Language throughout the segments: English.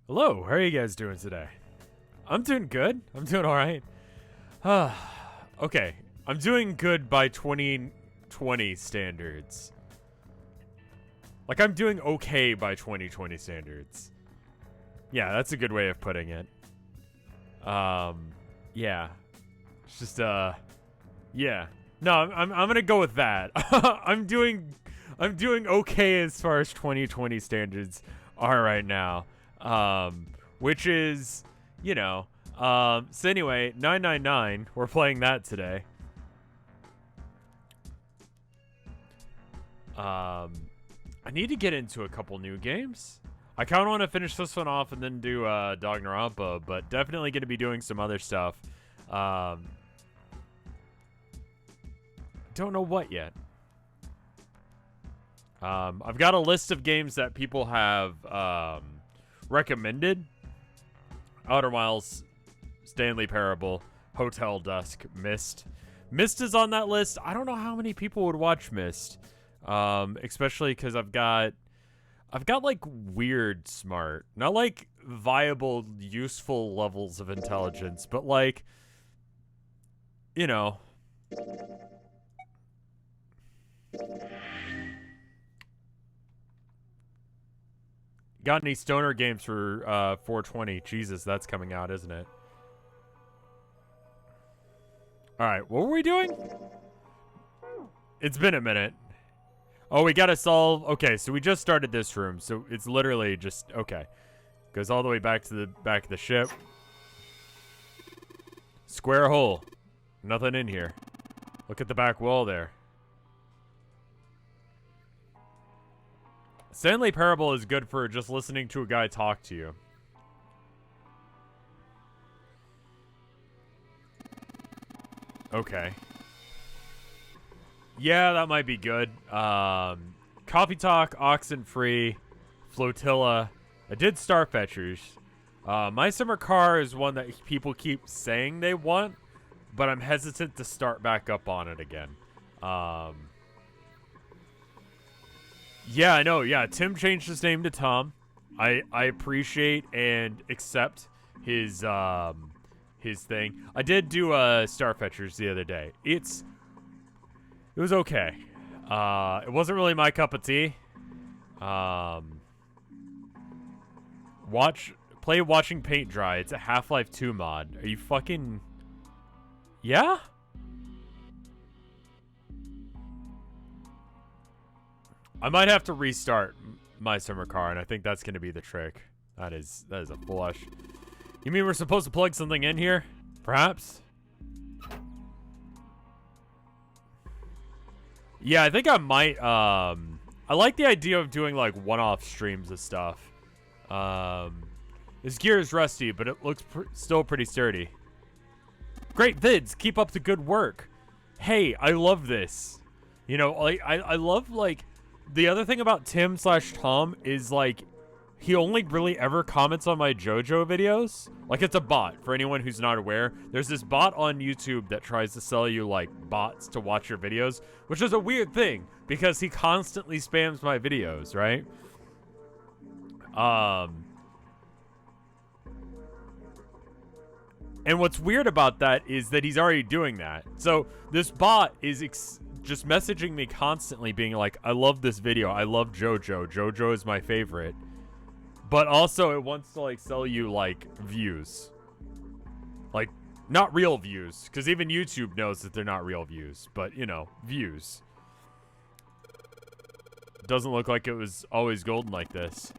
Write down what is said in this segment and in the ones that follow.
Hello, how are you guys doing today? I'm doing good. I'm doing alright. Okay, I'm doing good by 2020 standards. Like, I'm doing okay by 2020 standards. Yeah, that's a good way of putting it. Yeah. It's just, yeah. No, I'm gonna go with that. I'm doing okay as far as 2020 standards are right now. Which is, so anyway, 999, we're playing that today. I need to get into a couple new games. I kind of want to finish this one off and then do Dognarampa, but definitely going to be doing some other stuff. Don't know what yet. I've got a list of games that people have recommended. Outer Wilds, Stanley Parable, Hotel Dusk, Myst. Myst is on that list. I don't know how many people would watch Myst, especially because I've got like weird smart, not like viable, useful levels of intelligence, but like, Got any stoner games for 420? Jesus, that's coming out, isn't it? Alright, what were we doing? It's been a minute. Oh, we gotta solve... Okay, so we just started this room, so it's literally just... Okay. Goes all the way back to the back of the ship. Square hole. Nothing in here. Look at the back wall there. Stanley Parable is good for just listening to a guy talk to you. Okay. Yeah, that might be good. Coffee Talk, Oxenfree, Flotilla. I did Starfetchers. My Summer Car is one that people keep saying they want, but I'm hesitant to start back up on it again. Yeah, I know. Yeah, Tim changed his name to Tom. I appreciate and accept his thing. I did do Starfetchers the other day. It was okay. It wasn't really my cup of tea. Play Watching Paint Dry. It's a Half-Life 2 mod. Are you fucking... Yeah? I might have to restart my Summer Car, and I think that's going to be the trick. That is a flush. You mean we're supposed to plug something in here? Perhaps? Yeah, I think I might, I like the idea of doing, like, one-off streams of stuff. This gear is rusty, but it looks still pretty sturdy. Great vids! Keep up the good work! Hey, I love this. You know, like, I love, like... The other thing about Tim/Tom is, like, he only really ever comments on my JoJo videos. Like, it's a bot, for anyone who's not aware. There's this bot on YouTube that tries to sell you, like, bots to watch your videos, which is a weird thing, because he constantly spams my videos, right? And what's weird about that is that he's already doing that. So, this bot is just messaging me constantly being like, I love this video. I love JoJo. JoJo is my favorite. But also it wants to like sell you like views. Like not real views. Because even YouTube knows that they're not real views. But you know, views. Doesn't look like it was always golden like this.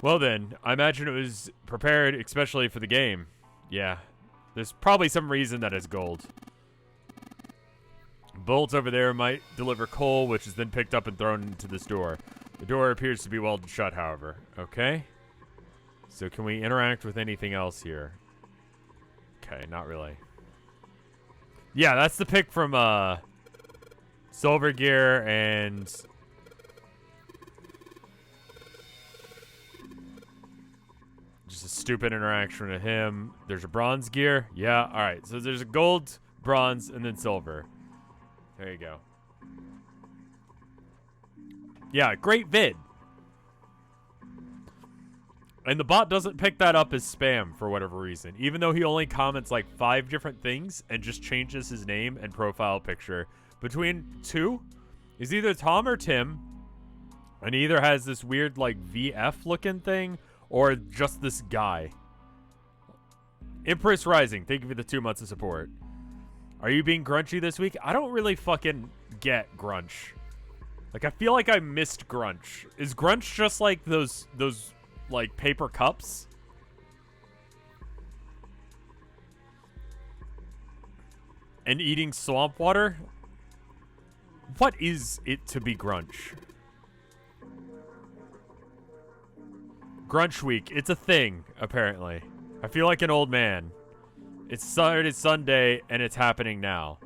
Well then, I imagine it was prepared especially for the game. Yeah. There's probably some reason that it's gold. Bolt over there might deliver coal, which is then picked up and thrown into this door. The door appears to be welded shut, however. Okay. So can we interact with anything else here? Okay, not really. Yeah, that's the pick from Silver Gear and... Just a stupid interaction with him. There's a bronze gear. Yeah, alright. So there's a gold, bronze, and then silver. There you go. Yeah, great vid. And the bot doesn't pick that up as spam for whatever reason, even though he only comments like 5 different things and just changes his name and profile picture between 2. He's either Tom or Tim, and he either has this weird like VF looking thing or just this guy. Empress Rising, thank you for the 2 months of support. Are you being grunchy this week? I don't really fucking get grunch. Like, I feel like I missed grunch. Is grunch just like those like paper cups? And eating swamp water? What is it to be grunch? Grunch week. It's a thing, apparently. I feel like an old man. It's Saturday, Sunday, and it's happening now.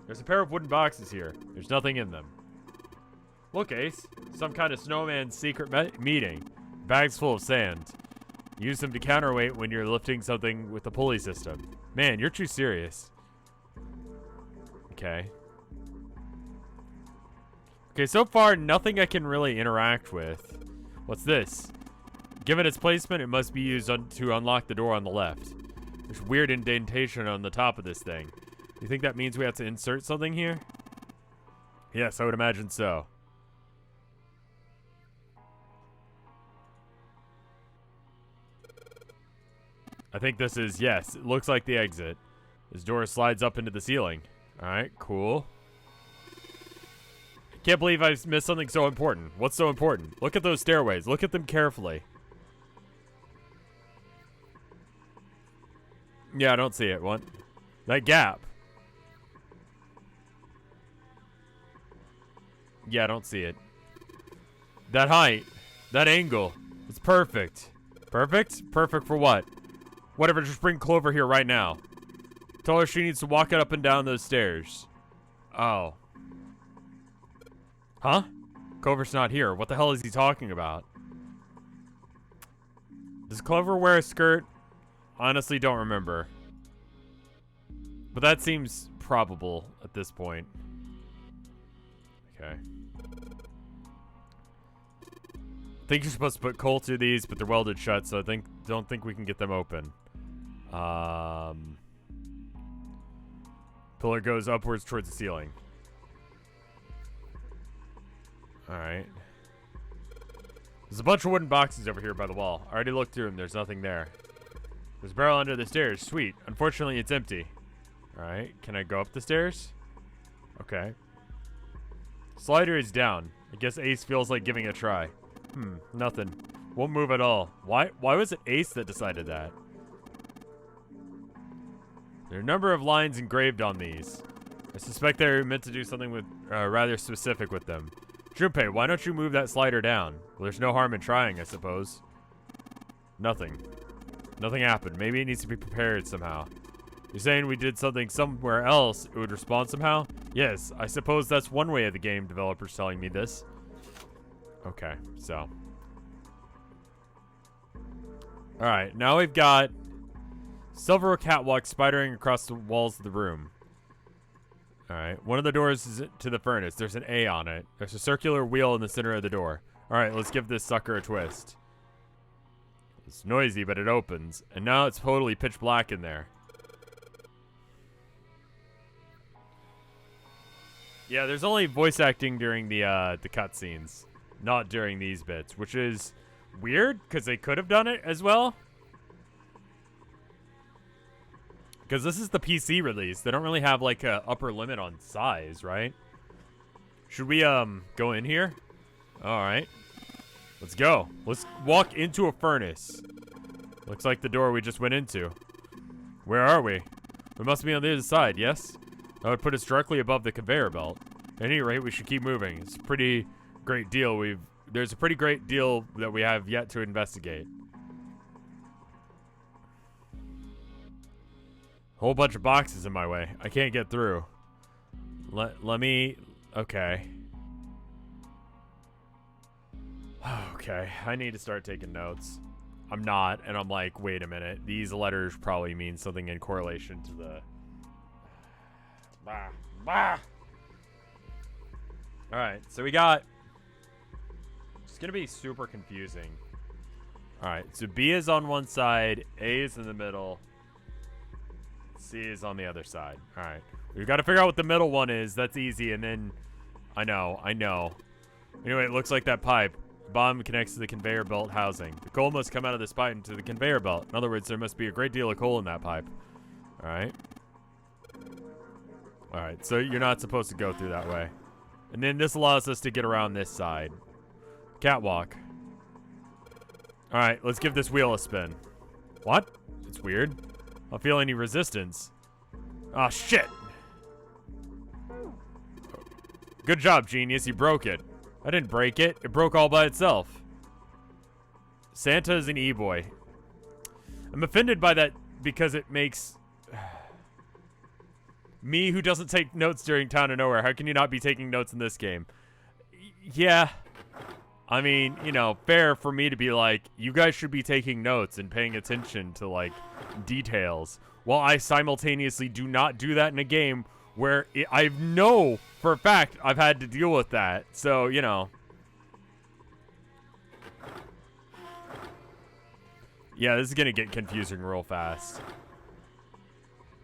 There's a pair of wooden boxes here. There's nothing in them. Look, Ace. Some kind of snowman secret meeting. Bags full of sand. Use them to counterweight when you're lifting something with the pulley system. Man, you're too serious. Okay. Okay, so far, nothing I can really interact with. What's this? Given its placement, it must be used to unlock the door on the left. There's weird indentation on the top of this thing. You think that means we have to insert something here? Yes, I would imagine so. I think this is, yes, it looks like the exit. This door slides up into the ceiling. Alright, cool. Can't believe I missed something so important. What's so important? Look at those stairways. Look at them carefully. Yeah, I don't see it. What? That gap. Yeah, I don't see it. That height. That angle. It's perfect. Perfect? Perfect for what? Whatever, just bring Clover here right now. Tell her she needs to walk it up and down those stairs. Oh. Huh? Clover's not here. What the hell is he talking about? Does Clover wear a skirt? Honestly, don't remember. But that seems probable at this point. Okay. I think you're supposed to put coal through these, but they're welded shut, so don't think we can get them open. Pillar goes upwards towards the ceiling. Alright. There's a bunch of wooden boxes over here by the wall. I already looked through them. There's nothing there. There's a barrel under the stairs. Sweet. Unfortunately, it's empty. Alright. Can I go up the stairs? Okay. Slider is down. I guess Ace feels like giving it a try. Nothing. Won't move at all. Why was it Ace that decided that? There are a number of lines engraved on these. I suspect they're meant to do something with rather specific with them. Junpei, why don't you move that slider down? Well, there's no harm in trying, I suppose. Nothing. Nothing happened. Maybe it needs to be prepared somehow. You're saying we did something somewhere else, it would respond somehow? Yes, I suppose that's one way of the game developers telling me this. Okay, so. Alright, now we've got silver catwalk spidering across the walls of the room. Alright, one of the doors is to the furnace. There's an A on it. There's a circular wheel in the center of the door. Alright, let's give this sucker a twist. It's noisy, but it opens. And now it's totally pitch black in there. Yeah, there's only voice acting during the cutscenes. Not during these bits, which is weird, because they could have done it as well. Because this is the PC release. They don't really have, like, a upper limit on size, right? Should we, go in here? Alright. Let's go. Let's walk into a furnace. Looks like the door we just went into. Where are we? We must be on the other side, yes? That would put us directly above the conveyor belt. At any rate, we should keep moving. It's a pretty great deal. There's a pretty great deal that we have yet to investigate. Whole bunch of boxes in my way. I can't get through. Let me... Okay. Okay, I need to start taking notes. I'm not, and I'm like, wait a minute. These letters probably mean something in correlation to the... Alright, so we got... It's gonna be super confusing. Alright, so B is on one side, A is in the middle, C is on the other side. Alright. We've got to figure out what the middle one is. That's easy, and then... I know. Anyway, it looks like that pipe. The bottom connects to the conveyor belt housing. The coal must come out of this pipe into the conveyor belt. In other words, there must be a great deal of coal in that pipe. Alright. Alright, so you're not supposed to go through that way. And then this allows us to get around this side. Catwalk. Alright, let's give this wheel a spin. What? It's weird. I don't feel any resistance. Oh, shit! Good job, genius. You broke it. I didn't break it. It broke all by itself. Santa is an e-boy. I'm offended by that because it makes... me who doesn't take notes during Town of Nowhere. How can you not be taking notes in this game? Yeah. I mean, you know, fair for me to be like, you guys should be taking notes and paying attention to, like, details. While I simultaneously do not do that in a game where I know for a fact I've had to deal with that. So, you know. Yeah, this is going to get confusing real fast.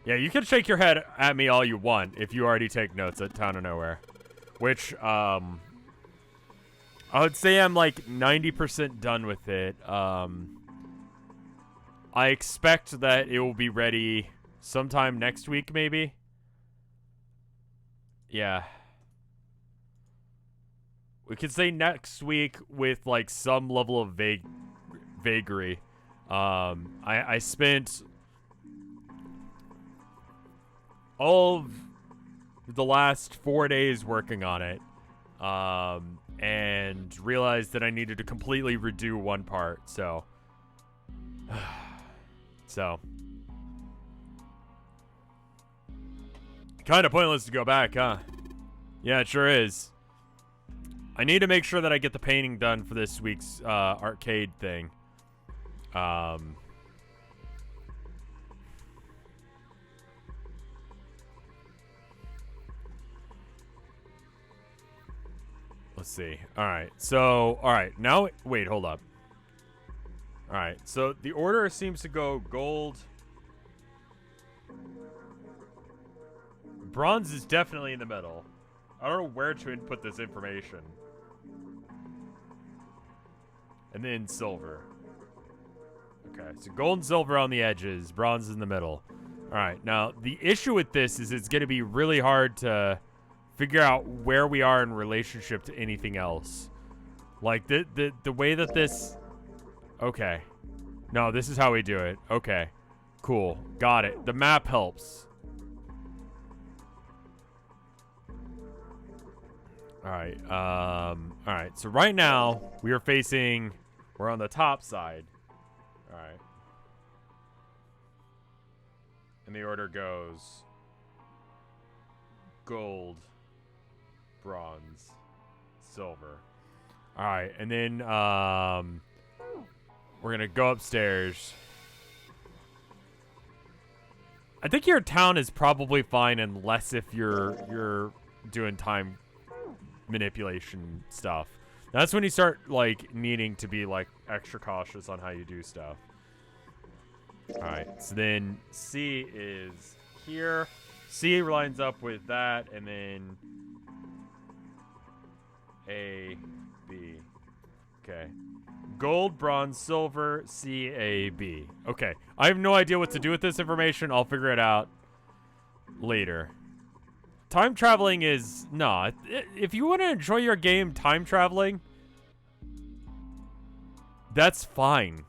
Yeah, you can shake your head at me all you want if you already take notes at Town of Nowhere. Which, I would say I'm like 90% done with it. I expect that it will be ready sometime next week, maybe. Yeah. We could say next week with like some level of vagary. I spent all of the last 4 days working on it. And realized that I needed to completely redo one part, so. Kind of pointless to go back, huh? Yeah, it sure is. I need to make sure that I get the painting done for this week's arcade thing. Let's see. Alright, so, alright, now, wait, hold up. Alright, so the order seems to go gold. Bronze is definitely in the middle. I don't know where to input this information. And then silver. Okay, so gold and silver on the edges, bronze in the middle. Alright, now, the issue with this is it's going to be really hard to figure out where we are in relationship to anything else. Like, the way that this... Okay. No, this is how we do it. Okay. Cool. Got it. The map helps. Alright, alright. So right now, we are facing... We're on the top side. Alright. And the order goes... Gold. Bronze. Silver. Alright, and then, we're gonna go upstairs. I think your town is probably fine unless if you're doing time manipulation stuff. That's when you start, like, needing to be, like, extra cautious on how you do stuff. Alright, so then C is here. C lines up with that, and then A, B. Okay. Gold, bronze, silver, C, A, B. Okay. I have no idea what to do with this information. I'll figure it out later. Time traveling is... No. If you want to enjoy your game time traveling, that's fine.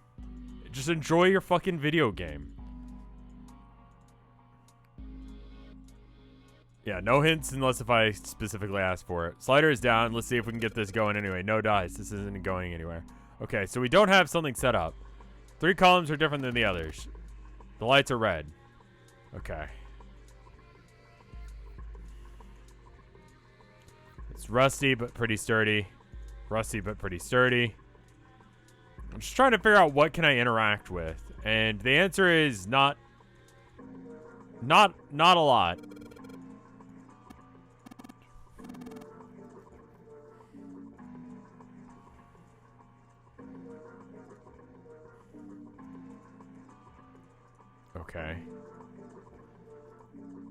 Just enjoy your fucking video game. Yeah, no hints unless if I specifically ask for it. Slider is down. Let's see if we can get this going anyway. No dice. This isn't going anywhere. Okay, so we don't have something set up. 3 columns are different than the others. The lights are red. Okay. It's rusty but pretty sturdy. Rusty but pretty sturdy. I'm just trying to figure out what can I interact with. And the answer is not a lot. Okay.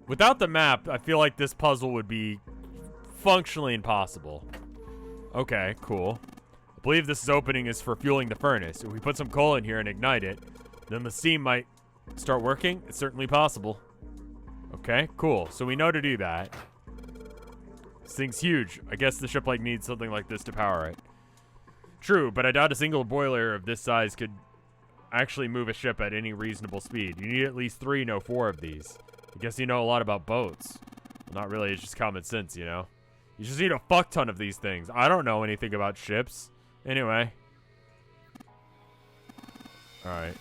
Without the map, I feel like this puzzle would be functionally impossible. Okay, cool. I believe this opening is for fueling the furnace. If we put some coal in here and ignite it, then the steam might start working. It's certainly possible. Okay, cool. So we know to do that. This thing's huge. I guess the ship needs something like this to power it. True, but I doubt a single boiler of this size could actually move a ship at any reasonable speed. You need at least 3, no 4 of these. I guess you know a lot about boats. Well, not really, it's just common sense, you know? You just need a fuck ton of these things. I don't know anything about ships. Anyway. Alright.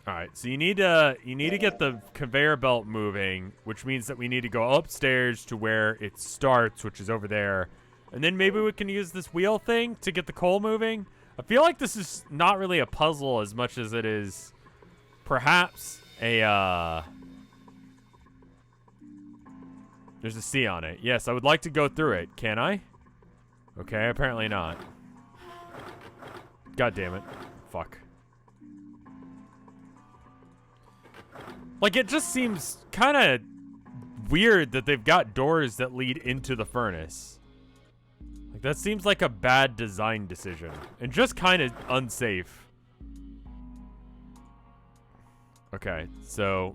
Alright, so you need to get the conveyor belt moving, which means that we need to go upstairs to where it starts, which is over there. And then maybe we can use this wheel thing to get the coal moving. I feel like this is not really a puzzle as much as it is perhaps a, there's a C on it. Yes, I would like to go through it. Can I? Okay, apparently not. God damn it. Fuck. Like, it just seems kind of weird that they've got doors that lead into the furnace. Like, that seems like a bad design decision. And just kind of unsafe. Okay, so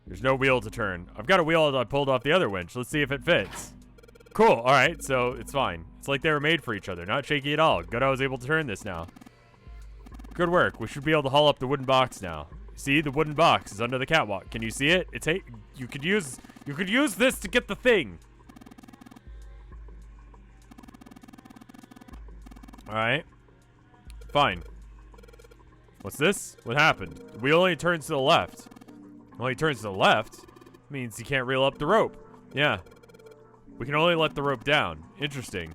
there's no wheel to turn. I've got a wheel that I pulled off the other winch. Let's see if it fits. Cool, alright, so it's fine. It's like they were made for each other. Not shaky at all. Good I was able to turn this now. Good work. We should be able to haul up the wooden box now. See, the wooden box is under the catwalk. Can you see it? It's you could use this to get the thing. Alright. Fine. What's this? What happened? The wheel only turns to the left. Only turns to the left? Means you can't reel up the rope. Yeah. We can only let the rope down. Interesting.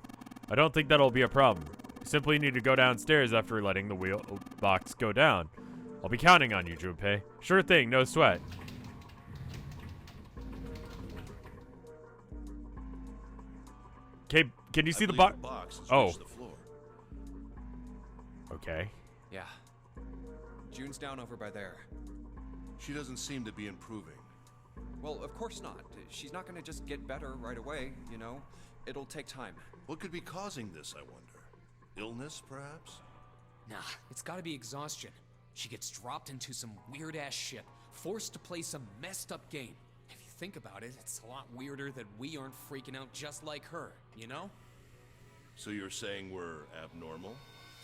I don't think that'll be a problem. You simply need to go downstairs after letting the wheel box go down. I'll be counting on you, Junpei. Sure thing, no sweat. Okay, can you see the box? Oh. The floor. Okay. Yeah. June's down over by there. She doesn't seem to be improving. Well, of course not. She's not gonna just get better right away, you know? It'll take time. What could be causing this, I wonder? Illness, perhaps? Nah, it's gotta be exhaustion. She gets dropped into some weird-ass ship, forced to play some messed-up game. If you think about it, it's a lot weirder that we aren't freaking out just like her, you know? So you're saying we're abnormal?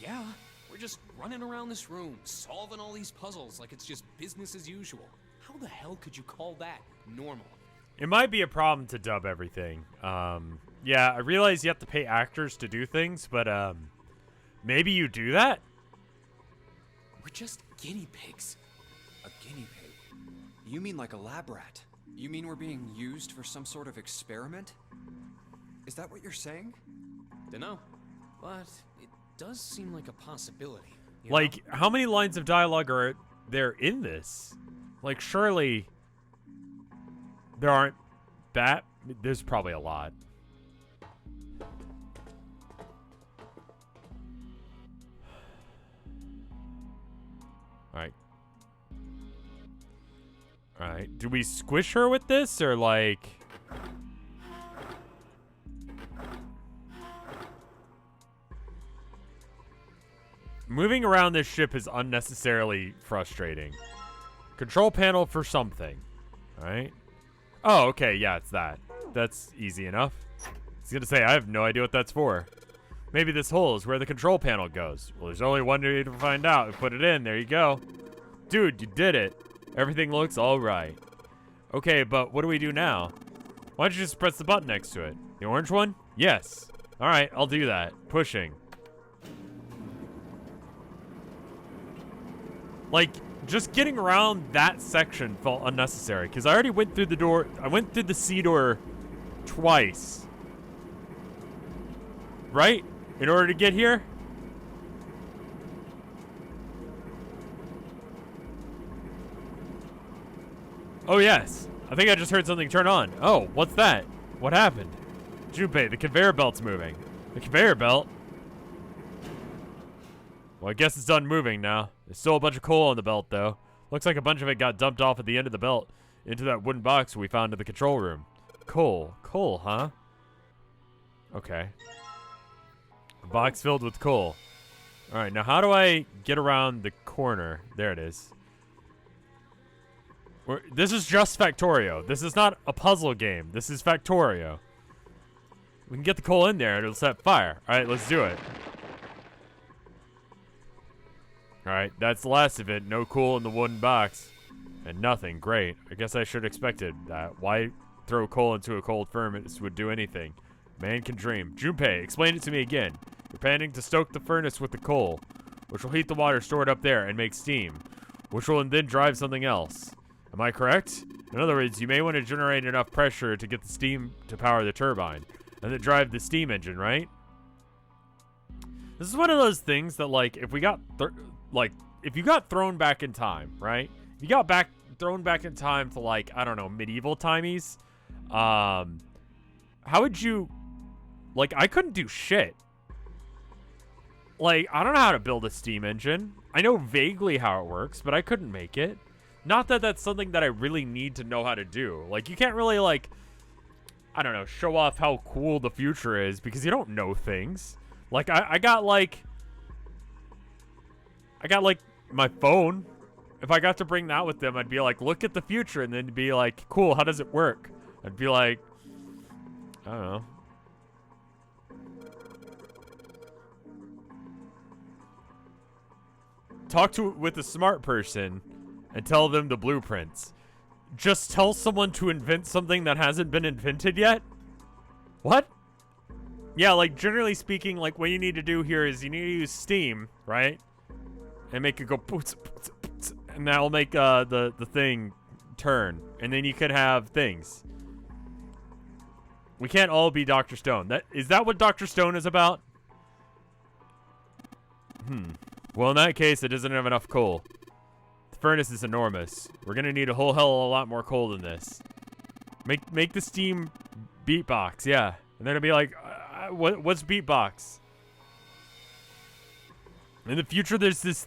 Yeah, we're just running around this room, solving all these puzzles like it's just business as usual. How the hell could you call that normal? It might be a problem to dub everything. Yeah, I realize you have to pay actors to do things, but, maybe you do that? We're just guinea pigs. A guinea pig? You mean like a lab rat? You mean we're being used for some sort of experiment? Is that what you're saying? Dunno, but it does seem like a possibility. You Like, know? how many lines of dialogue are there in this? Like, surely there aren't that. There's probably a lot. Alright. Alright. Do we squish her with this, or like... Moving around this ship is unnecessarily frustrating. Control panel for something. Alright. Oh, okay, yeah, it's that. That's easy enough. I was gonna say, I have no idea what that's for. Maybe this hole is where the control panel goes. Well, there's only one way to find out. We put it in. There you go. Dude, you did it. Everything looks alright. Okay, but what do we do now? Why don't you just press the button next to it? The orange one? Yes. Alright, I'll do that. Pushing. Like, just getting around that section felt unnecessary, because I already went through the door. I went through the C door twice. Right? In order to get here? Oh, yes. I think I just heard something turn on. Oh, what's that? What happened? Junpei, the conveyor belt's moving. The conveyor belt? Well, I guess it's done moving now. There's still a bunch of coal on the belt, though. Looks like a bunch of it got dumped off at the end of the belt into that wooden box we found in the control room. Coal. Coal, huh? Okay. A box filled with coal. Alright, now how do I get around the corner? There it is. This is just Factorio. This is not a puzzle game. This is Factorio. We can get the coal in there and it'll set fire. Alright, let's do it. Alright, that's the last of it. No coal in the wooden box. And nothing. Great. I guess I should have expected that. Why throw coal into a cold furnace would do anything? Man can dream. Junpei, explain it to me again. You're planning to stoke the furnace with the coal, which will heat the water stored up there and make steam, which will then drive something else. Am I correct? In other words, you may want to generate enough pressure to get the steam to power the turbine, and then drive the steam engine, right? This is one of those things that, like, if we got, if you got thrown back in time, right? If you got thrown back in time to, like, I don't know, medieval timies, how would you, like, I couldn't do shit. Like, I don't know how to build a steam engine. I know vaguely how it works, but I couldn't make it. Not that that's something that I really need to know how to do. Like, you can't really, like, I don't know, show off how cool the future is because you don't know things. Like, I got my phone. If I got to bring that with them, I'd be like, look at the future, and then be like, cool, how does it work? I'd be like, I don't know. Talk with a smart person and tell them the blueprints. Just tell someone to invent something that hasn't been invented yet? What? Yeah, like, generally speaking, like, what you need to do here is you need to use steam, right? And make it go poots, poots, poots, and that'll make the thing turn. And then you could have things. We can't all be Dr. Stone. Is that what Dr. Stone is about? Well, in that case, it doesn't have enough coal. The furnace is enormous. We're gonna need a whole hell of a lot more coal than this. Make the steam beatbox, yeah. And they're gonna be like, what's beatbox? In the future, there's this.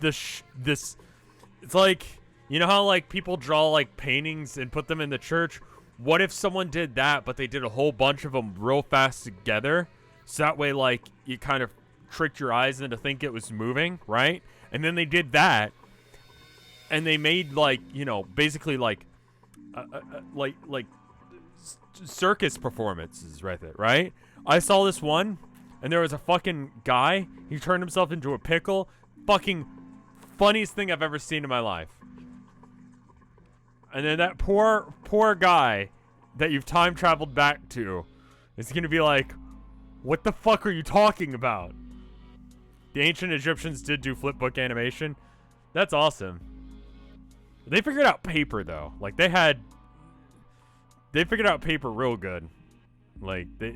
It's like, you know how like people draw like paintings and put them in the church. What if someone did that, but they did a whole bunch of them real fast together, so that way like you kind of tricked your eyes into think it was moving, right? And then they did that, and they made like, you know, basically like circus performances right there, right? I saw this one, and there was a fucking guy. He turned himself into a pickle. Fucking funniest thing I've ever seen in my life. And then that poor guy that you've time traveled back to is gonna be like, what the fuck are you talking about? The ancient Egyptians did do flipbook animation. That's awesome. They figured out paper though. Like they figured out paper real good. Like they.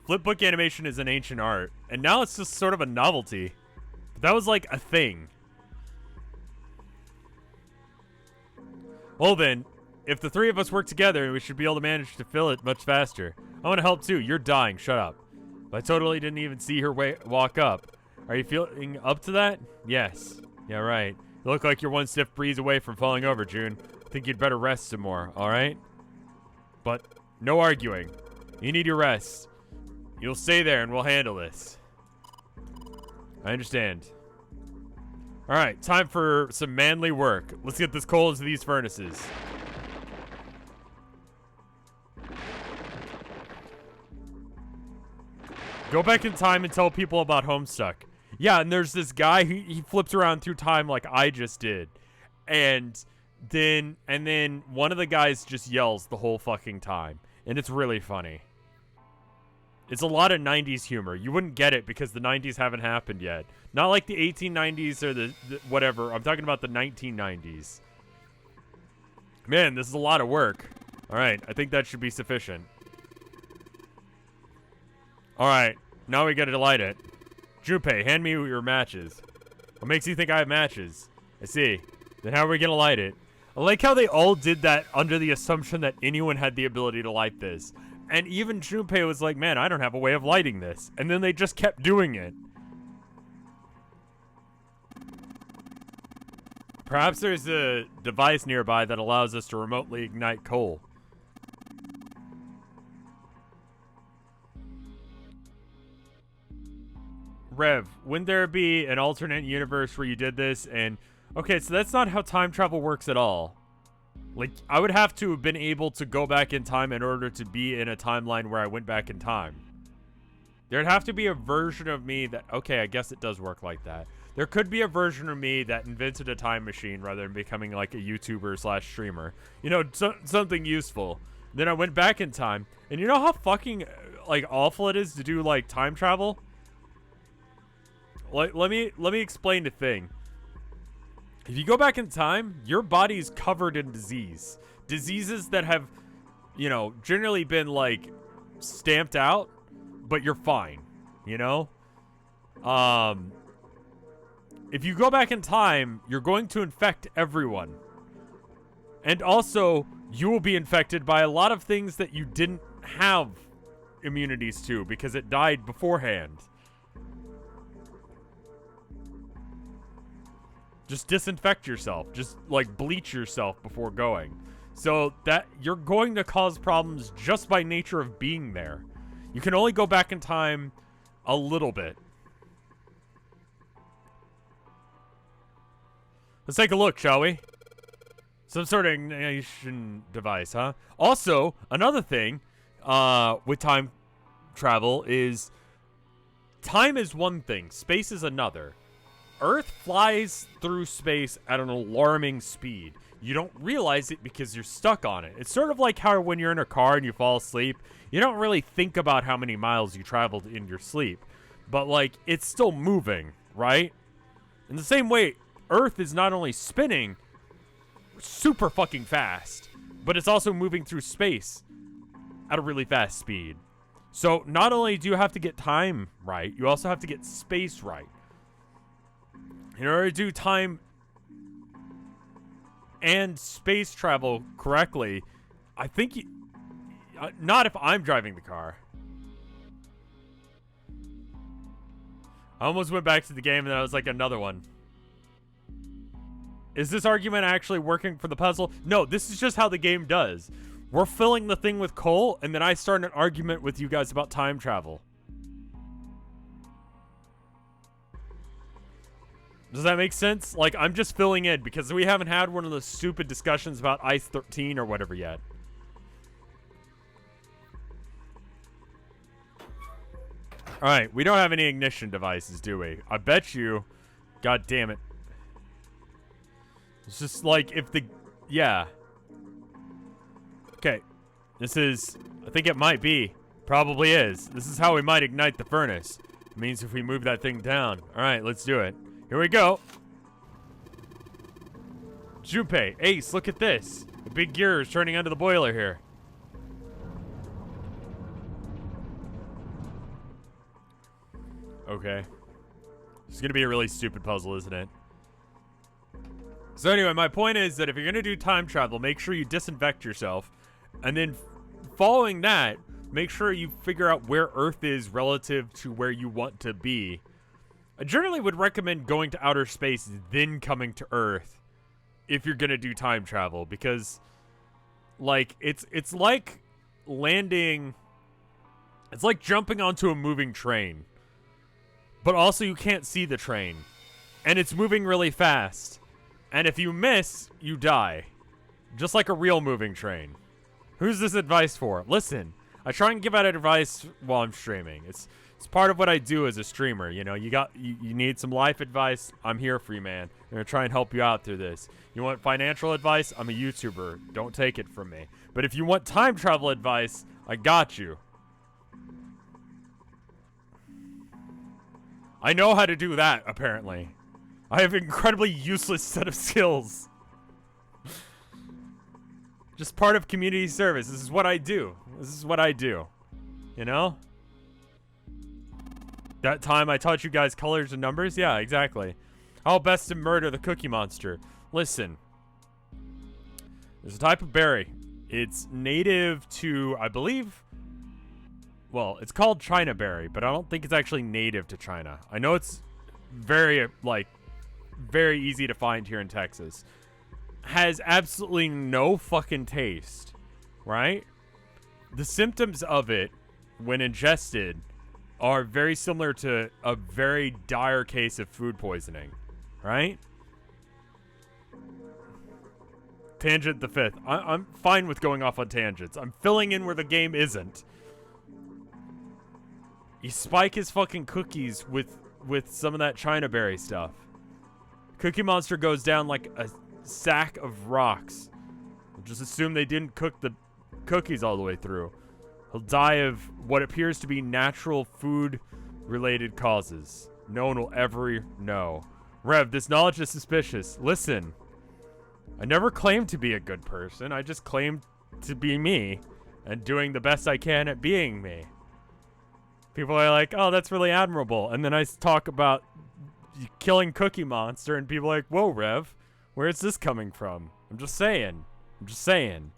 Flipbook animation is an ancient art, and now it's just sort of a novelty. But that was like a thing. Well then, if the three of us work together, we should be able to manage to fill it much faster. I want to help too. You're dying. Shut up. I totally didn't even see her walk up. Are you feeling up to that? Yes. Yeah, right. You look like you're one stiff breeze away from falling over, June. I think you'd better rest some more, alright? But no arguing. You need your rest. You'll stay there and we'll handle this. I understand. Alright, time for some manly work. Let's get this coal into these furnaces. Go back in time and tell people about Homestuck. Yeah, and there's this guy, he flips around through time like I just did. And then one of the guys just yells the whole fucking time. And it's really funny. It's a lot of 90s humor. You wouldn't get it because the 90s haven't happened yet. Not like the 1890s or the whatever. I'm talking about the 1990s. Man, this is a lot of work. Alright, I think that should be sufficient. Alright, now we gotta light it. Junpei, hand me your matches. What makes you think I have matches? I see. Then how are we gonna light it? I like how they all did that under the assumption that anyone had the ability to light this. And even Junpei was like, man, I don't have a way of lighting this. And then they just kept doing it. Perhaps there's a device nearby that allows us to remotely ignite coal. Rev, wouldn't there be an alternate universe where you did this and... Okay, so that's not how time travel works at all. Like, I would have to have been able to go back in time in order to be in a timeline where I went back in time. There'd have to be a version of me that... Okay, I guess it does work like that. There could be a version of me that invented a time machine rather than becoming like a YouTuber / streamer. You know, something useful. Then I went back in time. And you know how fucking, like, awful it is to do, like, time travel? Like, let me explain the thing. If you go back in time, your body's covered in disease. Diseases that have, you know, generally been, like, stamped out, but you're fine, you know? If you go back in time, you're going to infect everyone. And also, you will be infected by a lot of things that you didn't have immunities to because it died beforehand. Just disinfect yourself. Just, like, bleach yourself before going. So that you're going to cause problems just by nature of being there. You can only go back in time a little bit. Let's take a look, shall we? Some sort of ignition device, huh? Also, another thing with time travel is time is one thing, space is another. Earth flies through space at an alarming speed. You don't realize it because you're stuck on it. It's sort of like how when you're in a car and you fall asleep, you don't really think about how many miles you traveled in your sleep. But, like, it's still moving, right? In the same way, Earth is not only spinning super fucking fast, but it's also moving through space at a really fast speed. So not only do you have to get time right, you also have to get space right. In order to do time and space travel correctly, I think you... not if I'm driving the car. I almost went back to the game and then I was like, another one. Is this argument actually working for the puzzle? No, this is just how the game does. We're filling the thing with coal, and then I start an argument with you guys about time travel. Does that make sense? Like, I'm just filling in because we haven't had one of those stupid discussions about Ice 13 or whatever yet. Alright, we don't have any ignition devices, do we? I bet you... God damn it. It's just like if the... Yeah. Okay. This is... I think it might be. Probably is. This is how we might ignite the furnace. It means if we move that thing down. Alright, let's do it. Here we go. Junpei, Ace, look at this. The big gear is turning under the boiler here. Okay. This is going to be a really stupid puzzle, isn't it? So anyway, my point is that if you're going to do time travel, make sure you disinfect yourself. And then following that, make sure you figure out where Earth is relative to where you want to be. I generally would recommend going to outer space, then coming to Earth if you're going to do time travel. Because, like, it's like landing... It's like jumping onto a moving train. But also you can't see the train. And it's moving really fast. And if you miss, you die. Just like a real moving train. Who's this advice for? Listen, I try and give out advice while I'm streaming. It's part of what I do as a streamer. You know, you need some life advice. I'm here for you, man. I'm going to try and help you out through this. You want financial advice? I'm a YouTuber. Don't take it from me. But if you want time travel advice, I got you. I know how to do that, apparently. I have an incredibly useless set of skills. Just part of community service. This is what I do. This is what I do. You know? That time I taught you guys colors and numbers? Yeah, exactly. How best to murder the Cookie Monster. Listen. There's a type of berry. It's native to, I believe... Well, it's called China berry, but I don't think it's actually native to China. I know it's very, like, very easy to find here in Texas. Has absolutely no fucking taste, right? The symptoms of it, when ingested, are very similar to a very dire case of food poisoning, right? Tangent the fifth. I'm fine with going off on tangents. I'm filling in where the game isn't. You spike his fucking cookies with some of that China berry stuff. Cookie Monster goes down like a sack of rocks. We'll just assume they didn't cook the cookies all the way through. He'll die of what appears to be natural food-related causes. No one will ever know. Rev, this knowledge is suspicious. Listen. I never claimed to be a good person. I just claimed to be me and doing the best I can at being me. People are like, oh, that's really admirable. And then I talk about killing Cookie Monster, and people are like, whoa, Rev, where's this coming from? I'm just saying. I'm just saying.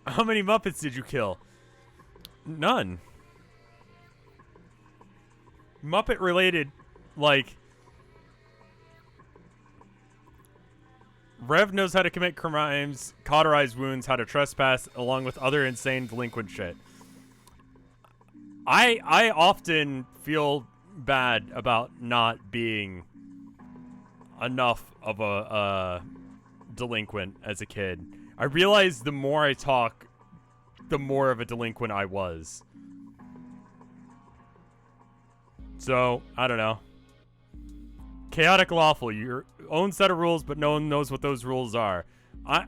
How many Muppets did you kill? None. Muppet related, like... Rev knows how to commit crimes, cauterize wounds, how to trespass, along with other insane delinquent shit. I often feel bad about not being enough of a delinquent as a kid. I realized the more I talk, the more of a delinquent I was. So, I don't know. Chaotic lawful, your own set of rules, but no one knows what those rules are. I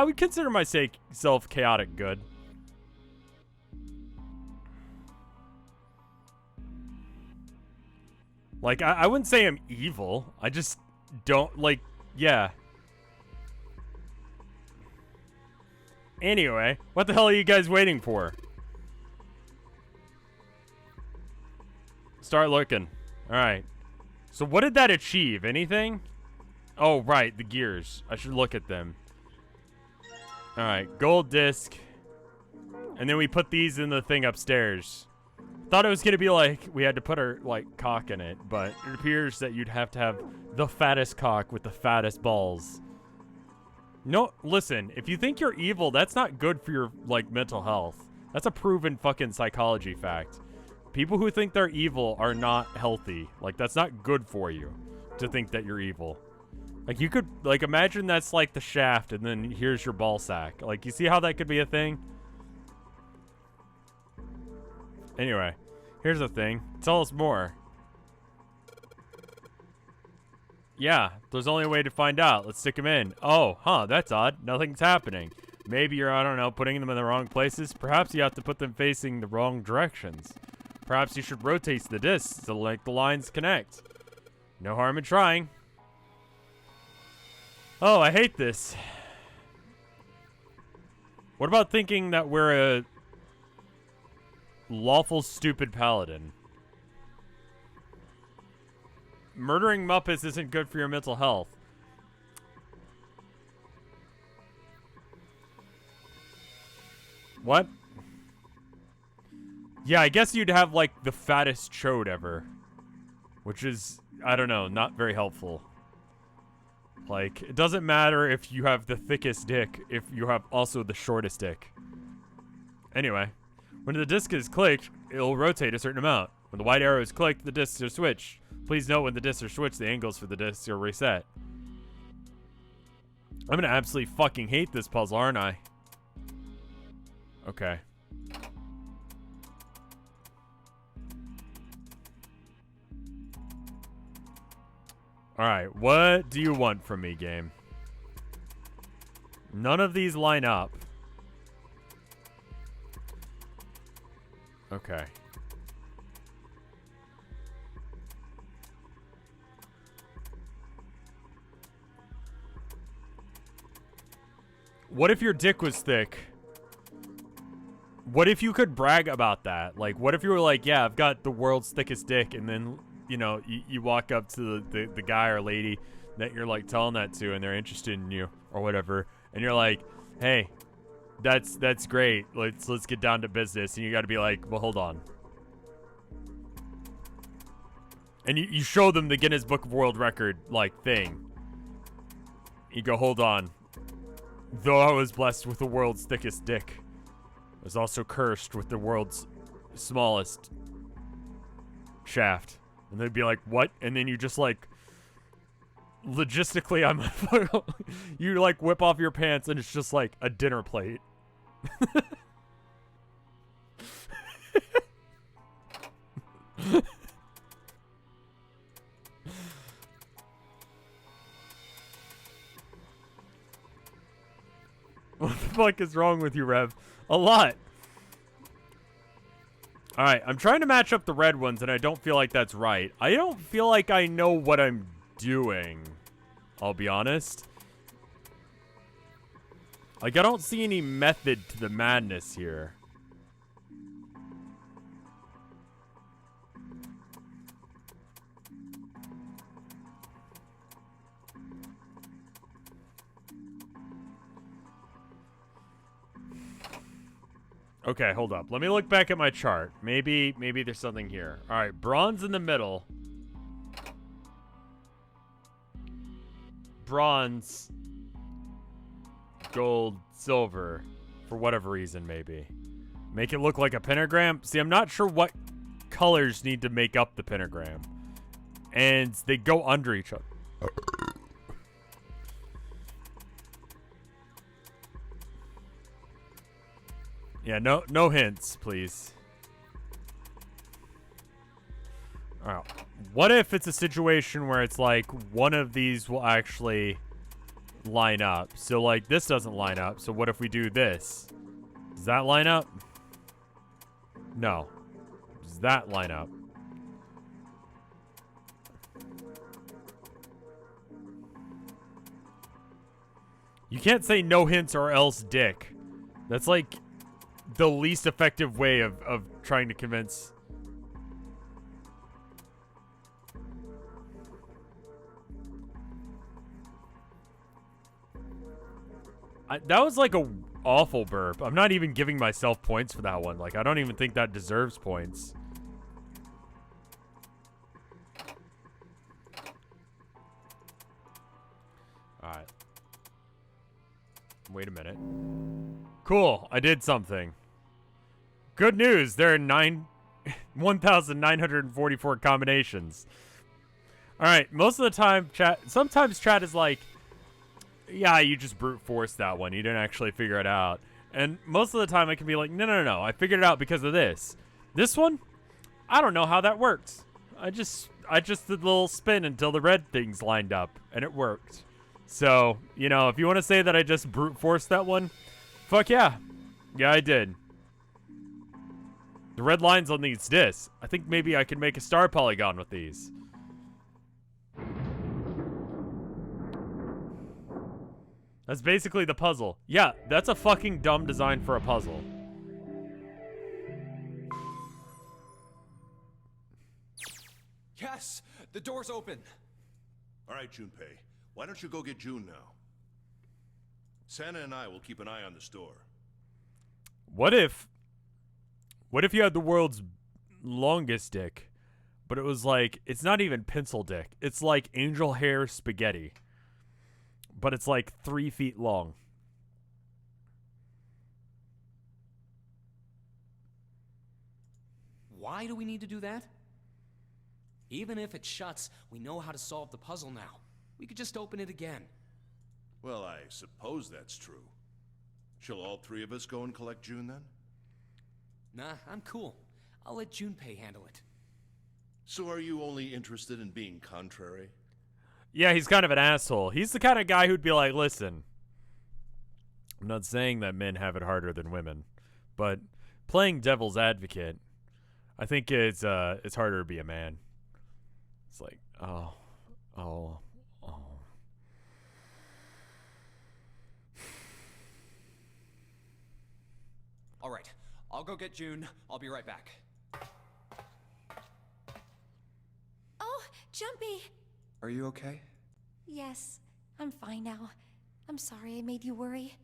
would consider myself chaotic good. Like, I wouldn't say I'm evil. I just don't, like, yeah. Anyway, what the hell are you guys waiting for? Start looking. Alright. So what did that achieve? Anything? Oh, right. The gears. I should look at them. Alright. Gold disc. And then we put these in the thing upstairs. Thought it was going to be like we had to put our, like, cock in it. But it appears that you'd have to have the fattest cock with the fattest balls. No, listen. If you think you're evil, that's not good for your, like, mental health. That's a proven fucking psychology fact. People who think they're evil are not healthy. Like, that's not good for you to think that you're evil. Like, you could, like, imagine that's like the shaft and then here's your ball sack. Like, you see how that could be a thing? Anyway, here's the thing. Tell us more. Yeah, there's only a way to find out. Let's stick them in. Oh, huh, that's odd. Nothing's happening. Maybe you're, I don't know, putting them in the wrong places. Perhaps you have to put them facing the wrong directions. Perhaps you should rotate the discs to let the lines connect. No harm in trying. Oh, I hate this. What about thinking that we're a lawful stupid paladin? Murdering Muppets isn't good for your mental health. What? Yeah, I guess you'd have, like, the fattest chode ever. Which is, I don't know, not very helpful. Like, it doesn't matter if you have the thickest dick, if you have also the shortest dick. Anyway, when the disc is clicked, it'll rotate a certain amount. When the white arrow is clicked, the discs are switched. Please note when the discs are switched, the angles for the discs are reset. I'm gonna absolutely fucking hate this puzzle, aren't I? Okay. Alright, what do you want from me, game? None of these line up. Okay. What if your dick was thick? What if you could brag about that? Like, what if you were like, yeah, I've got the world's thickest dick, and then, you know, you walk up to the guy or lady that you're, like, telling that to, and they're interested in you, or whatever, and you're like, hey, that's great, let's get down to business, and you gotta be like, well, hold on. And you show them the Guinness Book of World Record, like, thing. You go, hold on. Though I was blessed with the world's thickest dick, I was also cursed with the world's smallest shaft. And they'd be like, what? And then you just, like, logistically, you, like, whip off your pants, and it's just, like, a dinner plate. What the fuck is wrong with you, Rev? A lot. Alright, I'm trying to match up the red ones, and I don't feel like that's right. I don't feel like I know what I'm doing. I'll be honest. Like, I don't see any method to the madness here. Okay, hold up. Let me look back at my chart. Maybe there's something here. All right, bronze in the middle. Bronze. Gold, silver. For whatever reason, maybe. Make it look like a pentagram. See, I'm not sure what colors need to make up the pentagram. And they go under each other. Yeah, no hints, please. Alright. What if it's a situation where it's like one of these will actually line up? So, like, this doesn't line up. So what if we do this? Does that line up? No. Does that line up? You can't say no hints or else dick. That's like the least effective way of trying to convince. That was like a awful burp. I'm not even giving myself points for that one. Like, I don't even think that deserves points. Alright. Wait a minute. Cool, I did something. Good news, there are 1,944 combinations. Alright, most of the time, sometimes chat is like, yeah, you just brute forced that one. You didn't actually figure it out. And most of the time, I can be like, no. I figured it out because of this. This one, I don't know how that works. I just did a little spin until the red things lined up, and it worked. So, you know, if you want to say that I just brute forced that one, fuck yeah. Yeah, I did. The red lines on these discs. I think maybe I could make a star polygon with these. That's basically the puzzle. Yeah, that's a fucking dumb design for a puzzle. Yes! The door's open! All right, Junpei. Why don't you go get June now? Santa and I will keep an eye on the store. What if you had the world's longest dick, but it was like, it's not even pencil dick. It's like angel hair spaghetti. But it's like 3 feet long. Why do we need to do that? Even if it shuts, we know how to solve the puzzle now. We could just open it again. Well, I suppose that's true. Shall all three of us go and collect June then? Nah, I'm cool. I'll let Junpei handle it. So are you only interested in being contrary? Yeah, he's kind of an asshole. He's the kind of guy who'd be like, listen, I'm not saying that men have it harder than women, but playing devil's advocate, I think it's harder to be a man. It's like, oh. All right, I'll go get June. I'll be right back. Oh, Jumpy! Are you okay? Yes, I'm fine now. I'm sorry I made you worry.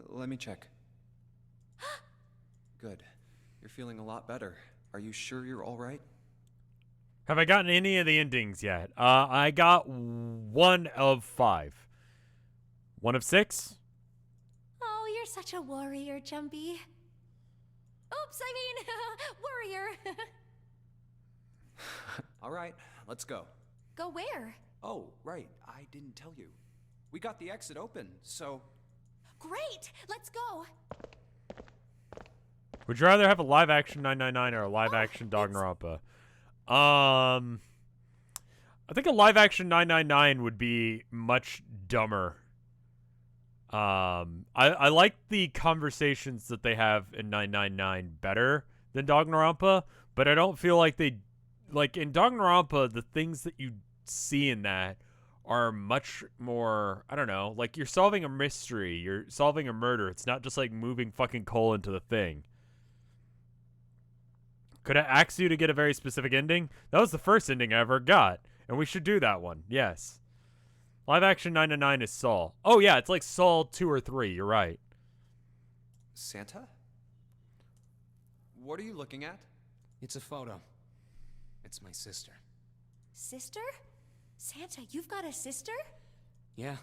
Let me check. Good. You're feeling a lot better. Are you sure you're all right? Have I gotten any of the endings yet? I got 1 of 5. 1 of 6? Oh, you're such a warrior, Jumpy. Oops, I mean, warrior. All right, let's go. Go where? Oh, right. I didn't tell you. We got the exit open, so... Great, let's go. Would you rather have a live-action 999 or a live-action Danganronpa? I think a live-action 999 would be much dumber. I like the conversations that they have in 999 better than Danganronpa, but I don't feel like they... Like, in Danganronpa, the things that you see in that are much more... I don't know. Like, you're solving a mystery. You're solving a murder. It's not just, like, moving fucking coal into the thing. Could I ask you to get a very specific ending? That was the first ending I ever got, and we should do that one. Yes. Live action 999 is Saul. Oh yeah, it's like Saul 2 or 3. You're right. Santa? What are you looking at? It's a photo. It's my sister. Sister? Santa, you've got a sister? Yeah.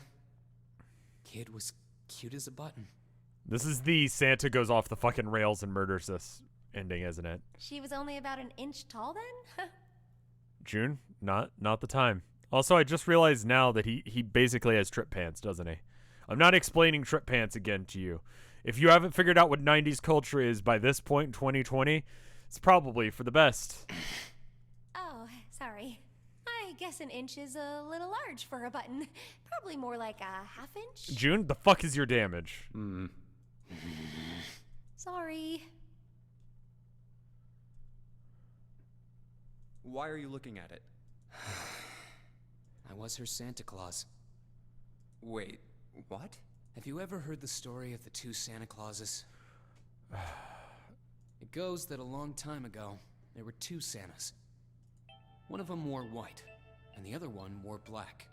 Kid was cute as a button. This is the Santa goes off the fucking rails and murders us ending, isn't it? She was only about an inch tall then? June? Not the time. Also, I just realized now that he basically has trip pants, doesn't he? I'm not explaining trip pants again to you. If you haven't figured out what 90s culture is by this point in 2020, it's probably for the best. Oh, sorry. I guess an inch is a little large for a button. Probably more like a half inch. June, the fuck is your damage? Sorry. Why are you looking at it? I was her Santa Claus. Wait, what? Have you ever heard the story of the 2 Santa Clauses? It goes that a long time ago, there were 2 Santas. One of them wore white, and the other one wore black.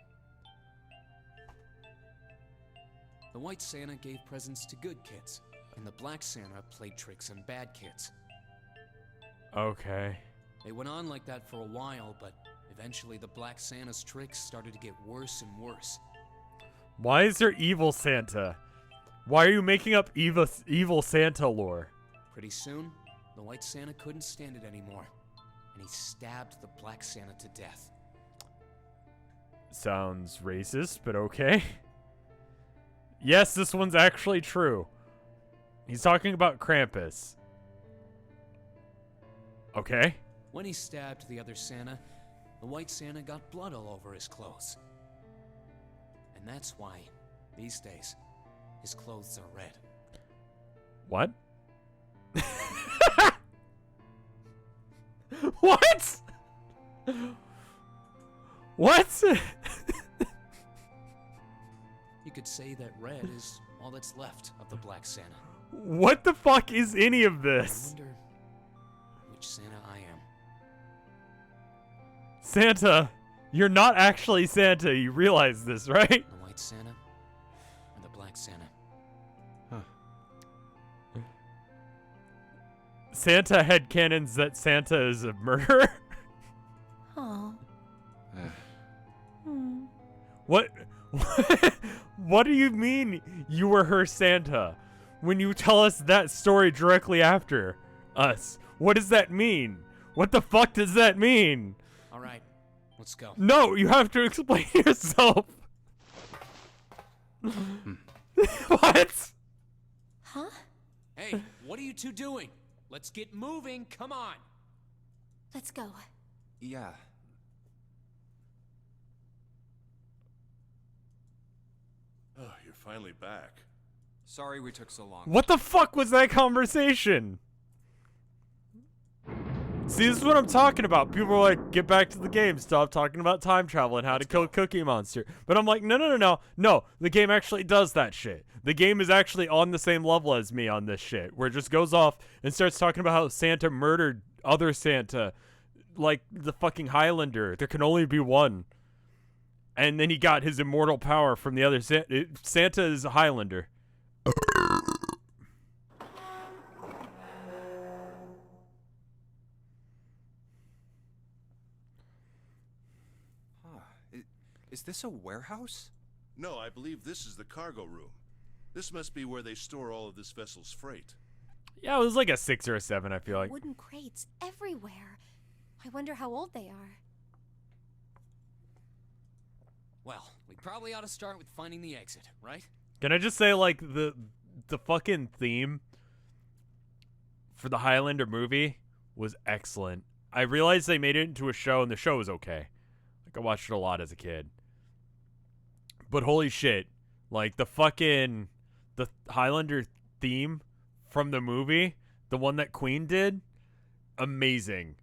The white Santa gave presents to good kids, and the black Santa played tricks on bad kids. Okay. They went on like that for a while, but eventually the black Santa's tricks started to get worse and worse. Why is there evil Santa? Why are you making up evil Santa lore? Pretty soon, the white Santa couldn't stand it anymore, and he stabbed the black Santa to death. Sounds racist, but okay. Yes, this one's actually true. He's talking about Krampus. Okay. When he stabbed the other Santa, the white Santa got blood all over his clothes. And that's why, these days, his clothes are red. What? What? What? You could say that red is all that's left of the black Santa. What the fuck is any of I this? wonder which Santa I am. Santa, you're not actually Santa. You realize this, right? The white Santa or the black Santa? Santa headcanons that Santa is a murderer? Oh. What? What do you mean you were her Santa? When you tell us that story directly after us, what does that mean? What the fuck does that mean? All right, let's go. No, you have to explain yourself. What? Huh? Hey, what are you two doing? Let's get moving, come on! Let's go. Yeah. Oh, you're finally back. Sorry we took so long. What the fuck was that conversation? See, this is what I'm talking about. People are like, get back to the game. Stop talking about time travel and how to kill Cookie Monster. But I'm like, no. The game actually does that shit. The game is actually on the same level as me on this shit, where it just goes off and starts talking about how Santa murdered other Santa, like the fucking Highlander. There can only be one. And then he got his immortal power from the other Santa. Santa is a Highlander. Is this a warehouse? No, I believe this is the cargo room. This must be where they store all of this vessel's freight. Yeah, it was like a 6 or a 7, I feel like. Wooden crates everywhere. I wonder how old they are. Well, we probably ought to start with finding the exit, right? Can I just say, like, the fucking theme for the Highlander movie was excellent. I realized they made it into a show, and the show was okay. Like, I watched it a lot as a kid. But holy shit, like, the Highlander theme from the movie, the one that Queen did, amazing.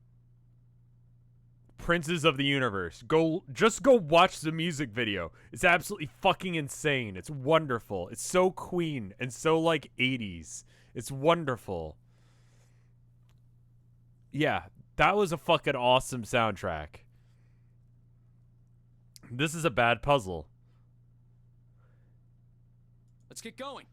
Princes of the Universe. Just go watch the music video. It's absolutely fucking insane. It's wonderful. It's so Queen and so, like, 80s. It's wonderful. Yeah, that was a fucking awesome soundtrack. This is a bad puzzle. Let's get going.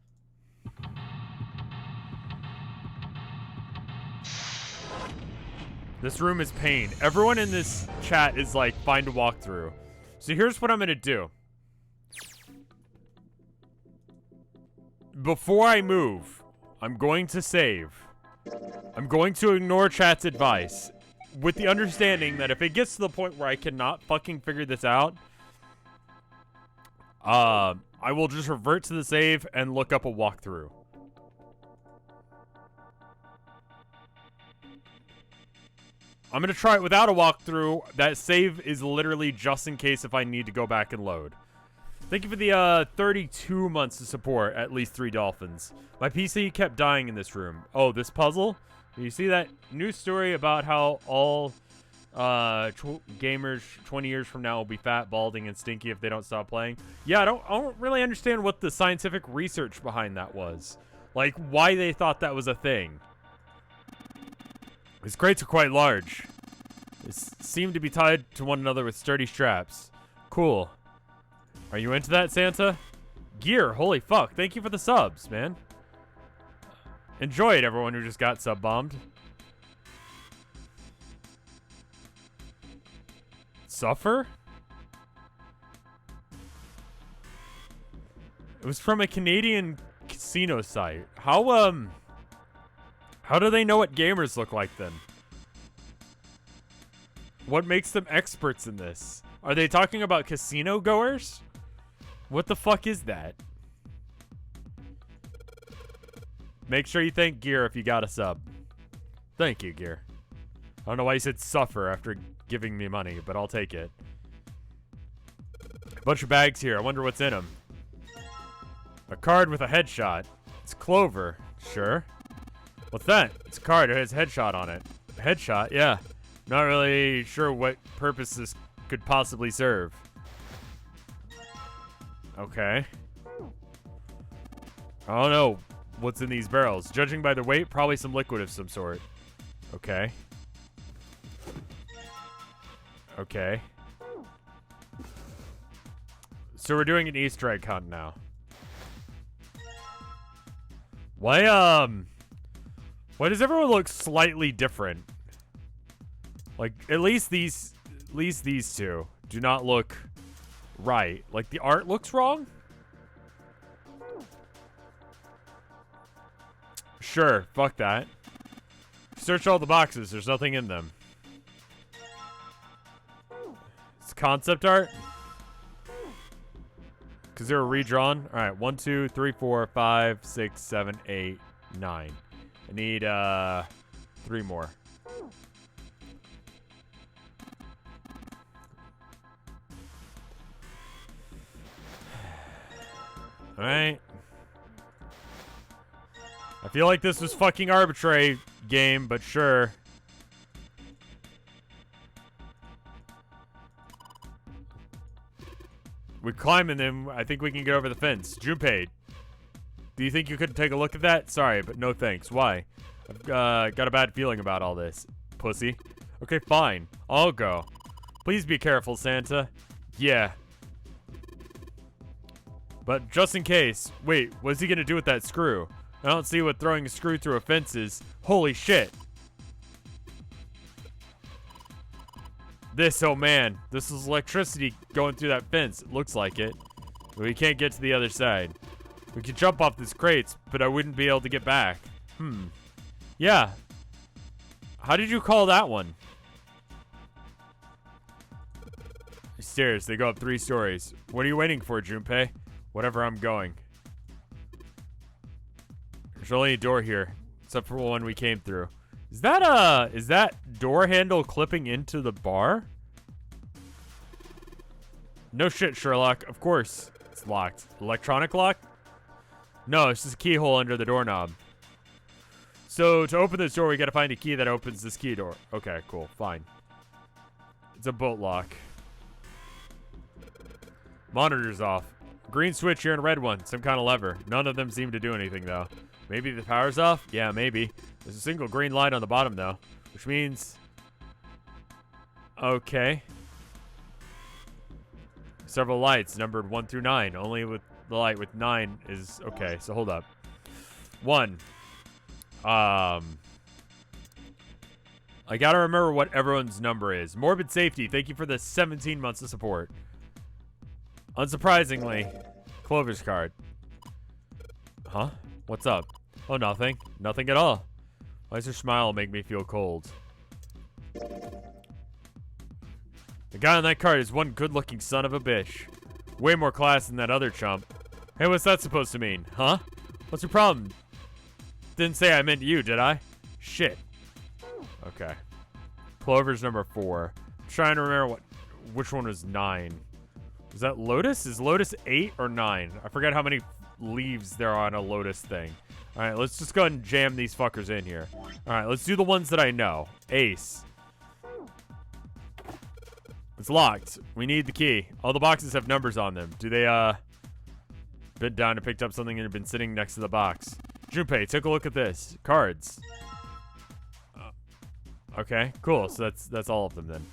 This room is pain. Everyone in this chat is like, find a walkthrough. So here's what I'm gonna do. Before I move, I'm going to save. I'm going to ignore chat's advice, with the understanding that if it gets to the point where I cannot fucking figure this out, I will just revert to the save and look up a walkthrough. I'm going to try it without a walkthrough. That save is literally just in case if I need to go back and load. Thank you for the 32 months of support, at least 3 dolphins. My PC kept dying in this room. Oh, this puzzle? You see that news story about how all gamers 20 years from now will be fat, balding, and stinky if they don't stop playing? Yeah, I don't really understand what the scientific research behind that was. Like, why they thought that was a thing. These crates are quite large. They seem to be tied to one another with sturdy straps. Cool. Are you into that, Santa? Gear, holy fuck. Thank you for the subs, man. Enjoy it, everyone who just got sub-bombed. Suffer? It was from a Canadian casino site. How do they know what gamers look like then? What makes them experts in this? Are they talking about casino goers? What the fuck is that? Make sure you thank Gear if you got a sub. Thank you, Gear. I don't know why you said suffer after giving me money, but I'll take it. A bunch of bags here. I wonder what's in them. A card with a headshot. It's Clover. Sure. What's that? It's a card. It has a headshot on it. A headshot? Yeah. Not really sure what purpose this could possibly serve. Okay. I don't know what's in these barrels. Judging by the weight, probably some liquid of some sort. Okay. Okay. So we're doing an Easter egg hunt now. Why does everyone look slightly different? Like, at least these two do not look right. Like, the art looks wrong? Sure, fuck that. Search all the boxes, there's nothing in them. It's concept art? Because they were redrawn? Alright, 1, 2, 3, 4, 5, 6, 7, 8, 9. I need, 3 more. Alright. I feel like this was fucking arbitrary, game, but sure. We climb in them. I think we can get over the fence. Junpei, do you think you could take a look at that? Sorry, but no thanks. Why? I've got a bad feeling about all this. Pussy. Okay, fine. I'll go. Please be careful, Santa. Yeah. But just in case. Wait, what's he gonna do with that screw? I don't see what throwing a screw through a fence is. Holy shit. Oh man. This is electricity going through that fence. It looks like it. But we can't get to the other side. We could jump off these crates, but I wouldn't be able to get back. Yeah. How did you call that one? Stairs. They go up 3 stories. What are you waiting for, Junpei? Whatever, I'm going. There's only a door here, except for one we came through. Is that door handle clipping into the bar? No shit, Sherlock. Of course. It's locked. Electronic lock? No, it's just a keyhole under the doorknob. So, to open this door, we gotta find a key that opens this key door. Okay, cool. Fine. It's a bolt lock. Monitor's off. Green switch here and a red one. Some kind of lever. None of them seem to do anything, though. Maybe the power's off? Yeah, maybe. There's a single green light on the bottom, though. Which means... Okay. Several lights numbered 1 through 9. Only with the light with 9 is... Okay, so hold up. 1. I gotta remember what everyone's number is. Morbid Safety, thank you for the 17 months of support. Unsurprisingly, Clover's card. Huh? What's up? Oh, nothing. Nothing at all. Why does her smile make me feel cold? The guy on that card is one good-looking son of a bitch. Way more class than that other chump. Hey, what's that supposed to mean? Huh? What's your problem? Didn't say I meant you, did I? Shit. Okay. Clover's number 4. I'm trying to remember which one was 9. Is that Lotus? Is Lotus 8 or 9? I forget how many leaves there are on a Lotus thing. Alright, let's just go ahead and jam these fuckers in here. Alright, let's do the ones that I know. Ace. It's locked. We need the key. All the boxes have numbers on them. Do they, bent down and picked up something and had been sitting next to the box. Junpei, take a look at this. Cards. Okay, cool. So that's all of them then.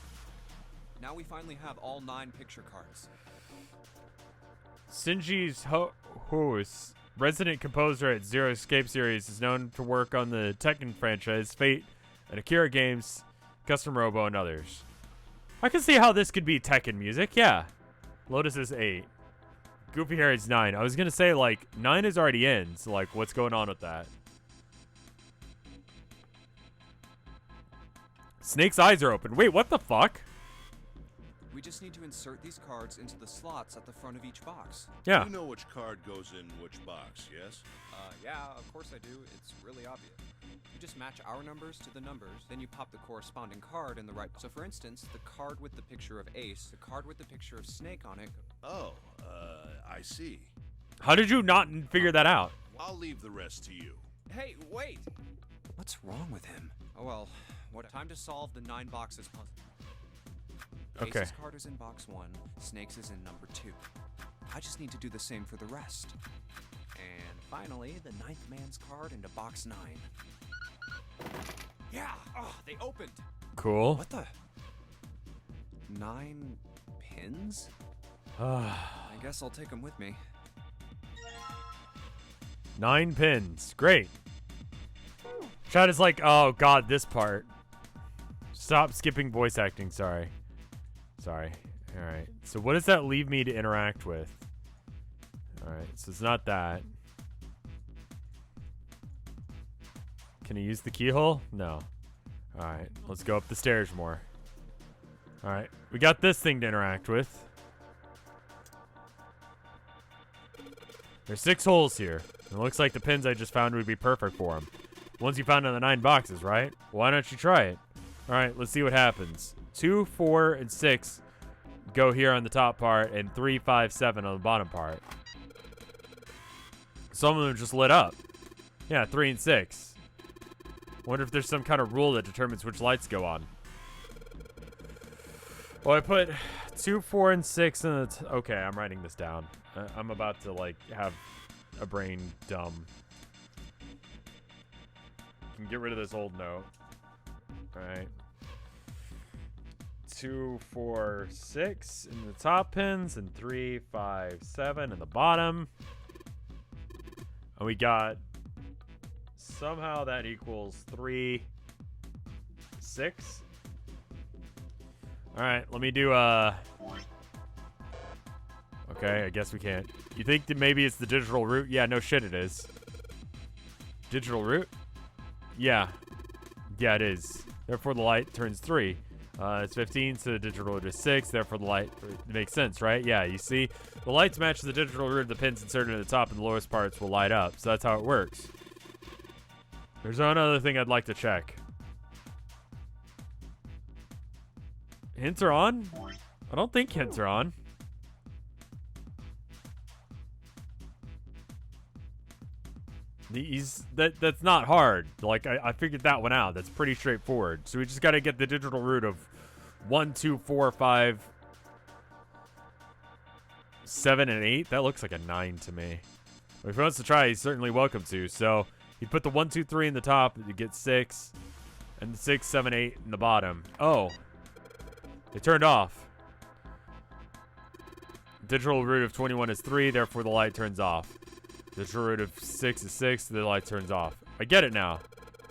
Now we finally have all 9 picture cards. Shinji's Hoos, resident composer at Zero Escape series, is known to work on the Tekken franchise, Fate, and Akira games, Custom Robo, and others. I can see how this could be Tekken music, yeah. Lotus is 8. Goofy Hair is 9. I was gonna say, like, 9 is already in, so, like, what's going on with that? Snake's eyes are open. Wait, what the fuck? We just need to insert these cards into the slots at the front of each box. Yeah. You know which card goes in which box, yes? Yeah, of course I do. It's really obvious. You just match our numbers to the numbers, then you pop the corresponding card in the right. So for instance, the card with the picture of Ace, the card with the picture of Snake on it. Oh, I see. How did you not figure that out? I'll leave the rest to you. Hey, wait! What's wrong with him? Oh well, what time to solve the 9 boxes puzzle. Okay. Ace's card is in box 1, Snake's is in number 2. I just need to do the same for the rest. And finally, the 9th man's card into box 9. Yeah! Oh, they opened! Cool. What the? 9 pins? I I guess I'll take them with me. 9 pins. Great. Chat is like, oh god, this part. Stop skipping voice acting, sorry. Sorry. Alright. So what does that leave me to interact with? Alright, so it's not that. Can I use the keyhole? No. Alright, let's go up the stairs more. Alright, we got this thing to interact with. There's 6 holes here. It looks like the pins I just found would be perfect for them. Ones you found in the 9 boxes, right? Why don't you try it? Alright, let's see what happens. 2, 4, and 6 go here on the top part, and 3, 5, 7 on the bottom part. Some of them just lit up. Yeah, 3 and 6. Wonder if there's some kind of rule that determines which lights go on. Well, I put 2, 4, and 6 in the... Okay, I'm writing this down. I'm about to, like, have a brain dumb. Can get rid of this old note. Alright. 2, 4, 6 in the top pins, and 3, 5, 7 in the bottom. And we got... Somehow that equals 3, 6. Alright, let me do, Okay, I guess we can't. You think that maybe it's the digital root? Yeah, no shit it is. Digital root? Yeah. Yeah, it is. Therefore, the light turns 3. It's 15, so the digital root is 6. Therefore, the light... It makes sense, right? Yeah, you see? The lights match the digital root of the pins inserted at the top, and the lowest parts will light up. So that's how it works. There's one other thing I'd like to check. Hints are on? I don't think hints are on. That's not hard. Like, I figured that one out. That's pretty straightforward. So we just got to get the digital root of 1, 2, 4, 5, 7, and 8. That looks like a 9 to me. But if he wants to try, he's certainly welcome to. So he put the 1, 2, 3 in the top to get 6, and 6, 7, 8 in the bottom. Oh. It turned off. Digital root of 21 is 3, therefore the light turns off. Digital root of 6 is 6, the light turns off. I get it now.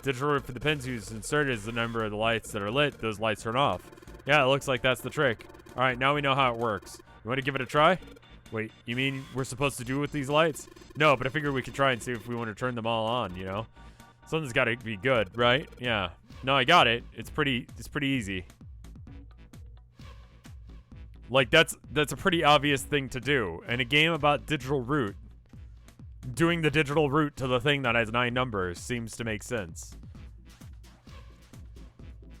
Digital root for the pins whose inserted is the number of the lights that are lit, those lights turn off. Yeah, it looks like that's the trick. Alright, now we know how it works. You want to give it a try? Wait, you mean we're supposed to do with these lights? No, but I figured we could try and see if we want to turn them all on, you know? Something's got to be good, right? Yeah. No, I got it. It's pretty easy. Like, that's a pretty obvious thing to do. In a game about digital root, doing the digital root to the thing that has 9 numbers seems to make sense.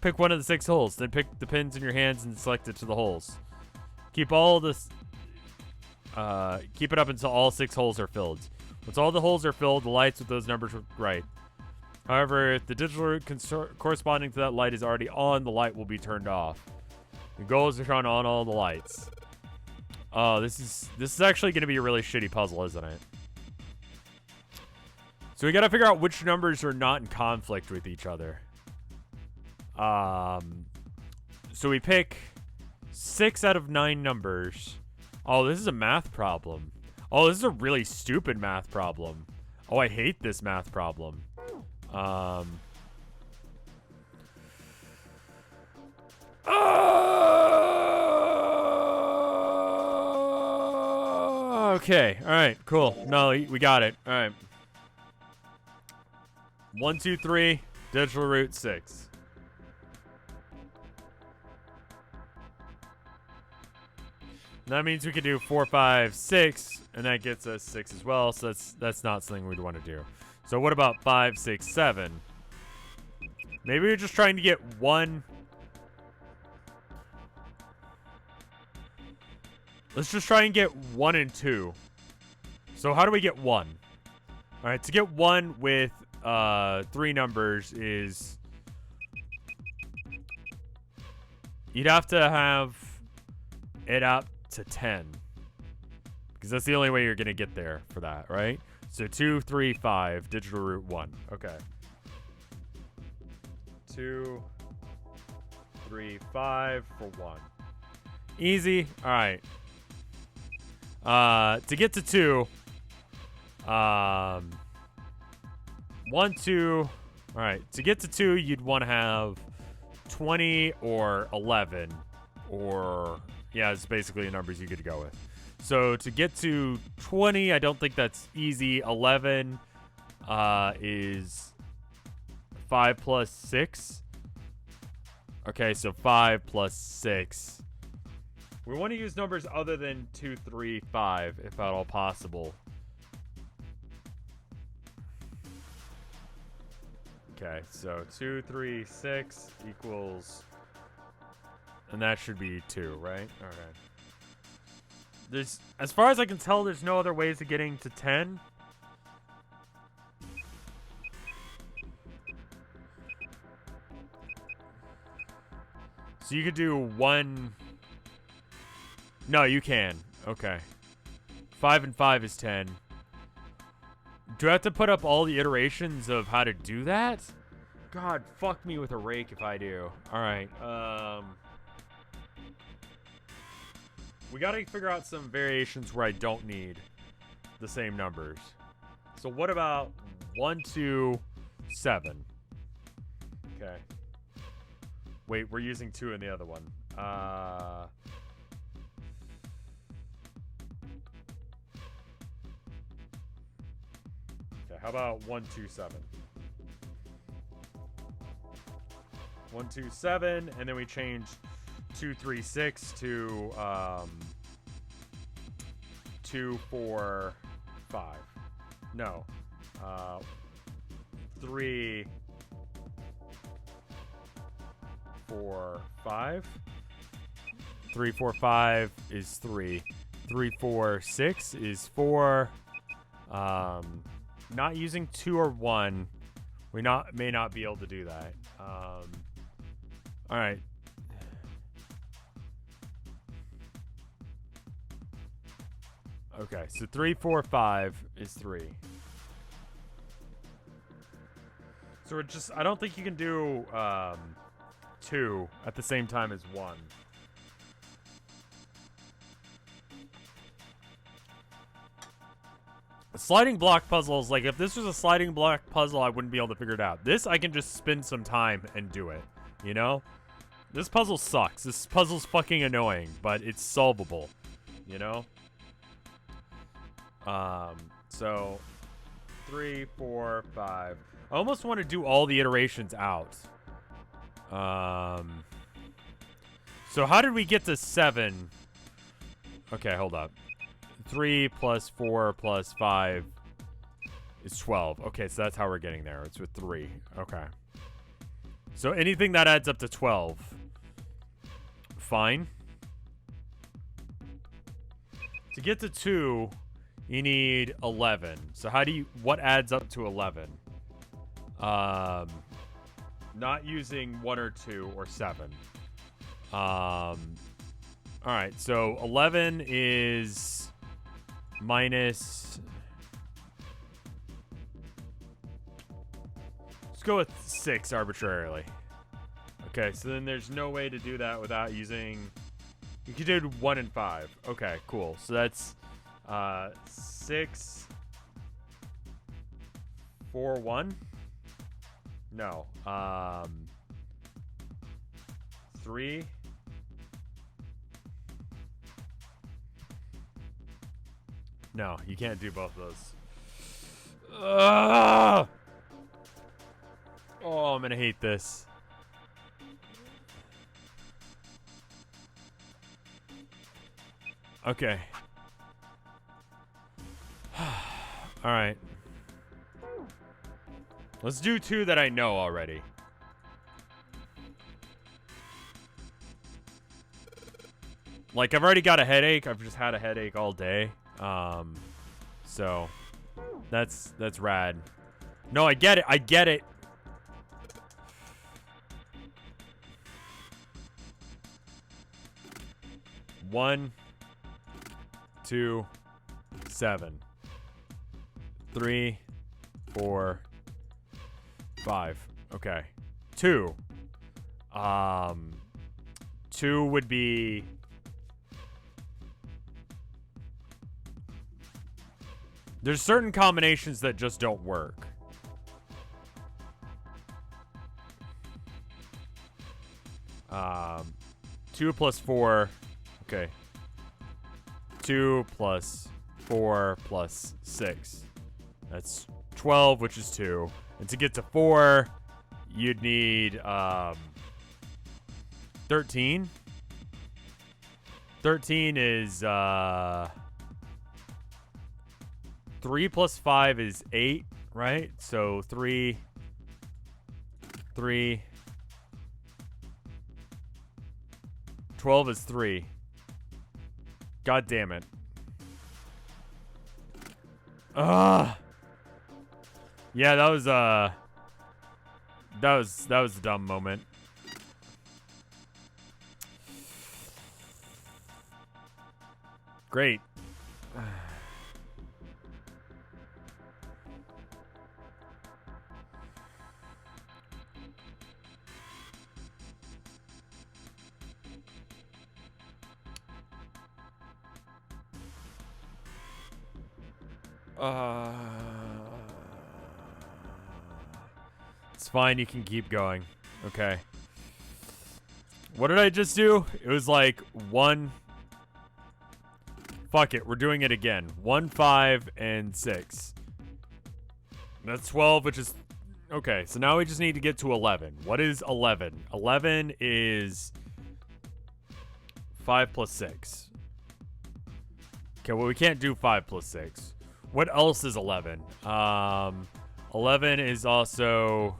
Pick one of the 6 holes, then pick the pins in your hands and select it to the holes. Keep all this... keep it up until all 6 holes are filled. Once all the holes are filled, the lights with those numbers are right. However, if the digital root corresponding to that light is already on, the light will be turned off. The goal is to turn on all the lights. Oh, this is actually going to be a really shitty puzzle, isn't it? So we got to figure out which numbers are not in conflict with each other. So we pick 6 out of 9 numbers. Oh, this is a math problem. Oh, this is a really stupid math problem. Oh, I hate this math problem. Okay. All right. Cool. No, we got it. All right. 1, 2, 3. Digital root 6. That means we can do 4, 5, 6, and that gets us 6 as well. So that's not something we'd want to do. So what about 5, 6, 7? Maybe we're just trying to get 1. Let's just try and get 1 and 2. So how do we get 1? All right, to get 1 with 3 numbers is... You'd have to have it up to 10. Because that's the only way you're going to get there for that, right? So 2, 3, 5, digital root 1. Okay. 2, 3, 5 for 1. Easy. All right. To get to 2, 1, 2. All right. To get to 2, you'd want to have 20 or 11, or yeah, it's basically the numbers you could go with. So to get to 20, I don't think that's easy. 11 is 5 plus 6. Okay, so 5 plus 6. We want to use numbers other than 2, 3, 5, if at all possible. Okay, so 2, 3, 6 equals... And that should be 2, right? Okay. There's, as far as I can tell, there's no other ways of getting to 10. So you could do 1, No, you can. Okay. 5 and 5 is 10. Do I have to put up all the iterations of how to do that? God, fuck me with a rake if I do. Alright, we gotta figure out some variations where I don't need the same numbers. So what about 1, 2, 7? Okay. Wait, we're using 2 in the other one. Okay, how about 1, 2, 7? 1, 2, 7, and then we change 2, 3, 6 to 2, 4, 5. No. 3, 4, 5. 3, 4, 5 is 3. 3, 4, 6 is 4. Not using 2 or 1. We may not be able to do that. All right. Okay, so 3, 4, 5 is 3. So we're just, I don't think you can do 2 at the same time as 1. Sliding block puzzles, like if this was a sliding block puzzle, I wouldn't be able to figure it out. This, I can just spend some time and do it, you know? This puzzle sucks. This puzzle's fucking annoying, but it's solvable, you know? So 3, 4, 5. I almost want to do all the iterations out. So how did we get to 7? Okay, hold up. 3 plus 4 plus 5 is 12. Okay, so that's how we're getting there. It's with 3. Okay. So anything that adds up to 12. Fine. To get to 2, you need 11. So what adds up to 11? Not using 1 or 2 or 7. All right, so 11 is minus, let's go with 6 arbitrarily. Okay, so then there's no way to do that without using, you could do 1 and 5. Okay, cool. So that's 6, 4, 1. No. 3. No, you can't do both of those. Oh, I'm gonna hate this. Okay. All right. Let's do 2 that I know already. Like, I've already got a headache. I've just had a headache all day. So that's rad. No, I get it. I get it. One, 2, 7. 3, 4, 5. Okay. 2. 2 would be, there's certain combinations that just don't work. Um, 2 plus 4. Okay. 2 plus 4 plus 6. That's 12, which is 2. And to get to 4, you'd need 13. 13 is 3 plus 5 is 8, right? So 3. 12 is 3. God damn it. Ugh. Yeah, that was a dumb moment. Great. It's fine, you can keep going. Okay. What did I just do? It was like 1. Fuck it, we're doing it again. 1, 5, and 6. That's 12, which is... Okay, so now we just need to get to 11. What is 11? 11 is 5 plus 6. Okay, well, we can't do 5 plus 6. What else is 11? 11 is also...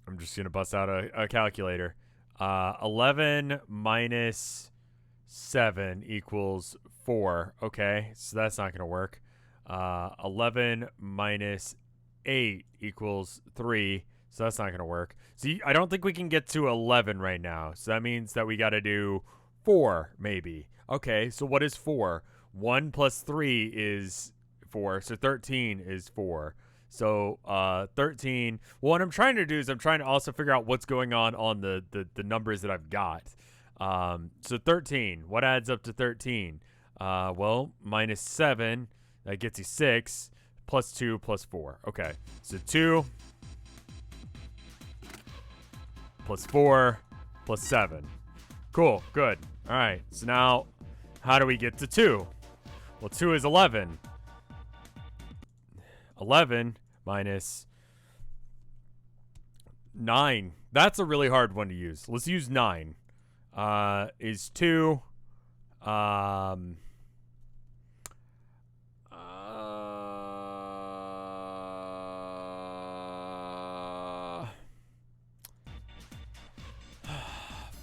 I'm just going to bust out a calculator. 11 minus 7 equals 4. Okay, so that's not going to work. 11 minus 8 equals 3. So that's not going to work. See, I don't think we can get to 11 right now. So that means that we got to do 4, maybe. Okay, so what is 4? 1 plus 3 is 4. So 13 is 4. So 13. Well, what I'm trying to do is I'm trying to also figure out what's going on the numbers that I've got. So 13. What adds up to 13? Well, minus 7. That gets you 6. Plus 2 plus 4. Okay, so 2 plus 4 plus 7. Cool, good. All right, so now how do we get to 2? Well, 2 is 11. 11 minus 9. That's a really hard one to use. Let's use 9. Is 2.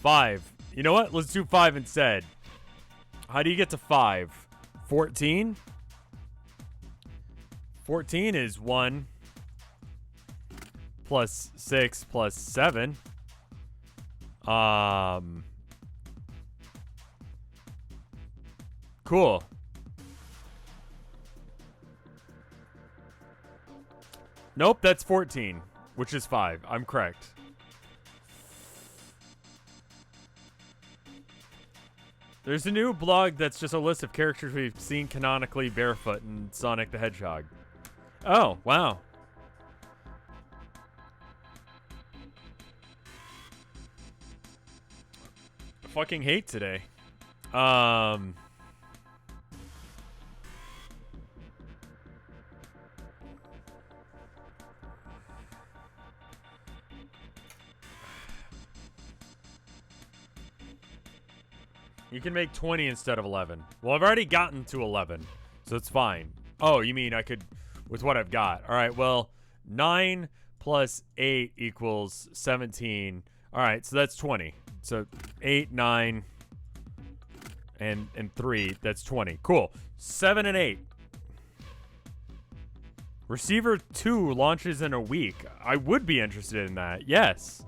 5. You know what? Let's do 5 instead. How do you get to 5? 14? 14 is 1 plus 6 plus 7. Cool. Nope, that's 14, which is 5. I'm correct. There's a new blog that's just a list of characters we've seen canonically barefoot in Sonic the Hedgehog. Oh, wow. I fucking hate today. You can make 20 instead of 11. Well, I've already gotten to 11, so it's fine. Oh, you mean I could, with what I've got. All right, well, 9 plus 8 equals 17. All right, so that's 20. So 8, 9, and 3, that's 20. Cool. 7 and 8. Receiver 2 launches in a week. I would be interested in that. Yes.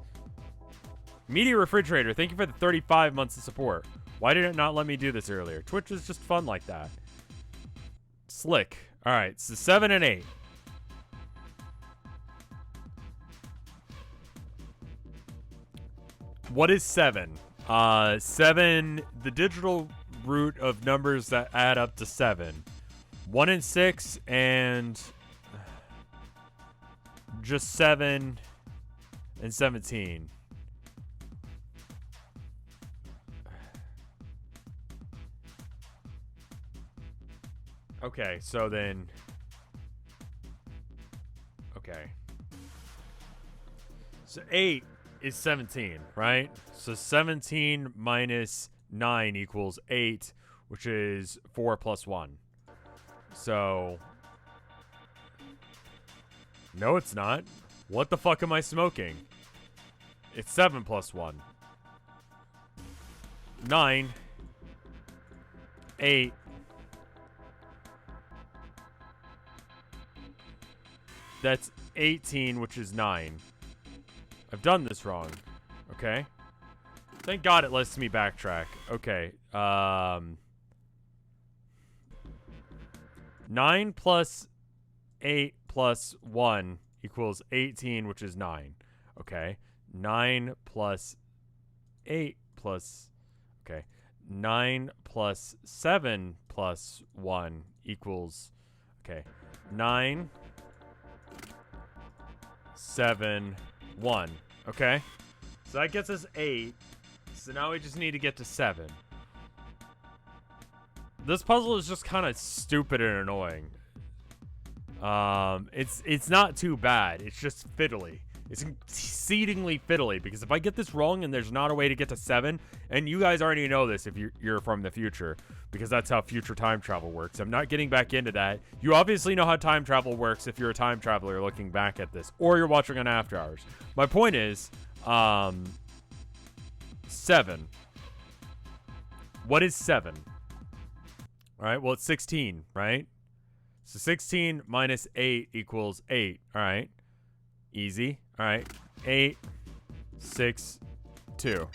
Media Refrigerator, thank you for the 35 months of support. Why did it not let me do this earlier? Twitch is just fun like that. Slick. All right, so 7 and 8. What is 7? 7, the digital root of numbers that add up to 7. 1 and 6 and just 7 and 17. Okay, so then... Okay. So 8 is 17, right? So 17 minus 9 equals 8, which is 4 plus 1. So... No, it's not. What the fuck am I smoking? It's 7 plus 1. 9. 8. That's 18, which is 9. I've done this wrong. Okay. Thank God it lets me backtrack. Okay. 9 plus 8 plus 1 equals 18, which is 9. Okay. 9 plus 8 plus... Okay. 9 plus 7 plus 1 equals... Okay. 9, 7, 1. Okay. So that gets us 8. So now we just need to get to 7. This puzzle is just kind of stupid and annoying. It's not too bad. It's just fiddly. It's exceedingly fiddly, because if I get this wrong and there's not a way to get to 7, and you guys already know this if you're from the future, because that's how future time travel works. I'm not getting back into that. You obviously know how time travel works if you're a time traveler looking back at this, or you're watching on After Hours. My point is, 7. What is 7? All right, well, it's 16, right? So 16 minus 8 equals 8. All right, easy. All right, 8, 6, 2.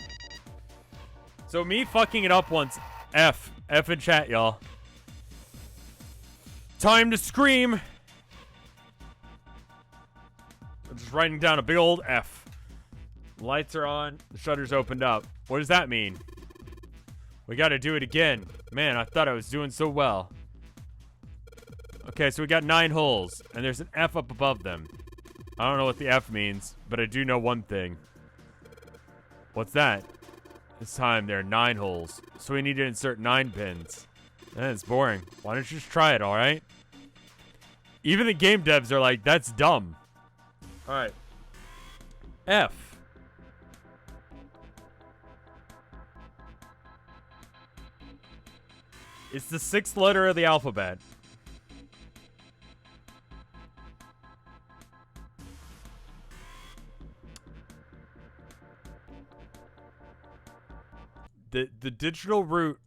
So me fucking it up once. F in chat, y'all. Time to scream. I'm just writing down a big old F. Lights are on. The shutter's opened up. What does that mean? We gotta do it again. Man, I thought I was doing so well. Okay, so we got 9 holes, and there's an F up above them. I don't know what the F means, but I do know one thing. What's that? This time there are 9 holes, so we need to insert 9 pins. It's boring. Why don't you just try it, alright? Even the game devs are like, that's dumb. Alright. F. It's the 6th letter of the alphabet. The digital root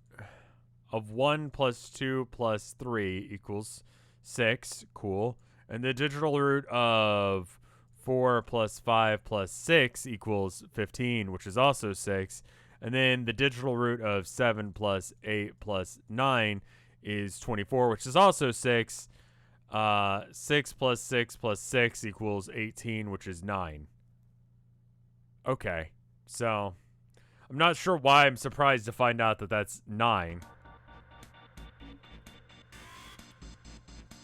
of 1 plus 2 plus 3 equals 6. Cool. And the digital root of 4 plus 5 plus 6 equals 15, which is also 6. And then the digital root of 7 plus 8 plus 9 is 24, which is also 6. 6 plus 6 plus 6 equals 18, which is 9. Okay. So, I'm not sure why I'm surprised to find out that that's 9.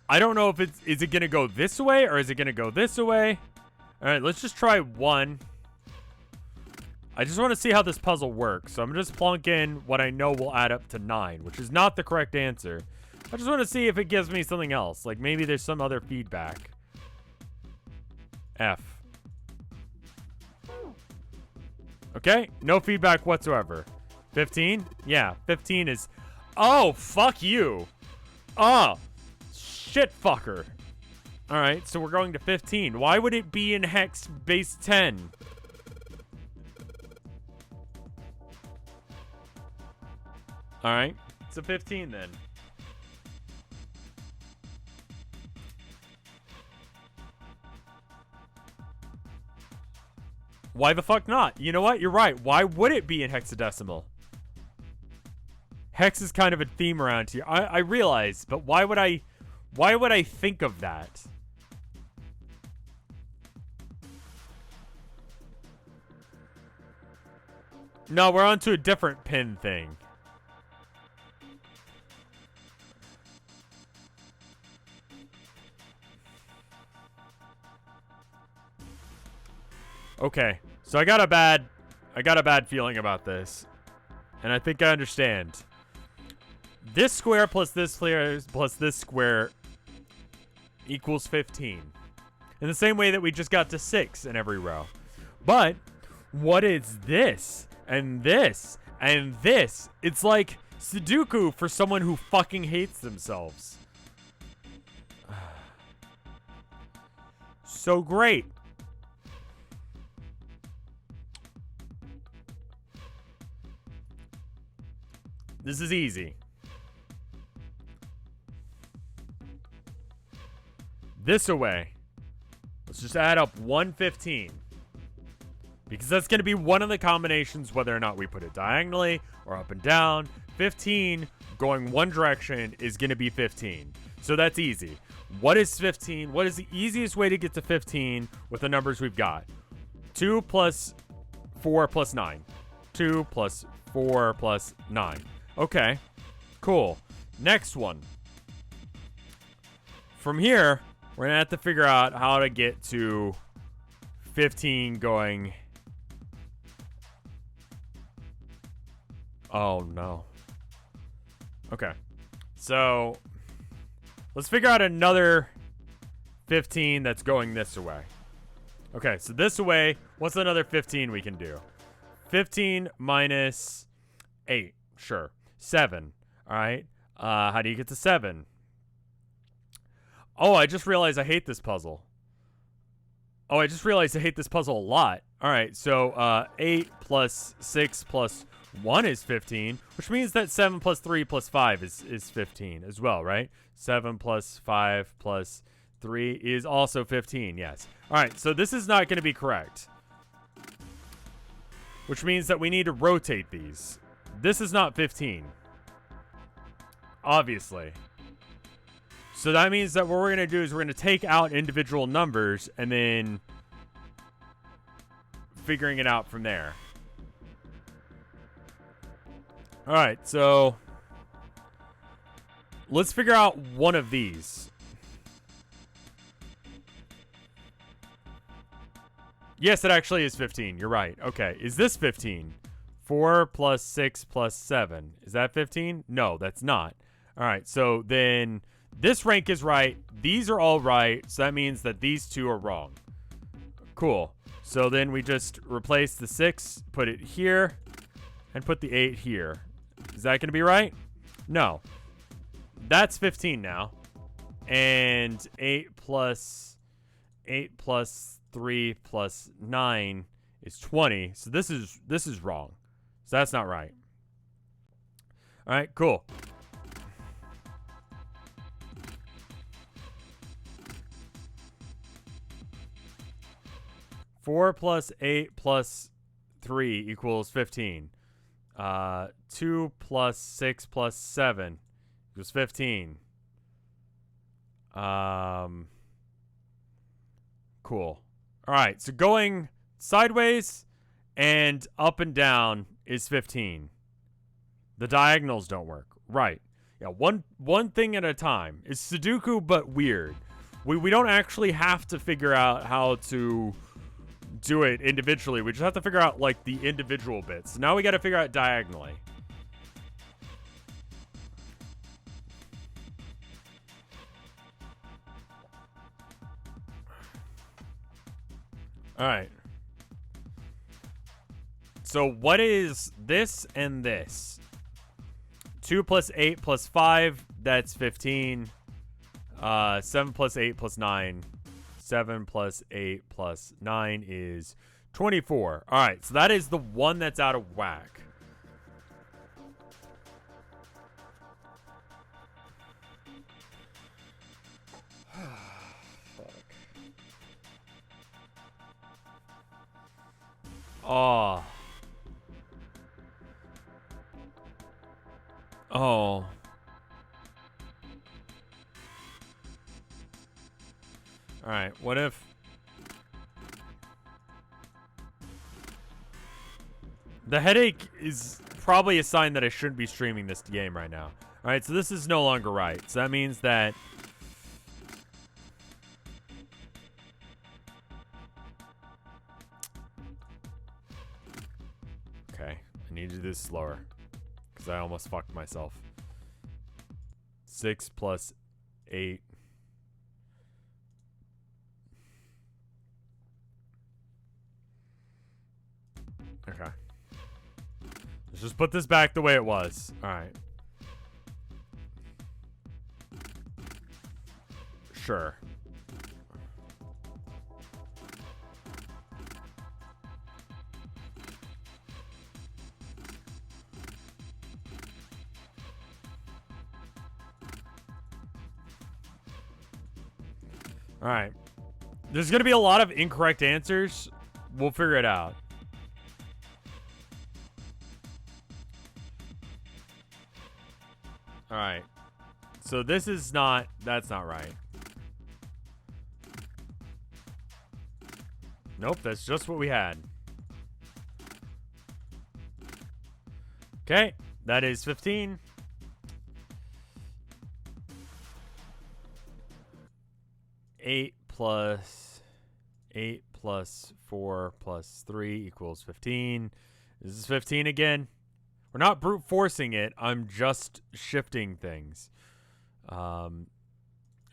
I don't know if is it going to go this way or is it going to go this way? All right, let's just try 1. I just want to see how this puzzle works. So I'm just plunk in what I know will add up to 9, which is not the correct answer. I just want to see if it gives me something else. Like maybe there's some other feedback. F. Okay, no feedback whatsoever. 15? Yeah, 15 is... Oh, fuck you. Oh, shit fucker. Alright, so we're going to 15. Why would it be in hex base 10? Alright, it's a 15 then. Why the fuck not? You know what? You're right. Why would it be in hexadecimal? Hex is kind of a theme around here. I realize, but why would I think of that? No, we're on to a different pin thing. Okay, so I got a bad feeling about this, and I think I understand. This square plus this square equals 15, in the same way that we just got to 6 in every row. But what is this and this and this? It's like Sudoku for someone who fucking hates themselves. So great. This is easy. This away. Let's just add up 115. because that's going to be one of the combinations whether or not we put it diagonally or up and down. 15 going one direction is going to be 15. So that's easy. What is 15? What is the easiest way to get to 15 with the numbers we've got? 2 plus 4 plus 9. 2 plus 4 plus 9. Okay, cool. Next one. From here, we're going to have to figure out how to get to 15 going... Oh, no. Okay. So, let's figure out another 15 that's going this way. Okay, so this way, what's another 15 we can do? 15 minus 8. Sure. 7. All right. How do you get to 7? Oh, I just realized I hate this puzzle. Oh, I just realized I hate this puzzle a lot. All right, so 8 plus 6 plus 1 is 15, which means that 7 plus 3 plus 5 is 15 as well, right? 7 plus 5 plus 3 is also 15, yes. All right, so this is not going to be correct, which means that we need to rotate these. This is not 15, obviously. So that means that what we're going to do is we're going to take out individual numbers and then figuring it out from there. All right, so let's figure out one of these. Yes, it actually is 15. You're right. Okay, is this 15? 4 plus 6 plus 7. Is that 15? No, that's not. All right, so then this rank is right. These are all right, so that means that these two are wrong. Cool. So then we just replace the 6, put it here, and put the 8 here. Is that going to be right? No. That's 15 now. And 8 plus 3 plus 9 is 20. So this is wrong. So that's not right. All right, cool. Four plus 8 plus 3 equals 15. 2 plus 6 plus 7 equals 15. Cool. All right, so going sideways and up and down is 15. The diagonals don't work. Right. Yeah, one thing at a time. It's Sudoku, but weird. We don't actually have to figure out how to do it individually. We just have to figure out like the individual bits. Now we got to figure out diagonally. All right. So what is this and this? 2 plus 8 plus 5, that's 15. 7 plus 8 plus 9. 7 plus 8 plus 9 is 24. All right, so that is the one that's out of whack. Oh. Oh. Alright, what if... The headache is probably a sign that I shouldn't be streaming this game right now. Alright, so this is no longer right. So that means that... Okay, I need to do this slower. Because I almost fucked myself. 6 plus 8... Okay. Let's just put this back the way it was. Alright. Sure. Alright. There's going to be a lot of incorrect answers. We'll figure it out. So this is not, that's not right. Nope, that's just what we had. Okay, that is 15. Eight plus 4 plus 3 equals 15. This is 15 again. We're not brute forcing it. I'm just shifting things.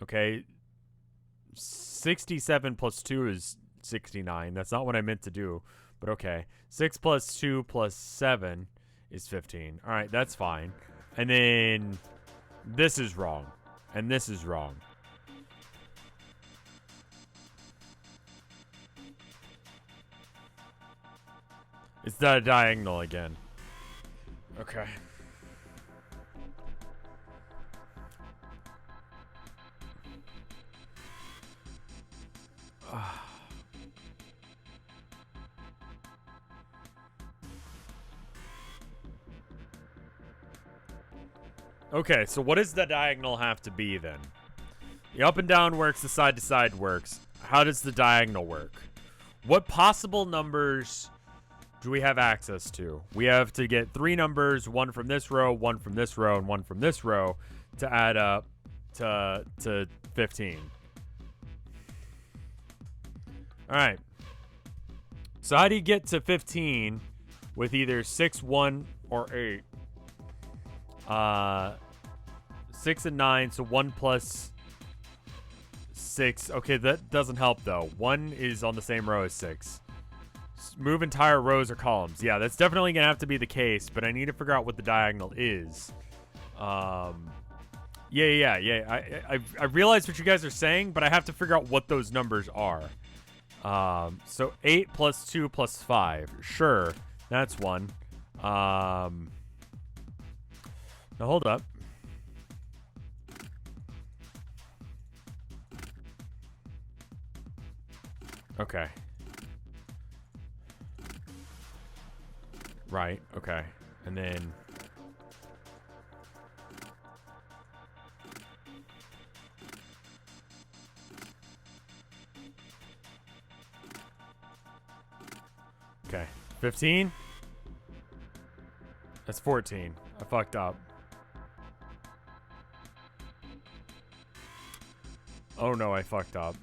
Okay. 67 plus 2 is 69. That's not what I meant to do, but okay. 6 plus 2 plus 7 is 15. All right, that's fine. And then this is wrong. And this is wrong. It's that diagonal again. Okay. Okay, so what does the diagonal have to be then? The up and down works, the side to side works. How does the diagonal work? What possible numbers do we have access to? We have to get 3 numbers, one from this row, one from this row, and one from this row to add up to 15. All right. So how do you get to 15 with either 6, 1, or 8? 6 and 9, so 1 plus 6. Okay, that doesn't help though. 1 is on the same row as 6. Move entire rows or columns. Yeah, that's definitely gonna have to be the case, but I need to figure out what the diagonal is. Yeah. I realize what you guys are saying, but I have to figure out what those numbers are. So 8 plus 2 plus 5. Sure, that's 1. Now hold up. Okay. Right, okay. And then okay. 15? That's 14. I fucked up. Oh no, I fucked up.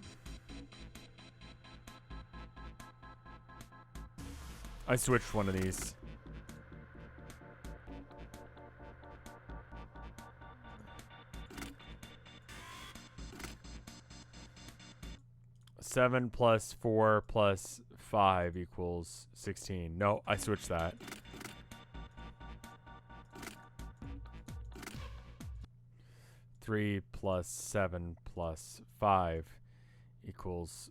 I switched one of these. Seven plus 4 plus 5 equals 16. No, I switched that. Three plus 7 plus 5 equals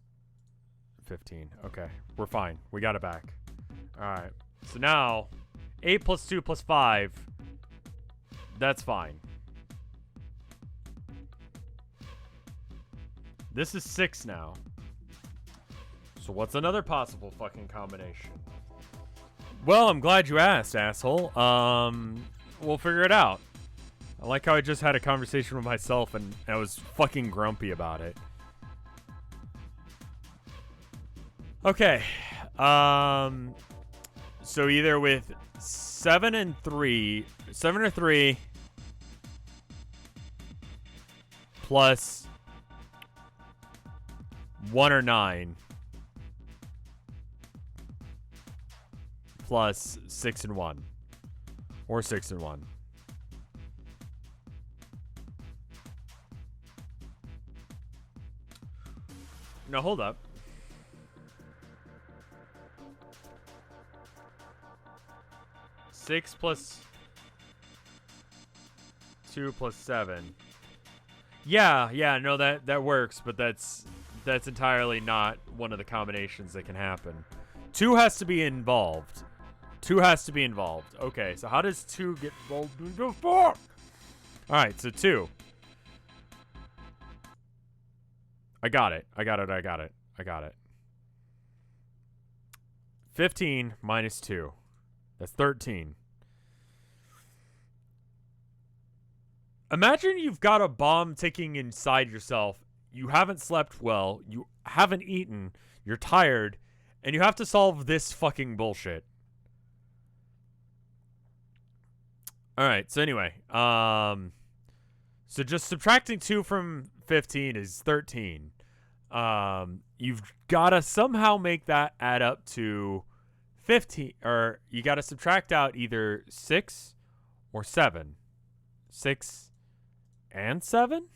15. Okay, we're fine. We got it back. Alright, so now 8 plus 2 plus 5, that's fine. This is 6 now. So what's another possible fucking combination? Well, I'm glad you asked, asshole. We'll figure it out. I like how I just had a conversation with myself and I was fucking grumpy about it. Okay. So either with 7 or 3 plus 1 or 9 plus 6 and 1 or 6 and 1. No, hold up. Six plus 2 plus 7. Yeah, no, that works, but that's entirely not one of the combinations that can happen. 2 has to be involved. 2 has to be involved. Okay, so how does 2 get involved in the 4? Alright, so 2. I got it. 15 minus 2. That's 13. Imagine you've got a bomb ticking inside yourself. You haven't slept well. You haven't eaten. You're tired. And you have to solve this fucking bullshit. Alright, so anyway. So just subtracting 2 from 15 is 13. You've got to somehow make that add up to 15. Or you got to subtract out either 6 or 7. 6 and 7?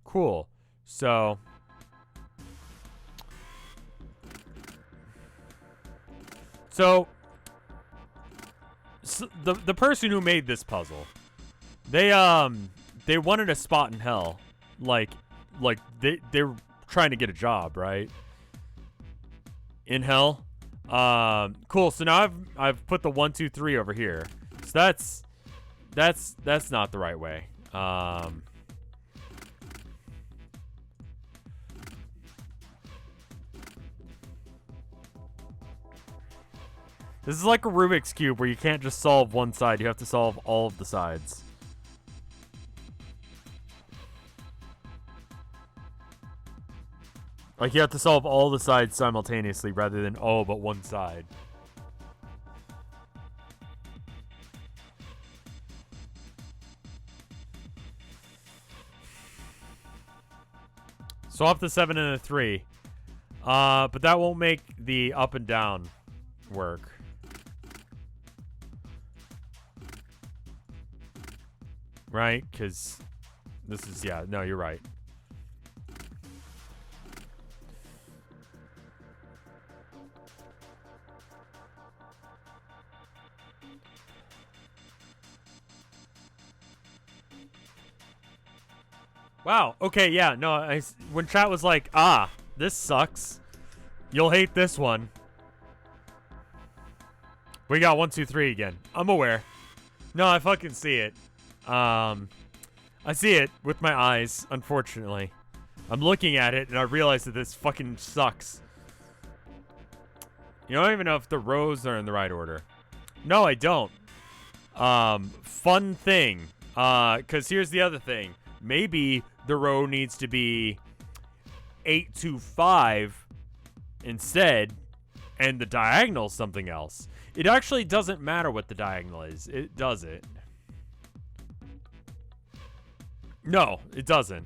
Cool. So the person who made this puzzle, they wanted a spot in hell, like they're trying to get a job, right? In hell. Cool. So now I've put the 1, 2, 3 over here. So that's not the right way. This is like a Rubik's Cube where you can't just solve one side. You have to solve all of the sides. Like, you have to solve all the sides simultaneously rather than all but one side. So off the 7 and a 3. But that won't make the up and down work. Right? Because this is, yeah, no, you're right. Wow. Okay, yeah, no, when chat was like, this sucks. You'll hate this one. We got 1, 2, 3 again. I'm aware. No, I fucking see it. I see it with my eyes, unfortunately. I'm looking at it, and I realize that this fucking sucks. You don't even know if the rows are in the right order. No, I don't. Fun thing. Because here's the other thing. Maybe the row needs to be 8 to 5 instead, and the diagonal something else. It actually doesn't matter what the diagonal is. It does it. No, it doesn't.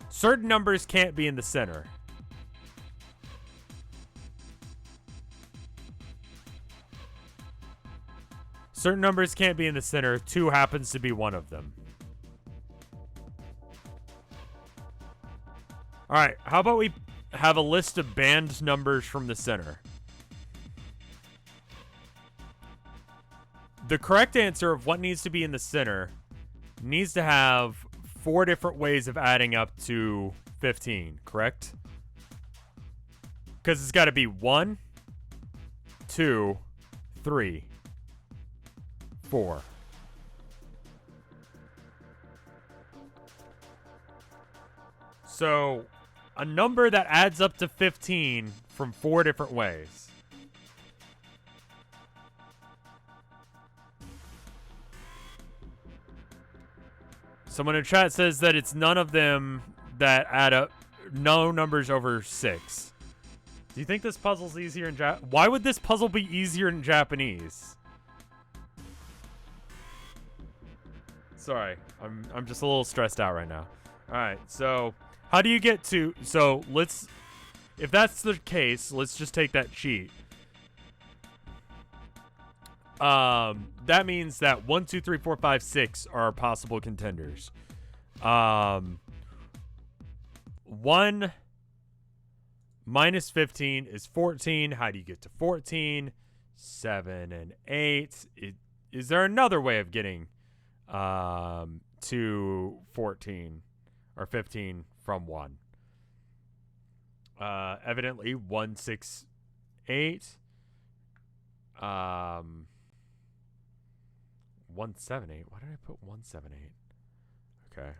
Certain numbers can't be in the center. Certain numbers can't be in the center. 2 happens to be one of them. Alright, how about we have a list of banned numbers from the center? The correct answer of what needs to be in the center needs to have 4 different ways of adding up to 15, correct? Because it's got to be 1, 2, 3, 4. So, a number that adds up to 15 from 4 different ways. Someone in chat says that it's none of them that add up, no numbers over 6. Do you think this puzzle's easier in Why would this puzzle be easier in Japanese? Sorry, I'm just a little stressed out right now. All right, so how do you get to? So let's, if that's the case, let's just take that cheat. That means that 1, 2, 3, 4, 5, 6 are possible contenders. 1 minus 15 is 14. How do you get to 14? 7 and 8. Is there another way of getting to 14 or 15 from 1? Evidently 1, 6, 8. 178. Why did I put 178? Okay.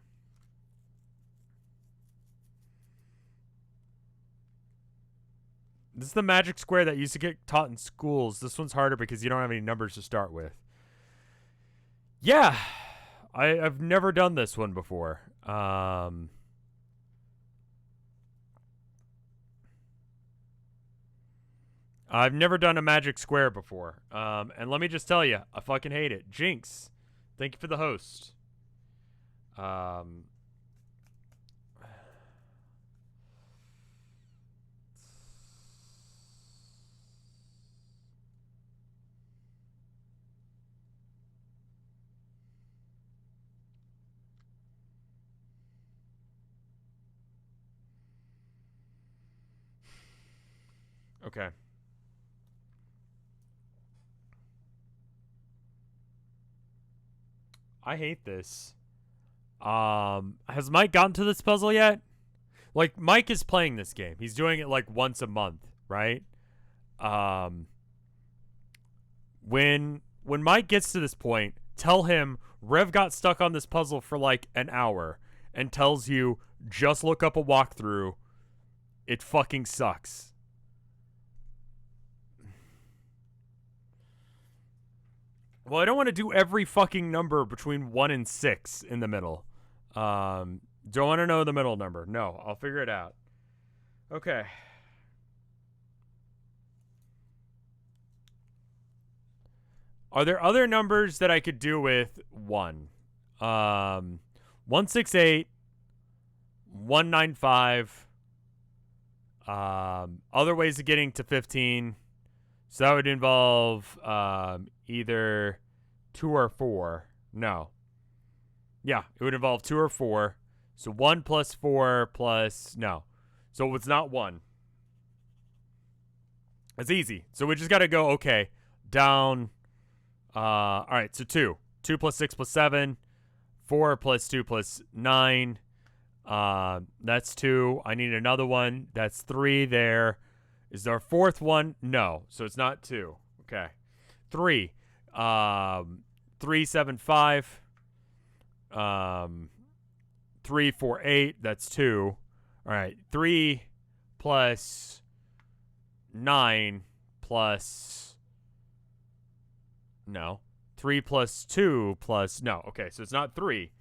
This is the magic square that used to get taught in schools. This one's harder because you don't have any numbers to start with. Yeah, I've never done this one before. I've never done a magic square before. And let me just tell you, I fucking hate it. Jinx, thank you for the host. Okay. I hate this. Has Mike gotten to this puzzle yet? Like, Mike is playing this game. He's doing it like once a month, right? When Mike gets to this point, tell him Rev got stuck on this puzzle for like an hour and tells you just look up a walkthrough. It fucking sucks. Well, I don't want to do every fucking number between 1 and 6 in the middle. Don't want to know the middle number. No, I'll figure it out. Okay. Are there other numbers that I could do with 1? 168, 195. Other ways of getting to 15. So that would involve either 2 or 4. No. Yeah, it would involve 2 or 4. So 1 plus 4 plus... No. So it's not 1. It's easy. So we just got to go, okay, down... all right, so 2. 2 plus 6 plus 7. 4 plus 2 plus 9. That's 2. I need another one. That's 3 there. Is there a fourth one? No. So it's not 2. Okay. 3. 3, 7, 5. 3, 4, 8. That's 2. All right. 3 plus 9 plus... No. 3 plus 2 plus... No. Okay, so it's not 3.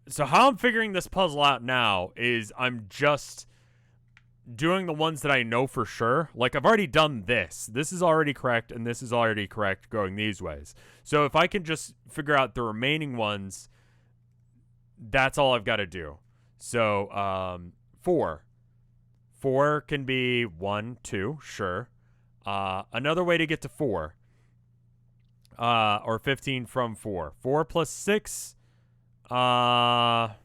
So how I'm figuring this puzzle out now is I'm just doing the ones that I know for sure. Like, I've already done this. This is already correct, and this is already correct going these ways. So if I can just figure out the remaining ones, that's all I've got to do. So, 4. 4 can be 1, 2, sure. Another way to get to 4. Or 15 from 4. 4 plus 6... okay,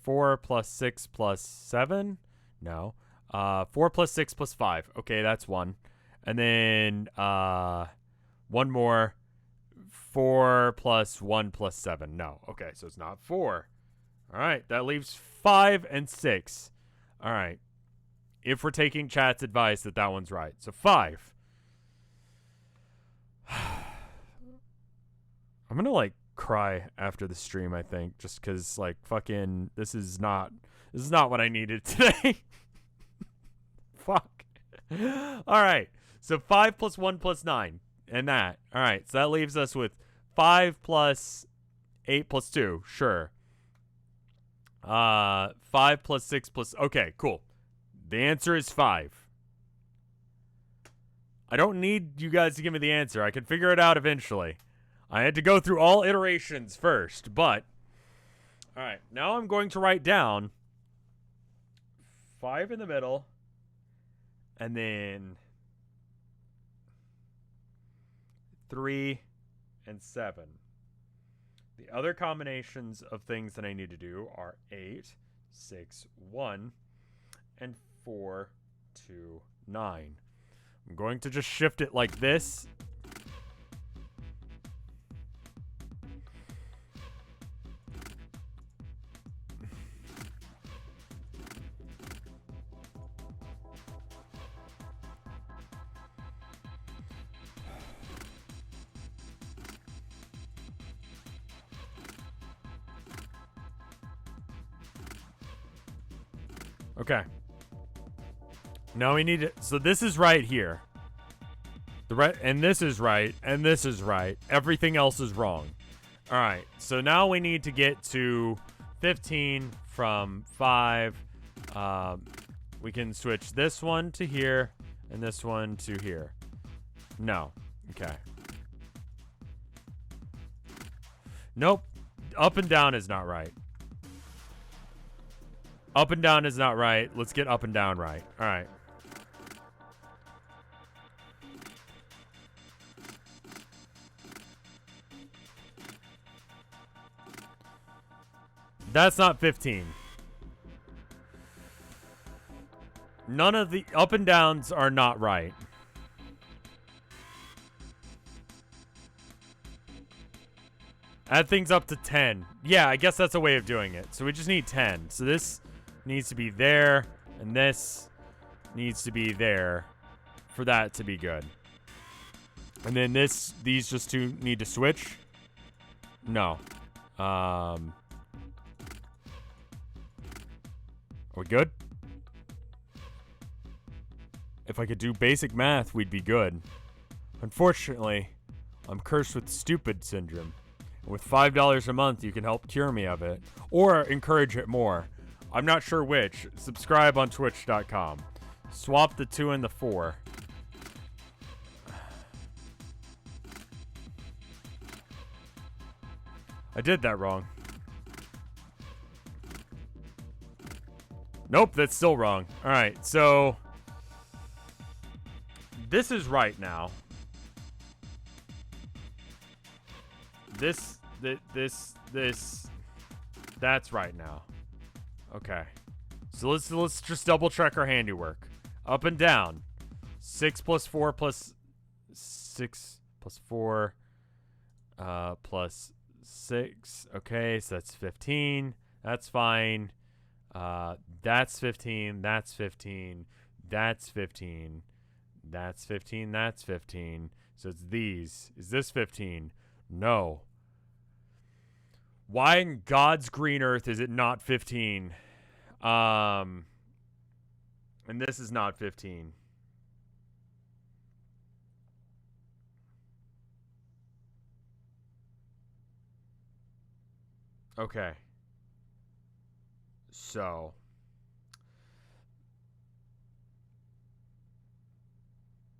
4 plus 6 plus 7? No. 4 plus 6 plus 5. Okay, that's 1. And then, one more. 4 plus 1 plus 7. No. Okay, so it's not 4. All right, that leaves 5 and 6. All right. If we're taking chat's advice that one's right. So 5. I'm gonna, like, cry after the stream, I think, just because, like, fucking this is not what I needed today. Fuck. All right, so 5 plus 1 plus 9 and that. All right, so that leaves us with 5 plus 8 plus 2. Sure. 5 plus 6 plus... Okay, cool. The answer is 5. I don't need you guys to give me the answer. I can figure it out eventually. I had to go through all iterations first, but... Alright, now I'm going to write down 5 in the middle, and then 3 and 7. The other combinations of things that I need to do are 8, 6, 1, and 4, 2, 9. I'm going to just shift it like this. Okay. Now we need to, so this is right here. And this is right, and this is right. Everything else is wrong. All right, so now we need to get to 15 from 5. We can switch this one to here and this one to here. No. Okay. Nope. Up and down is not right. Up and down is not right. Let's get up and down right. All right. That's not 15. None of the up and downs are not right. Add things up to 10. Yeah, I guess that's a way of doing it. So we just need 10. So this needs to be there, and this needs to be there for that to be good. And then these just two need to switch. No. Are we good? If I could do basic math, we'd be good. Unfortunately, I'm cursed with stupid syndrome. With $5 a month, you can help cure me of it. Or encourage it more. I'm not sure which. Subscribe on twitch.com. Swap the 2 and the 4. I did that wrong. Nope, that's still wrong. Alright, so this is right now. This, that's right now. Okay. So let's just double check our handiwork. Up and down. 6 plus 4 plus 6 plus 4 plus 6. Okay, so that's 15. That's fine. That's 15. That's 15. That's 15. That's 15. That's 15. So it's these. Is this 15? No. Why in God's green earth is it not 15? And this is not 15. Okay. So.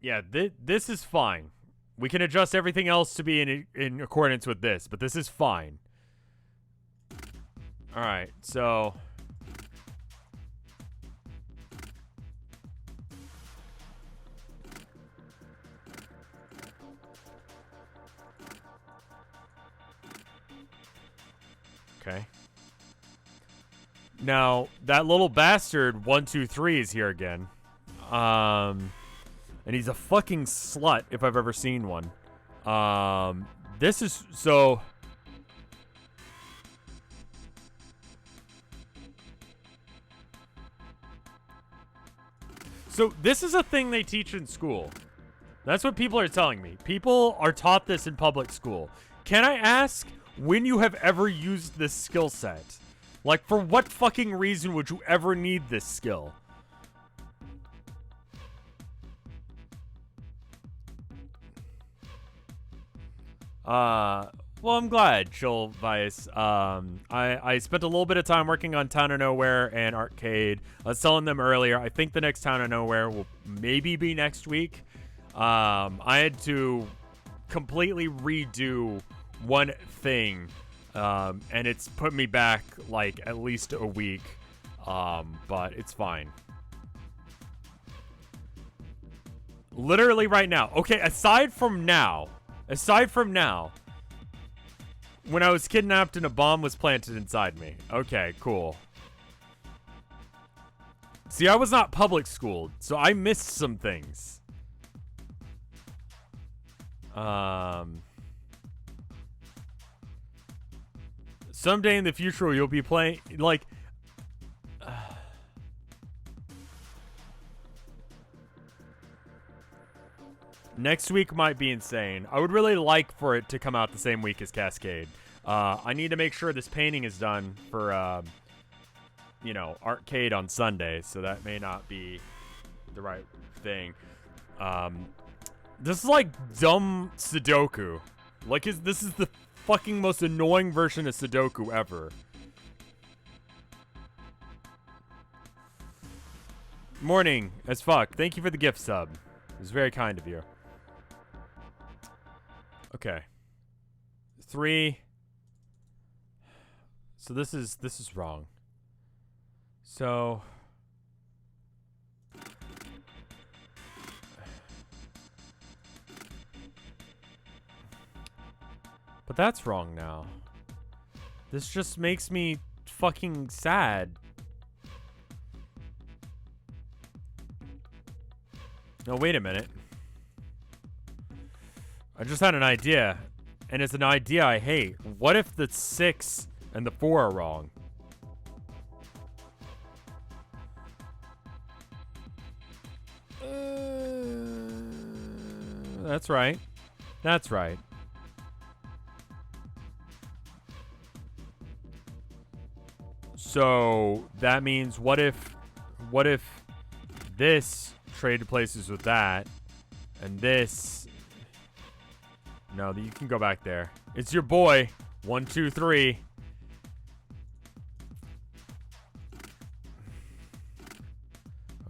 Yeah, this is fine. We can adjust everything else to be in accordance with this, but this is fine. All right, so okay. Now, that little bastard 123 is here again. And he's a fucking slut if I've ever seen one. This is so. So this is a thing they teach in school. That's what people are telling me. People are taught this in public school. Can I ask when you have ever used this skill set? Like, for what fucking reason would you ever need this skill? Well, I'm glad, Chill Vice. I spent a little bit of time working on Town of Nowhere and Arcade. I was telling them earlier, I think the next Town of Nowhere will maybe be next week. I had to completely redo one thing, and it's put me back, like, at least a week. But it's fine. Literally right now. Okay, aside from now, when I was kidnapped and a bomb was planted inside me. Okay, cool. See, I was not public schooled, so I missed some things. Someday in the future, you'll be playing, like... Next week might be insane. I would really like for it to come out the same week as Cascade. I need to make sure this painting is done for you know, arcade on Sunday, so that may not be the right thing. This is like dumb Sudoku. Like, this is the fucking most annoying version of Sudoku ever. Morning as fuck. Thank you for the gift sub. It was very kind of you. Okay. 3. So this is wrong. So but that's wrong now. This just makes me fucking sad. No, wait a minute. I just had an idea, and it's an idea I hate. What if the 6 and the 4 are wrong? That's right. That's right. So that means what if this traded places with that, and this? No, you can go back there. It's your boy. 1, 2, 3.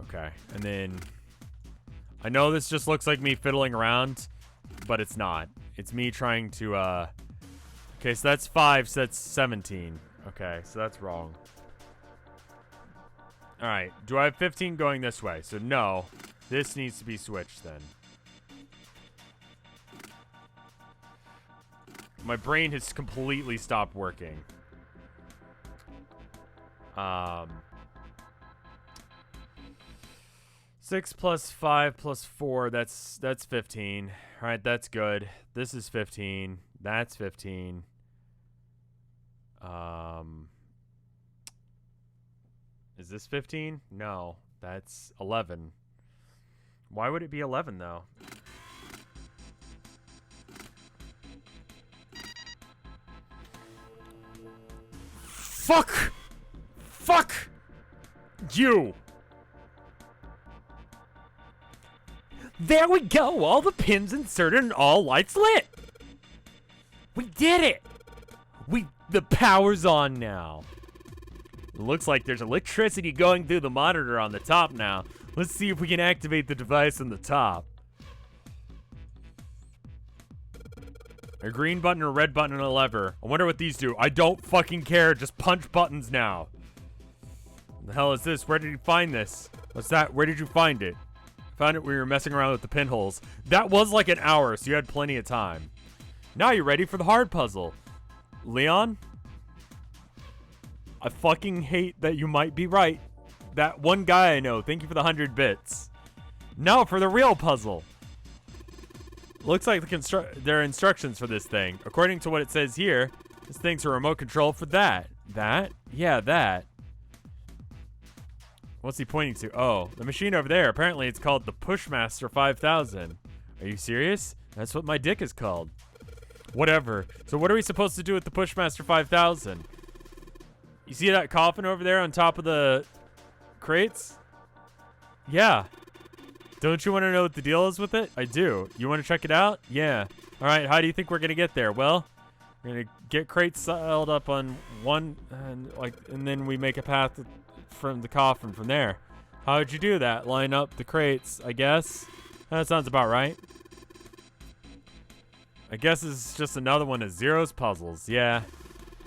Okay, and then I know this just looks like me fiddling around, but it's not. It's me trying to okay, so that's 5, so that's 17. Okay, so that's wrong. All right, do I have 15 going this way? So no, this needs to be switched then. My brain has completely stopped working. 6 plus 5 plus 4, that's 15. All right, that's good. This is 15. That's 15. Is this 15? No, that's 11. Why would it be 11 though? Fuck! Fuck! You! There we go! All the pins inserted and all lights lit! We did it! The power's on now. It looks like there's electricity going through the monitor on the top now. Let's see if we can activate the device on the top. A green button, a red button, and a lever. I wonder what these do. I don't fucking care. Just punch buttons now. What the hell is this? Where did you find this? What's that? Where did you find it? Found it when you were messing around with the pinholes. That was like an hour, so you had plenty of time. Now you're ready for the hard puzzle. Leon? I fucking hate that you might be right. That one guy I know. Thank you for the 100 bits. Now for the real puzzle. Looks like there are instructions for this thing. According to what it says here, this thing's a remote control for that. That? Yeah, that. What's he pointing to? Oh, the machine over there. Apparently it's called the Pushmaster 5000. Are you serious? That's what my dick is called. Whatever. So what are we supposed to do with the Pushmaster 5000? You see that coffin over there on top of the crates? Yeah. Don't you want to know what the deal is with it? I do. You want to check it out? Yeah. All right, how do you think we're going to get there? Well, we're going to get crates piled up on one, and then we make a path from the coffin from there. How would you do that? Line up the crates, I guess? That sounds about right. I guess it's just another one of Zero's puzzles. Yeah.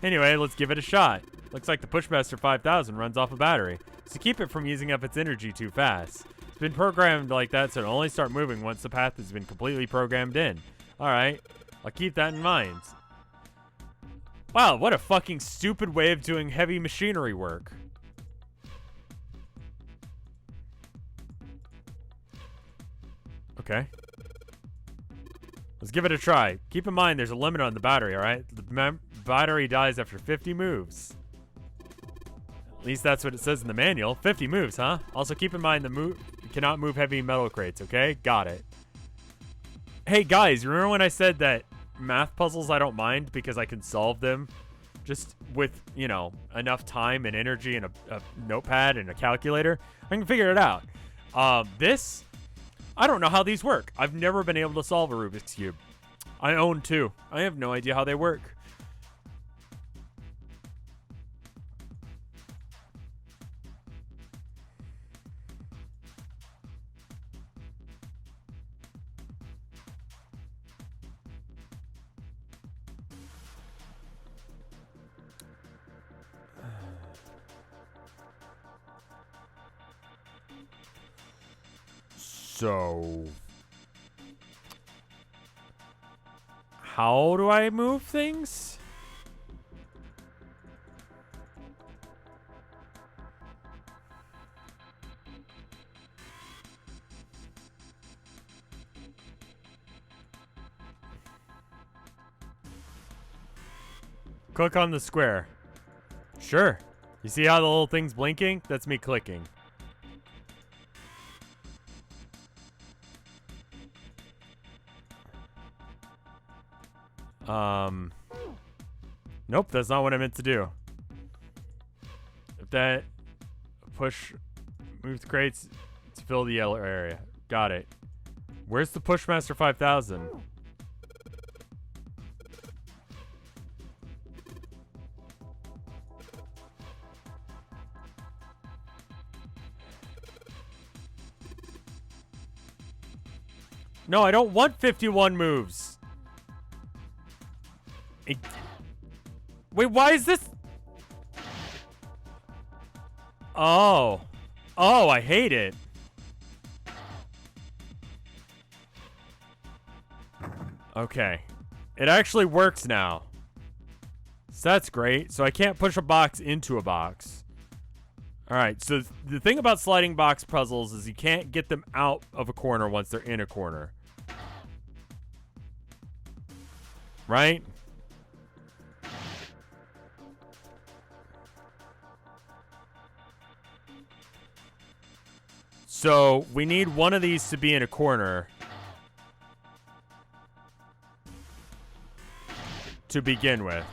Anyway, let's give it a shot. Looks like the Pushmaster 5000 runs off a battery, so keep it from using up its energy too fast. It's been programmed like that, so it'll only start moving once the path has been completely programmed in. Alright, I'll keep that in mind. Wow, what a fucking stupid way of doing heavy machinery work. Okay. Let's give it a try. Keep in mind there's a limit on the battery, alright? The battery dies after 50 moves. At least that's what it says in the manual. 50 moves, huh? Also keep in mind you cannot move heavy metal crates, okay? Got it. Hey guys, remember when I said that math puzzles I don't mind because I can solve them just with, you know, enough time and energy and a notepad and a calculator, I can figure it out. This, I don't know how these work. I've never been able to solve a Rubik's Cube. I own 2. I have no idea how they work. So, how do I move things? Click on the square. Sure. You see how the little thing's blinking? That's me clicking. Nope, that's not what I meant to do. If that push move the crates to fill the yellow area. Got it. Where's the Pushmaster 5000? No, I don't want 51 moves. Wait, why is this? Oh. Oh, I hate it. Okay. It actually works now. So that's great. So I can't push a box into a box. Alright, so the thing about sliding box puzzles is you can't get them out of a corner once they're in a corner. Right? So we need one of these to be in a corner to begin with.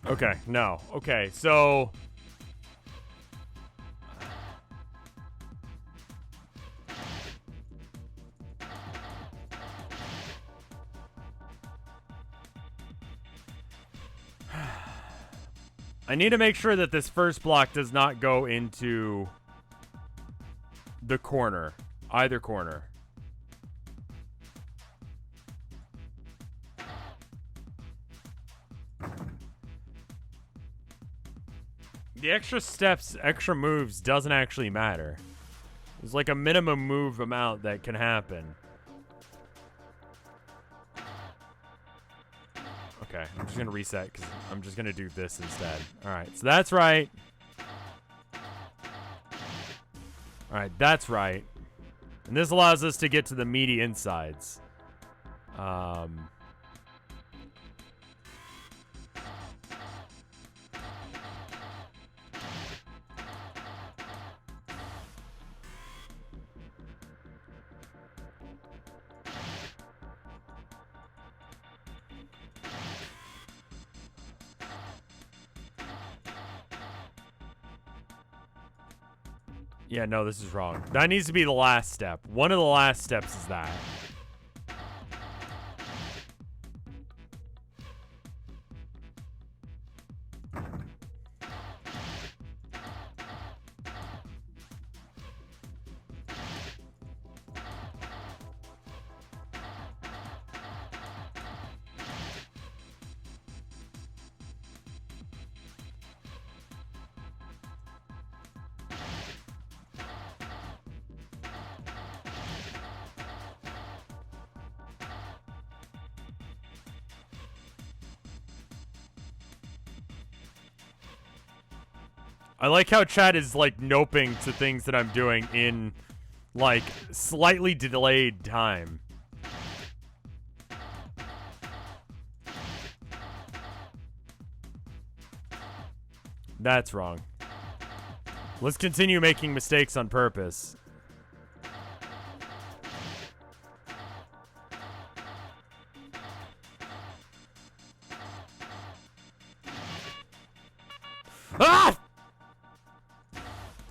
Okay, no. Okay, so I need to make sure that this first block does not go into the corner, either corner. The extra steps, extra moves doesn't actually matter. There's like a minimum move amount that can happen. Okay, I'm just gonna reset because I'm just gonna do this instead. Alright, so that's right. Alright, that's right. And this allows us to get to the meaty insides. Yeah, no, this is wrong. That needs to be the last step. One of the last steps is that. I like how chat is, like, noping to things that I'm doing in, like, slightly delayed time. That's wrong. Let's continue making mistakes on purpose. Ah!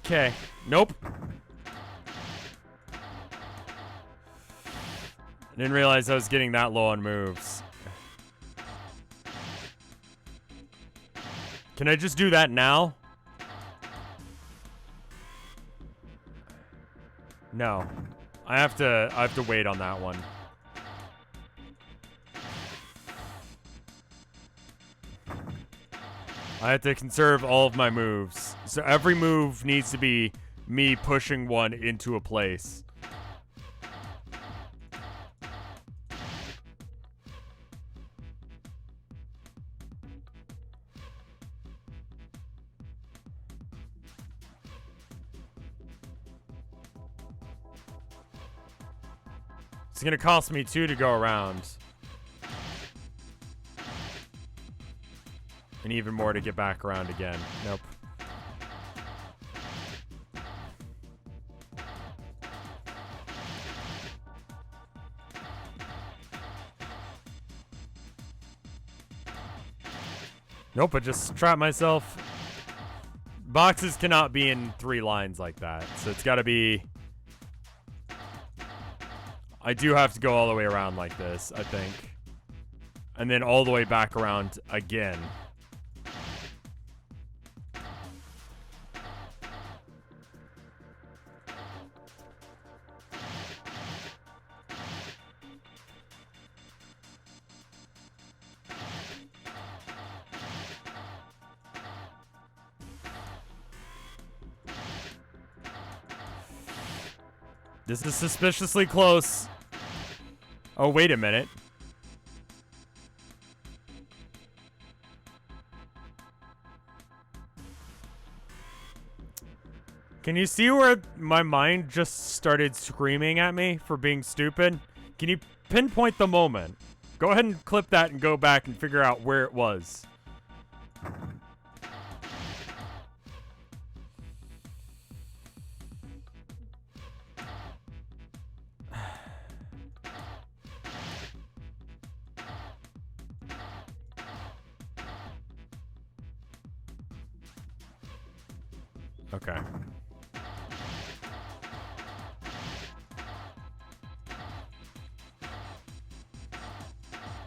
Okay. Nope. I didn't realize I was getting that low on moves. Can I just do that now? No. I have to wait on that one. I have to conserve all of my moves. So every move needs to be me pushing one into a place. It's gonna cost me 2 to go around. And even more to get back around again. Nope. Nope, I just trapped myself. Boxes cannot be in 3 lines like that. So it's gotta be... I do have to go all the way around like this, I think. And then all the way back around again. This is suspiciously close. Oh, wait a minute. Can you see where my mind just started screaming at me for being stupid? Can you pinpoint the moment? Go ahead and clip that and go back and figure out where it was. Okay.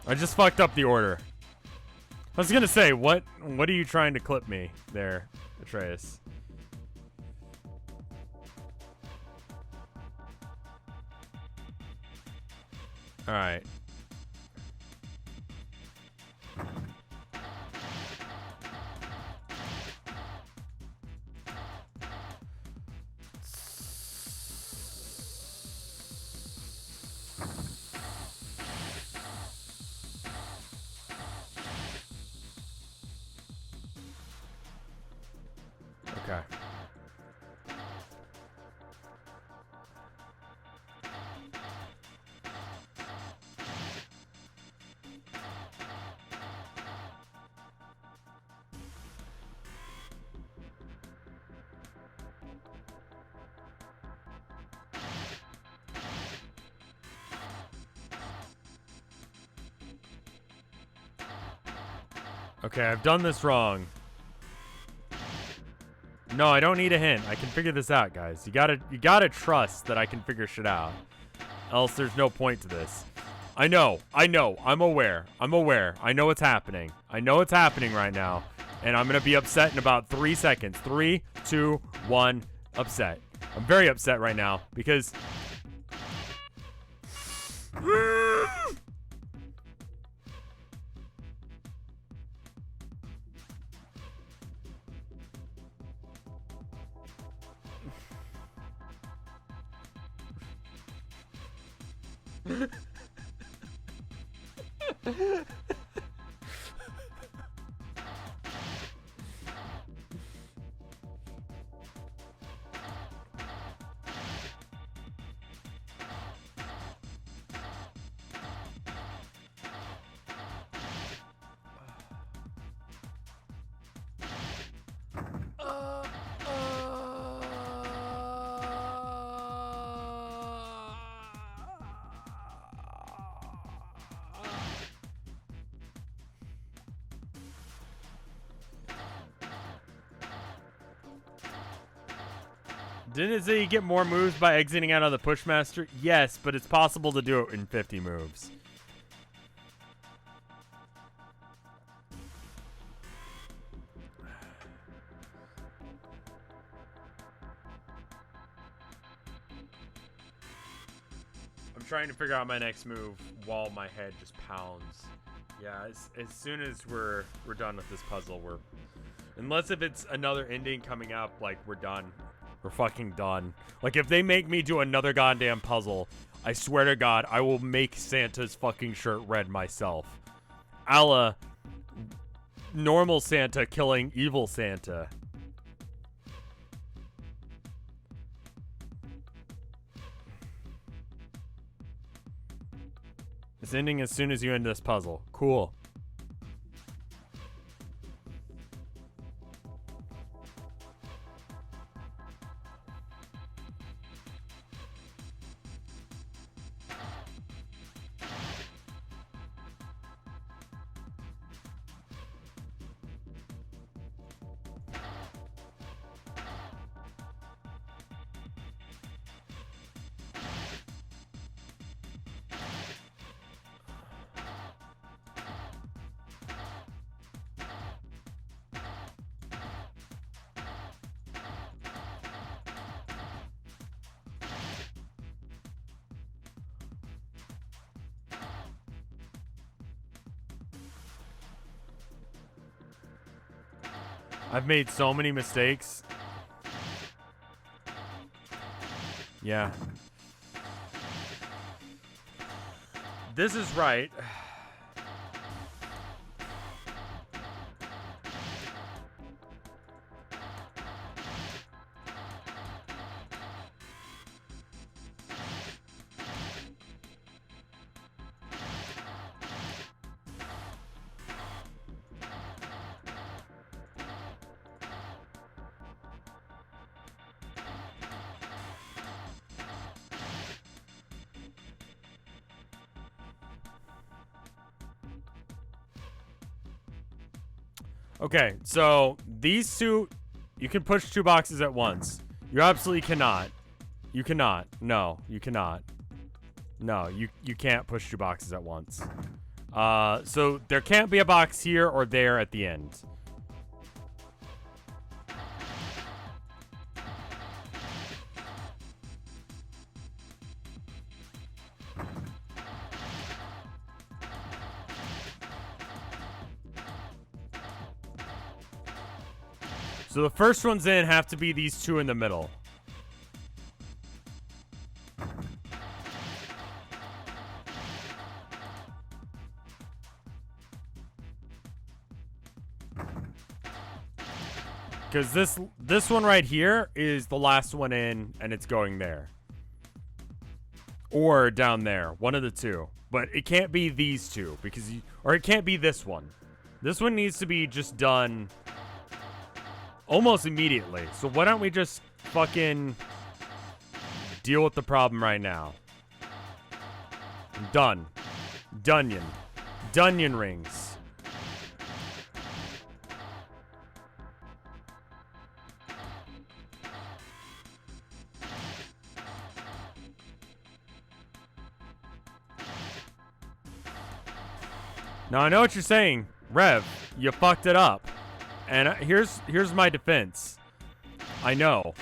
I just fucked up the order. I was gonna say, what are you trying to clip me there, Atreus? Alright. Okay. Okay, I've done this wrong. No, I don't need a hint. I can figure this out, guys. You gotta trust that I can figure shit out. Else there's no point to this. I know. I'm aware. I know what's happening. I know what's happening right now. And I'm gonna be upset in about 3 seconds. 3, 2, 1, upset. I'm very upset right now because... Didn't it say you get more moves by exiting out of the Pushmaster? Yes, but it's possible to do it in 50 moves. I'm trying to figure out my next move while my head just pounds. Yeah, as soon as we're done with this puzzle, unless if it's another ending coming up, like, we're done. We're fucking done. Like, if they make me do another goddamn puzzle, I swear to God, I will make Santa's fucking shirt red myself. A la normal Santa killing evil Santa. It's ending as soon as you end this puzzle. Cool. I've made so many mistakes. Yeah. This is right. Okay, so these two, you can push 2 boxes at once. You absolutely cannot. You cannot. No, you cannot. No, you can't push 2 boxes at once. So there can't be a box here or there at the end. So the first ones in have to be these 2 in the middle. Because this one right here is the last one in, and it's going there. Or down there. One of the 2. But it can't be these 2, because or it can't be this one. This one needs to be just done almost immediately. So why don't we just fucking deal with the problem right now? Done. Dunyan. Dunyan rings. Now I know what you're saying, Rev. You fucked it up. And here's my defense. I know.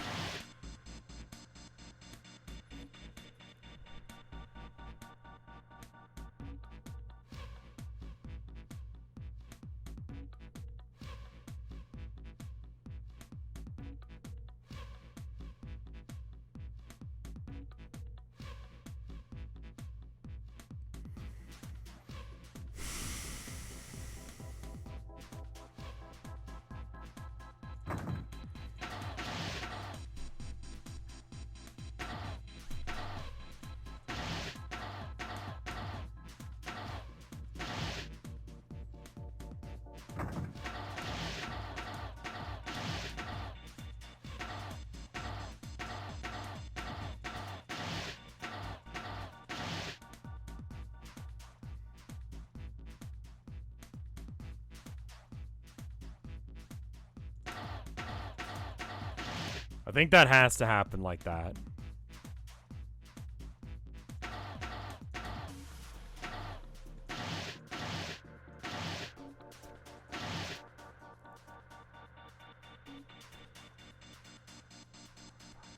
I think that has to happen like that.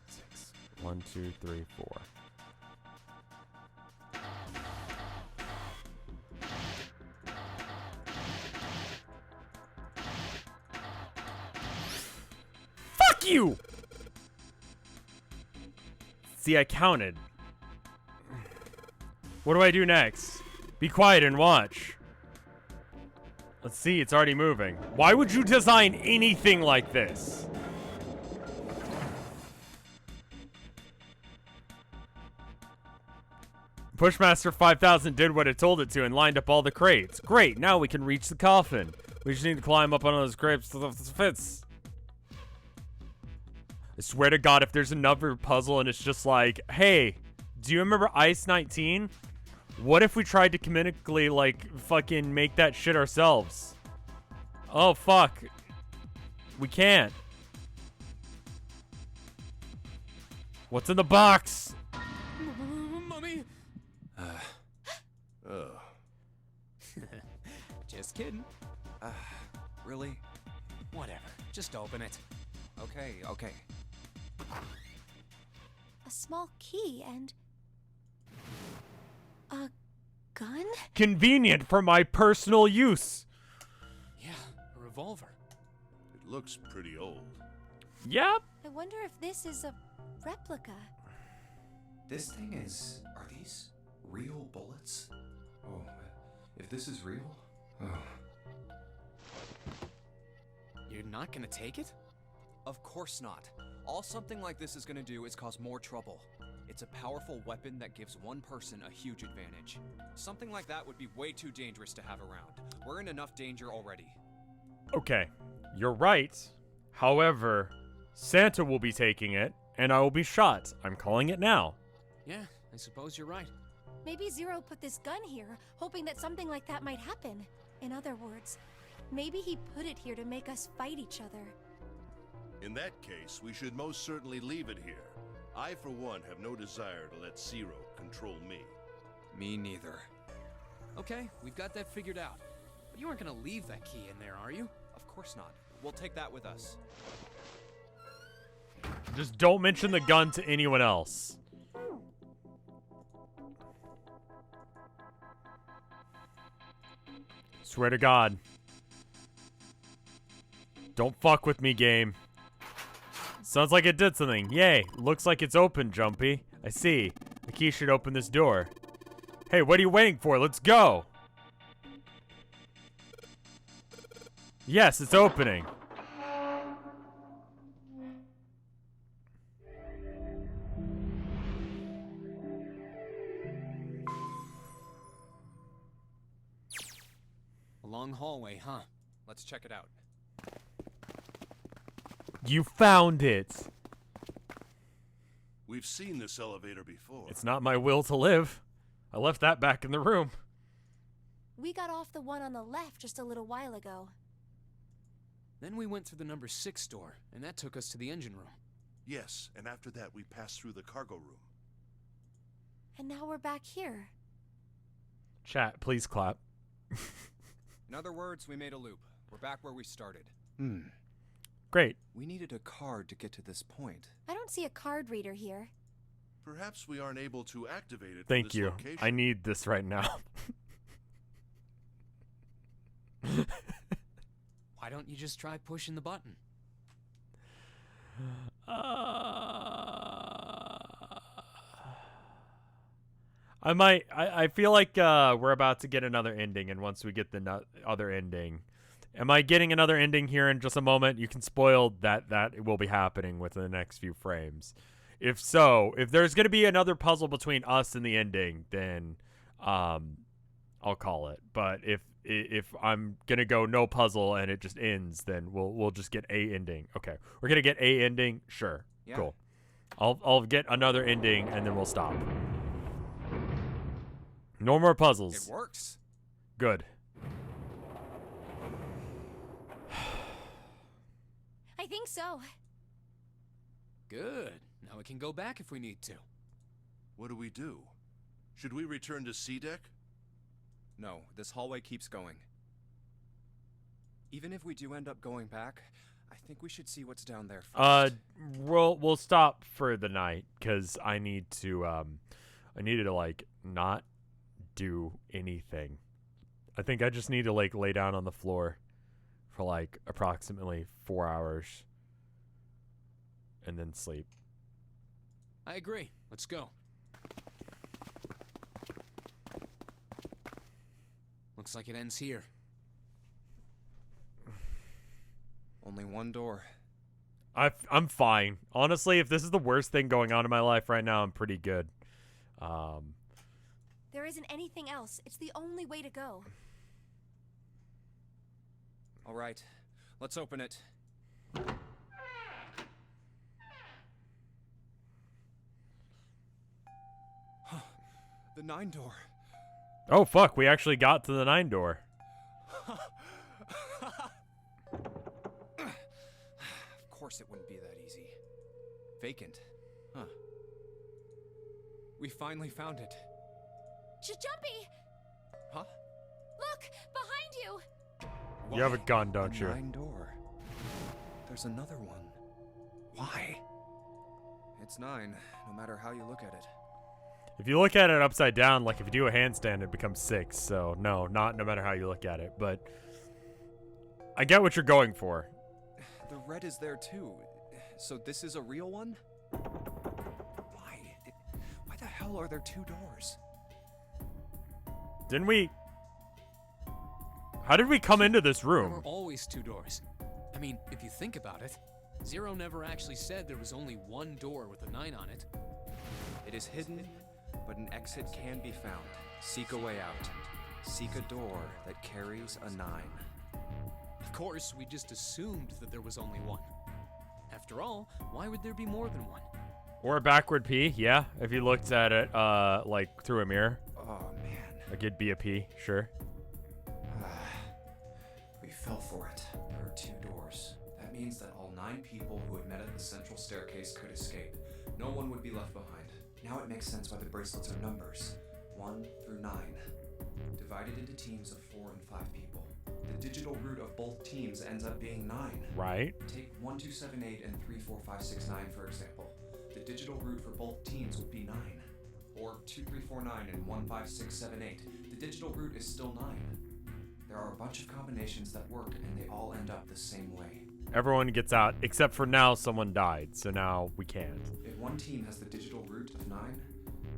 Six. 1, 2, 3, 4. Fuck you! See, I counted. What do I do next? Be quiet and watch. Let's see, it's already moving. Why would you design anything like this? Pushmaster 5000 did what it told it to and lined up all the crates. Great, now we can reach the coffin. We just need to climb up on those crates so this fits. I swear to God, if there's another puzzle and it's just like, hey, do you remember Ice 19? What if we tried to comedically, like, fucking make that shit ourselves? Oh, fuck. We can't. What's in the box? Mummy! Just kidding. Really? Whatever. Just open it. Okay, okay. A small key and a gun? Convenient for my personal use. Yeah, a revolver. It looks pretty old. Yep. I wonder if this is a replica. This thing is... Are these real bullets? Oh, if this is real... Oh. You're not gonna take it? Of course not. All something like this is gonna do is cause more trouble. It's a powerful weapon that gives one person a huge advantage. Something like that would be way too dangerous to have around. We're in enough danger already. Okay, you're right. However, Santa will be taking it, and I will be shot. I'm calling it now. Yeah, I suppose you're right. Maybe Zero put this gun here, hoping that something like that might happen. In other words, maybe he put it here to make us fight each other. In that case, we should most certainly leave it here. I, for one, have no desire to let Zero control me. Me neither. Okay, we've got that figured out. But you aren't gonna leave that key in there, are you? Of course not. We'll take that with us. Just don't mention the gun to anyone else. Swear to God. Don't fuck with me, game. Sounds like it did something. Yay. Looks like it's open, Jumpy. I see. The key should open this door. Hey, what are you waiting for? Let's go. Yes, it's opening. A long hallway, huh? Let's check it out. You found it. We've seen this elevator before. It's not my will to live. I left that back in the room. We got off the one on the left just a little while ago. Then we went through the number 6 door, and that took us to the engine room. Yes, and after that we passed through the cargo room. And now we're back here. Chat, please clap. In other words, we made a loop. We're back where we started. Great. We needed a card to get to this point. I don't see a card reader here. Perhaps we aren't able to activate it Thank from this you. location. I need this right now. Why don't you just try pushing the button? I might. I feel like we're about to get another ending, and once we get the other ending, am I getting another ending here in just a moment? You can spoil that it will be happening within the next few frames. If so, if there's gonna be another puzzle between us and the ending, then I'll call it. But if I'm gonna go no puzzle and it just ends, then we'll just get a ending. Okay, we're gonna get a ending. Sure, Yeah. cool. I'll get another ending and then we'll stop. No more puzzles. It works. Good. I think so. Good. Now we can go back if we need to. What do we do? Should we return to C deck? No, this hallway keeps going. Even if we do end up going back, I think we should see what's down there first. We'll stop for the night because I need to like not do anything. I think I just need to like lay down on the floor for like approximately 4 hours and then sleep. I agree. Let's go. Looks like it ends here. Only one door. I'm fine. Honestly, if this is the worst thing going on in my life right now, I'm pretty good. There isn't anything else. It's the only way to go. All right, let's open it. The 9 door. Oh, fuck. We actually got to the 9 door. Of course it wouldn't be that easy. Vacant. Huh. We finally found it. Jumpy! Huh? Look! Behind you! You have a gun, don't you? 9 door. There's another one. Why? It's 9, no matter how you look at it. If you look at it upside down, like if you do a handstand, it becomes 6. So no matter how you look at it. But I get what you're going for. The red is there too. So this is a real one? Why? Why the hell are there 2 doors? Didn't we? How did we come into this There were room? always 2 doors. I mean, if you think about it, Zero never actually said there was only one door with a 9 on it. It is hidden, but an exit can be found. Seek a way out. Seek a door that carries a 9. Of course, we just assumed that there was only one. After all, why would there be more than one? Or a backward P, yeah. If you looked at it, like through a mirror, Oh man. like it'd be a P, sure. We fell for it. There are 2 doors. That means that all 9 people who had met at the central staircase could escape. No one would be left behind. Now it makes sense why the bracelets are numbers. 1 through 9. Divided into teams of 4 and 5 people. The digital root of both teams ends up being 9. Right. Take 1278 and 34569 for example. The digital root for both teams would be 9. Or 2349 and 15678. The digital root is still 9. There are a bunch of combinations that work and they all end up the same way. Everyone gets out, except for now someone died, so now we can't. If one team has the digital root of 9,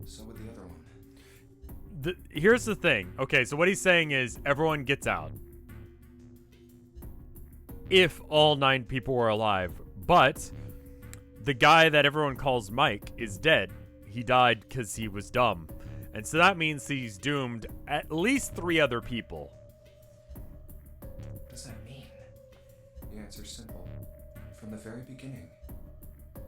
so would the other one. Here's the thing. Okay, so what he's saying is everyone gets out. If all 9 people were alive. But the guy that everyone calls Mike is dead. He died because he was dumb. And so that means he's doomed at least 3 other people. What does that mean? The answer's simple. From the very beginning, the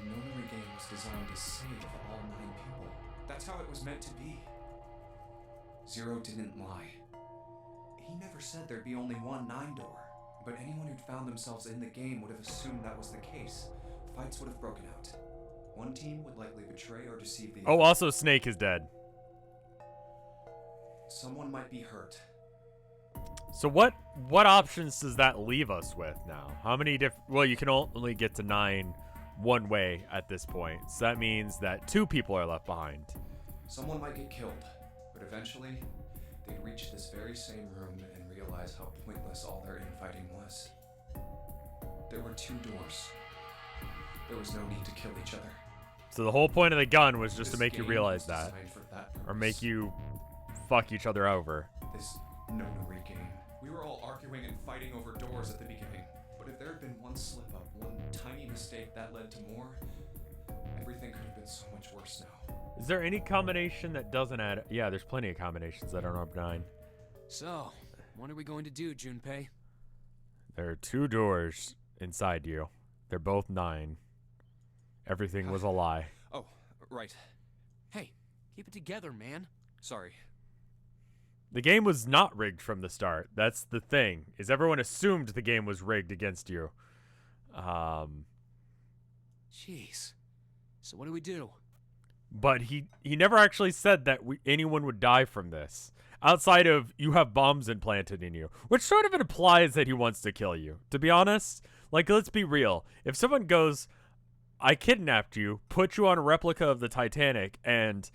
Nonary game was designed to save all 9 people. That's how it was meant to be. Zero didn't lie. He never said there'd be only one 9 door, but anyone who'd found themselves in the game would have assumed that was the case. Fights would have broken out. One team would likely betray or deceive the Oh, other. also Snake is dead. Someone might be hurt. So what options does that leave us with now? How many well, you can only get to 9 one way at this point. So that means that 2 people are left behind. Someone might get killed, but eventually, they'd reach this very same room and realize how pointless all their infighting was. There were 2 doors. There was no need to kill each other. So the whole point of the gun was just to This make you game realize was that. designed for that Or purpose. make you fuck each other over. This Nonary game. We were all arguing and fighting over doors at the beginning. But if there had been one slip up, one tiny mistake that led to more, everything could have been so much worse now. Is there any combination that doesn't add? Yeah, there's plenty of combinations that aren't 9. So, what are we going to do, Junpei? There are 2 doors inside you. They're both 9. Everything was a lie. Oh, right. Hey, keep it together, man. Sorry. The game was not rigged from the start. That's the thing. Is everyone assumed the game was rigged against you. Jeez. So what do we do? But he never actually said that anyone would die from this. Outside of you have bombs implanted in you, which sort of implies that he wants to kill you. To be honest, like, let's be real. If someone goes, I kidnapped you, put you on a replica of the Titanic, and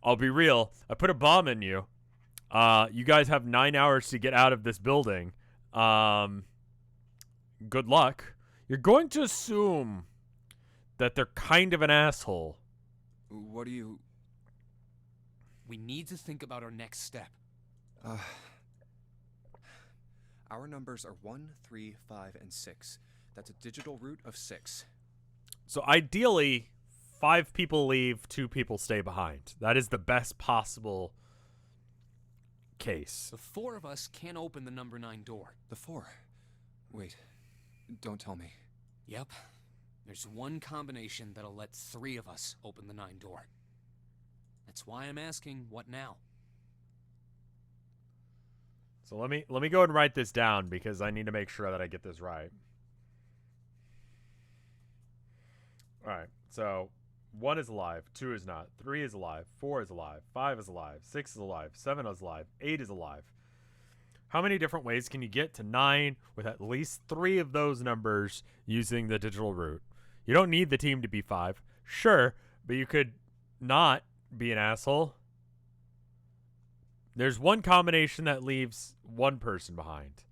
I'll be real, I put a bomb in you. You guys have 9 hours to get out of this building. Good luck. You're going to assume that they're kind of an asshole. What do you... We need to think about our next step. Our numbers are 1, 3, 5, and 6. That's a digital root of 6. So ideally, 5 people leave, 2 people stay behind. That is the best possible case. The 4 of us can't open the number 9 door. The 4. Wait. Don't tell me. Yep. There's one combination that'll let 3 of us open the 9 door. That's why I'm asking, what now? So let me go ahead and write this down because I need to make sure that I get this right. All right. So 1 is alive, 2 is not, 3 is alive, 4 is alive, 5 is alive, 6 is alive, 7 is alive, 8 is alive. How many different ways can you get to 9 with at least 3 of those numbers using the digital root? You don't need the team to be 5. Sure, but you could not be an asshole. There's one combination that leaves one person behind.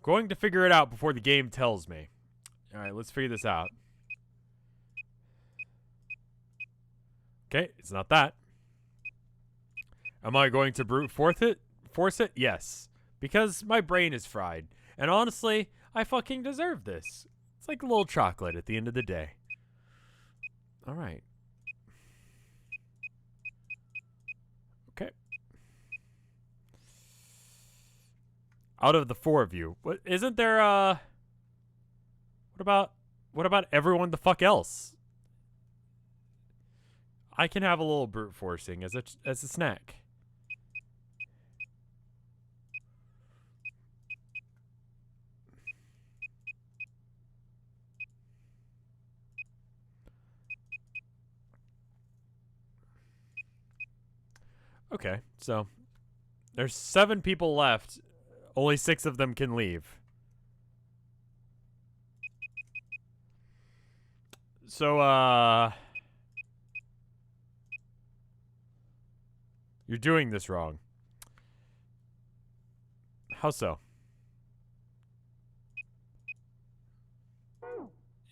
Going to figure it out before the game tells me. All right, let's figure this out. Okay, it's not that. Am I going to brute force it? Yes. Because my brain is fried. And honestly, I fucking deserve this. It's like a little chocolate at the end of the day. All right. Okay. Out of the 4 of you, what isn't there? What about everyone the fuck else? I can have a little brute forcing as a snack. Okay, so there's 7 people left. Only 6 of them can leave. So, you're doing this wrong. How so?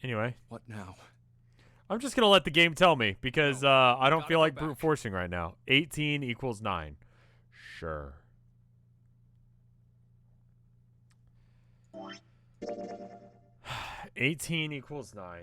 Anyway. What now? I'm just going to let the game tell me because I don't feel like go back. brute forcing right now. 18 equals 9. Sure. $18 equals 9.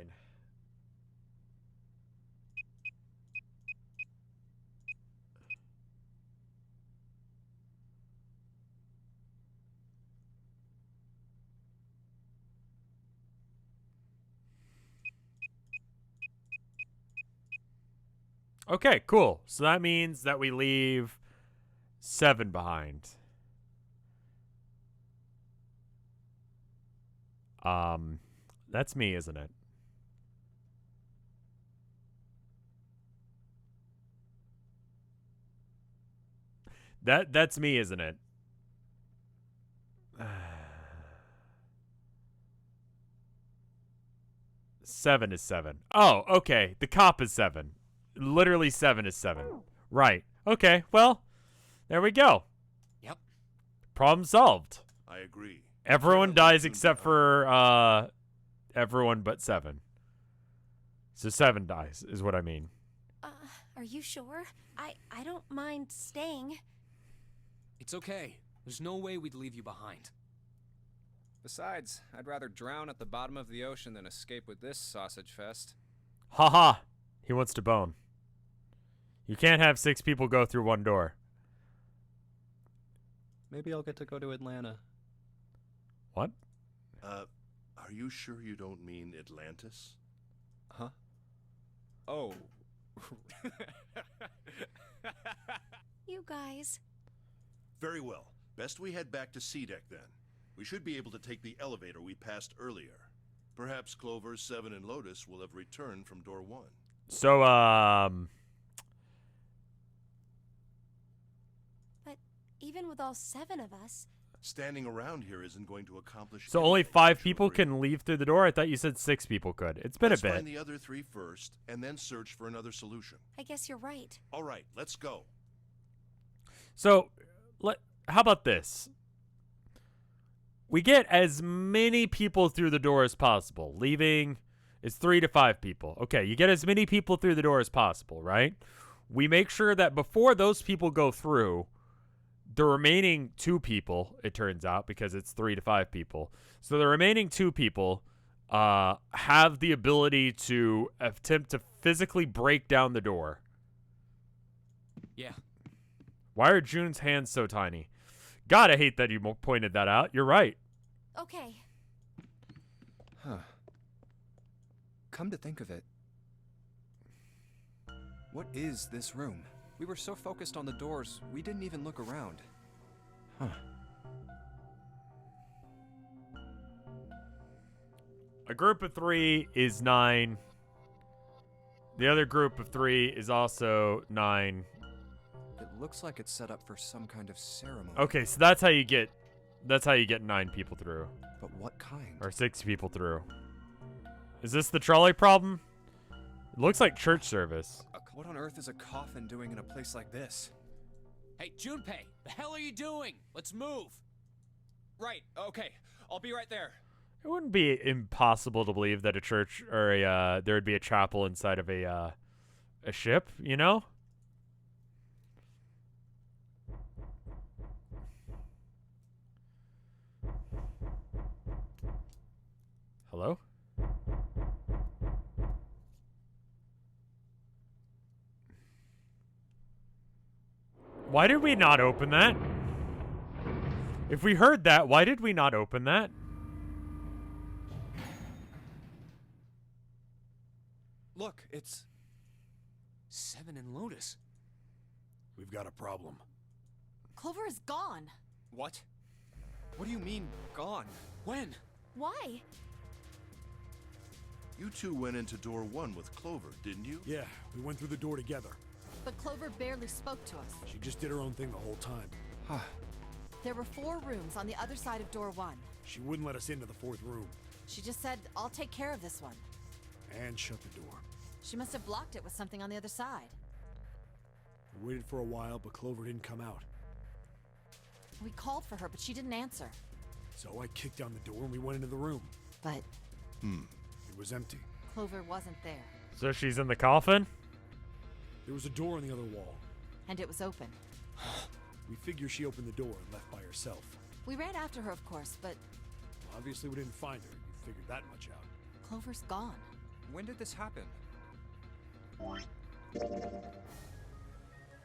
Okay, cool. So that means that we leave 7 behind. That's me, isn't it? That's me, isn't it? 7 is 7. Oh, okay. The cop is 7. Literally 7 is 7. Right. Okay, well, there we go. Yep. Problem solved. I agree. Everyone dies Soon except behind. for everyone but 7. So 7 dies is what I mean. Are you sure? I don't mind staying. It's okay. There's no way we'd leave you behind. Besides, I'd rather drown at the bottom of the ocean than escape with this sausage fest. Haha. He wants to bone. You can't have 6 people go through one door. Maybe I'll get to go to Atlanta. What? Are you sure you don't mean Atlantis? Huh? Oh. You guys. Very well. Best we head back to C-Deck then. We should be able to take the elevator we passed earlier. Perhaps Clover, Seven, and Lotus will have returned from door 1. So, But even with all 7 of us, Standing around here isn't going to accomplish so only anything, 5 don't you people agree? can leave through the door? I thought you said 6 people could. It's been Let's a bit. find the other 3 first, and then search for another solution. I guess you're right. All right, let's go. So, how about this? We get as many people through the door as possible. Leaving is 3 to 5 people. Okay, you get as many people through the door as possible, right? We make sure that before those people go through, the remaining 2 people, it turns out, because it's 3 to 5 people. So the remaining 2 people have the ability to attempt to physically break down the door. Yeah. Why are June's hands so tiny? God, I hate that you pointed that out. You're right. Okay. Huh. Come to think of it, what is this room? We were so focused on the doors, we didn't even look around. Huh. A group of 3 is 9. The other group of 3 is also 9. It looks like it's set up for some kind of ceremony. Okay, so that's how you get 9 people through, But what kind? or 6 people through. Is this the trolley problem? It looks like church service. What on earth is a coffin doing in a place like this? Hey, Junpei, the hell are you doing? Let's move. Right, okay. I'll be right there. It wouldn't be impossible to believe that a church or there would be a chapel inside of a ship, you know? Hello? Why did we not open that? If we heard that, why did we not open that? Look, it's... Seven and Lotus. We've got a problem. Clover is gone. What? What do you mean, gone? When? Why? You 2 went into door 1 with Clover, didn't you? Yeah, we went through the door together. But Clover barely spoke to us. She just did her own thing the whole time. Huh. There were 4 rooms on the other side of door 1. She wouldn't let us into the 4th room. She just said, I'll take care of this one. And shut the door. She must have blocked it with something on the other side. We waited for a while, but Clover didn't come out. We called for her, but she didn't answer. So I kicked down the door and we went into the room. But It was empty. Clover wasn't there. So she's in the coffin? There was a door on the other wall. And it was open. We figure she opened the door and left by herself. We ran after her, of course, but Obviously we didn't find her. You figured that much out. Clover's gone. When did this happen?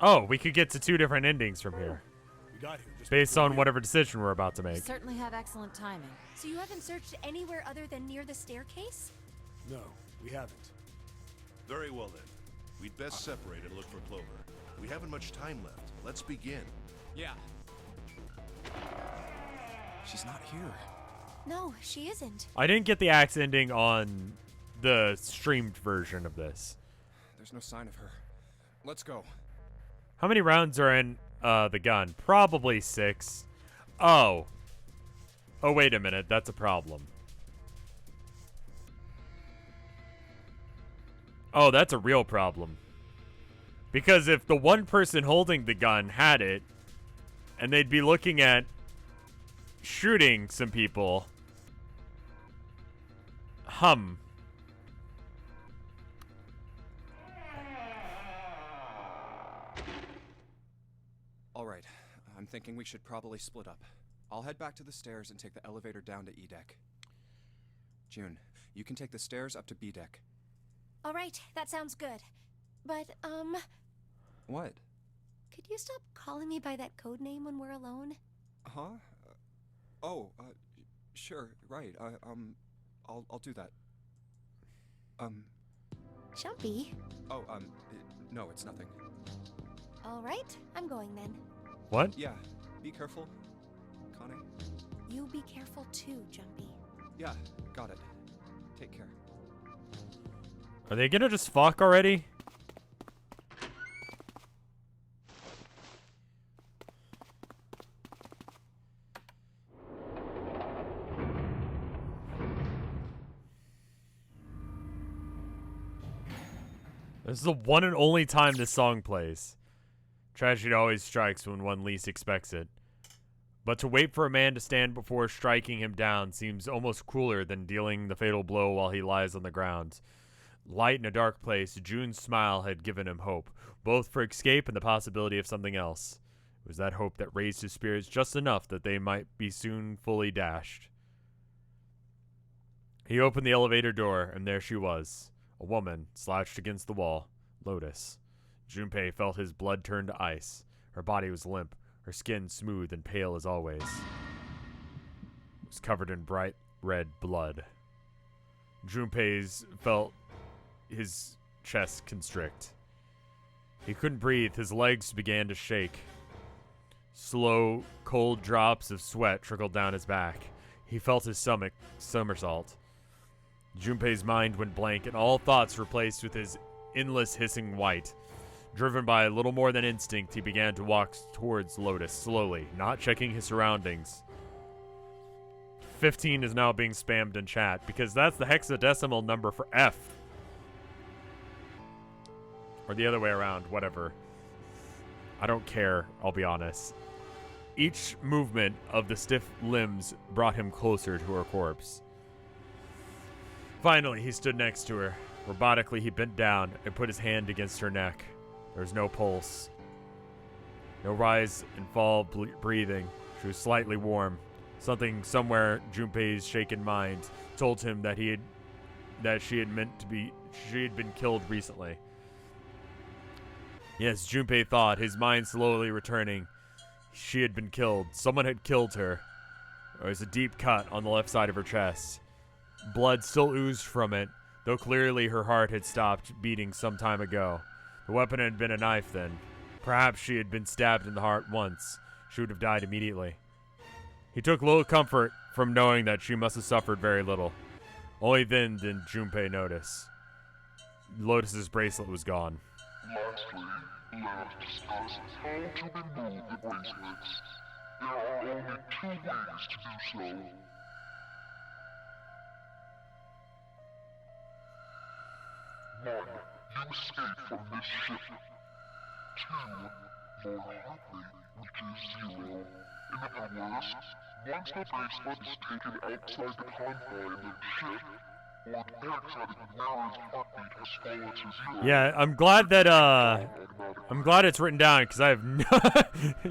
Oh, we could get to 2 different endings from here, We got here just based before on you- whatever decision we're about to You make. certainly have excellent timing. So you haven't searched anywhere other than near the staircase? No, we haven't. Very well then. We'd best separate and look for Clover. We haven't much time left. Let's begin. Yeah. She's not here. No, she isn't. I didn't get the axe ending on the streamed version of this. There's no sign of her. Let's go. How many rounds are in the gun? Probably 6. Oh. Oh, wait a minute. That's a problem. Oh, that's a real problem. Because if the one person holding the gun had it, and they'd be looking at shooting some people. All right. I'm thinking we should probably split up. I'll head back to the stairs and take the elevator down to E deck. June, you can take the stairs up to B deck. All right, that sounds good. But, What? could you stop calling me by that code name when we're alone? Huh? Sure, right. I'll do that. Jumpy. No, it's nothing. All right, I'm going then. What? Yeah, be careful, Connie. You be careful too, Jumpy. Yeah, got it. Take care. Are they gonna just fuck already? This is the one and only time this song plays. Tragedy always strikes when one least expects it. But to wait for a man to stand before striking him down seems almost crueler than dealing the fatal blow while he lies on the ground. Light in a dark place, June's smile had given him hope, both for escape and the possibility of something else. It was that hope that raised his spirits just enough that they might be soon fully dashed. He opened the elevator door, and there she was. A woman, slouched against the wall. Lotus. Junpei felt his blood turn to ice. Her body was limp, her skin smooth and pale as always. It was covered in bright red blood. Junpei felt his chest constrict. He couldn't breathe. His legs began to shake. Slow, cold drops of sweat trickled down his back. He felt his stomach somersault. Junpei's mind went blank, and all thoughts replaced with his endless hissing white. Driven by a little more than instinct, he began to walk towards Lotus, slowly, not checking his surroundings. 15 is now being spammed in chat, because that's the hexadecimal number for F. Or the other way around, whatever. I don't care, I'll be honest. Each movement of the stiff limbs brought him closer to her corpse. Finally, he stood next to her. Robotically, he bent down and put his hand against her neck. There was no pulse. No rise and fall breathing. She was slightly warm. Something somewhere Junpei's shaken mind told him that she had been killed recently. Yes, Junpei thought, his mind slowly returning. She had been killed. Someone had killed her. There was a deep cut on the left side of her chest. Blood still oozed from it, though clearly her heart had stopped beating some time ago. The weapon had been a knife then. Perhaps she had been stabbed in the heart once. She would have died immediately. He took little comfort from knowing that she must have suffered very little. Only then did Junpei notice. Lotus's bracelet was gone. Lastly, let us discuss how to remove the bracelets. There are only 2 ways to do so. 1. You escape from this ship. 2. Your heart rate reaches 0. In other words, once the bracelet is taken outside the confines of the ship, or the paraxatic mirror's heartbeat has fallen to 0. Yeah, I'm glad it's written down, because I have no...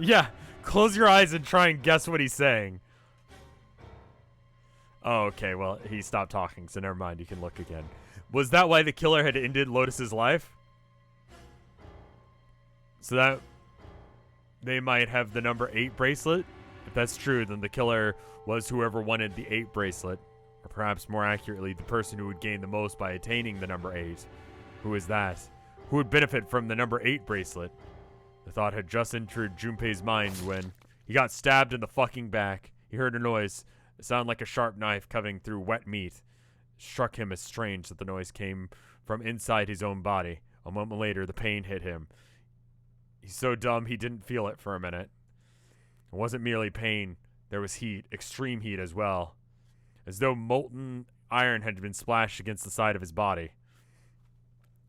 Yeah, close your eyes and try and guess what he's saying. Oh, okay, well, he stopped talking, so never mind, you can look again. Was that why the killer had ended Lotus's life? So that they might have the number 8 bracelet? If that's true, then the killer was whoever wanted the 8 bracelet. Or perhaps more accurately, the person who would gain the most by attaining the number 8. Who is that? Who would benefit from the number 8 bracelet? The thought had just entered Junpei's mind when he got stabbed in the fucking back. He heard a noise. It sounded like a sharp knife cutting through wet meat. Struck him as strange that the noise came from inside his own body. A moment later, the pain hit him. He's so dumb he didn't feel it for a minute. It wasn't merely pain. There was heat, extreme heat as well. As though molten iron had been splashed against the side of his body.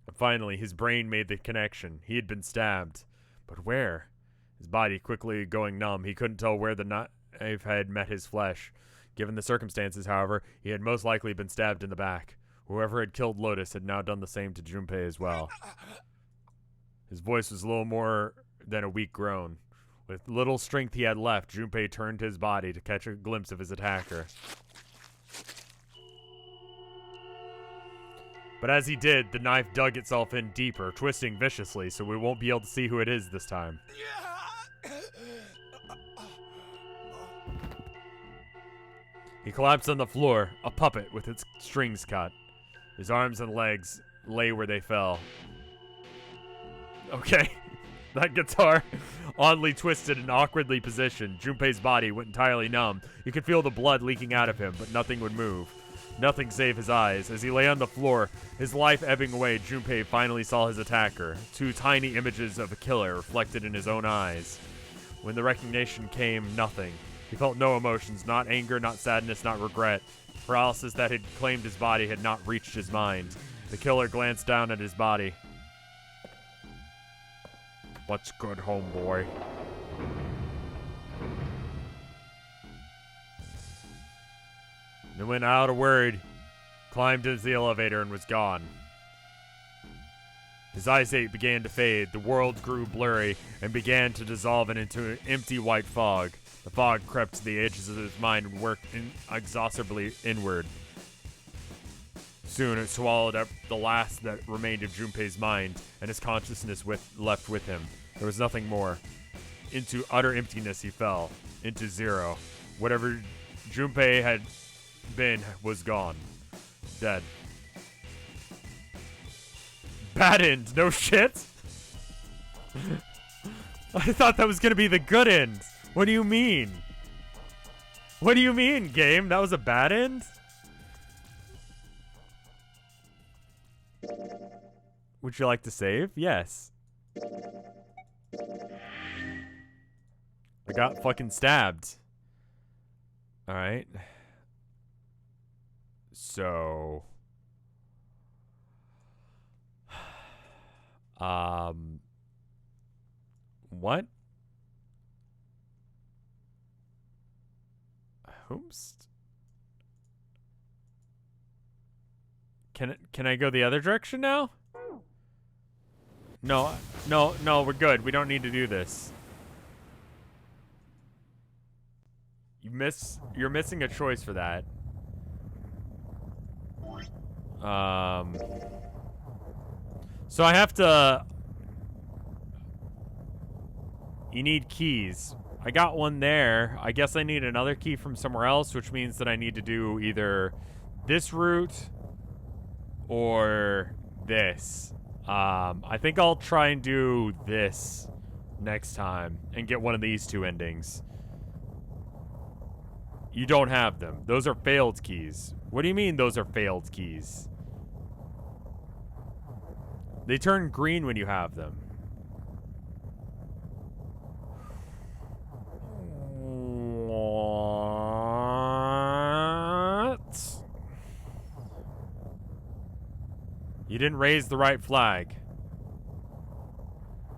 And finally, his brain made the connection. He had been stabbed. But where? His body quickly going numb. He couldn't tell where the knife had met his flesh. Given the circumstances, however, he had most likely been stabbed in the back. Whoever had killed Lotus had now done the same to Junpei as well. His voice was little more than a weak groan. With little strength he had left, Junpei turned his body to catch a glimpse of his attacker. But as he did, the knife dug itself in deeper, twisting viciously, so we won't be able to see who it is this time. He collapsed on the floor, a puppet with its strings cut. His arms and legs lay where they fell. Okay, that guitar. oddly twisted and awkwardly positioned. Junpei's body went entirely numb. You could feel the blood leaking out of him, but nothing would move. Nothing save his eyes. As he lay on the floor, his life ebbing away, Junpei finally saw his attacker. 2 tiny images of a killer reflected in his own eyes. When the recognition came, nothing. He felt no emotions, not anger, not sadness, not regret. Paralysis that had claimed his body had not reached his mind. The killer glanced down at his body. What's good, homeboy? Then without a word, climbed into the elevator and was gone. His eyesight began to fade, the world grew blurry, and began to dissolve into an empty white fog. The fog crept to the edges of his mind and worked inexhaustibly inward. Soon it swallowed up the last that remained of Junpei's mind, and his consciousness left with him. There was nothing more. Into utter emptiness he fell, into zero. Whatever Junpei had been was gone. Dead. Bad end, no shit? I thought that was gonna be the good end. What do you mean? What do you mean, game? That was a bad end? Would you like to save? Yes. I got fucking stabbed. Alright. So... What? Oops. Can I go the other direction now? No, we're good. We don't need to do this. You're missing a choice for that. So I have to... You need keys. I got one there. I guess I need another key from somewhere else, which means that I need to do either this route or this. I think I'll try and do this next time and get one of these 2 endings. You don't have them. Those are failed keys. What do you mean those are failed keys? They turn green when you have them. What? You didn't raise the right flag.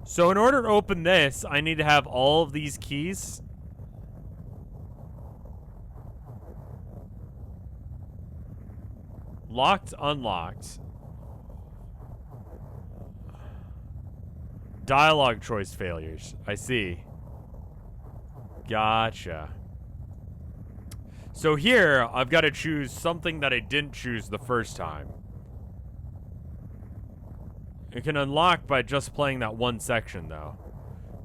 So in order to open this, I need to have all of these keys. Locked, unlocked. Dialogue choice failures. I see. Gotcha. So here, I've got to choose something that I didn't choose the first time. It can unlock by just playing that one section, though.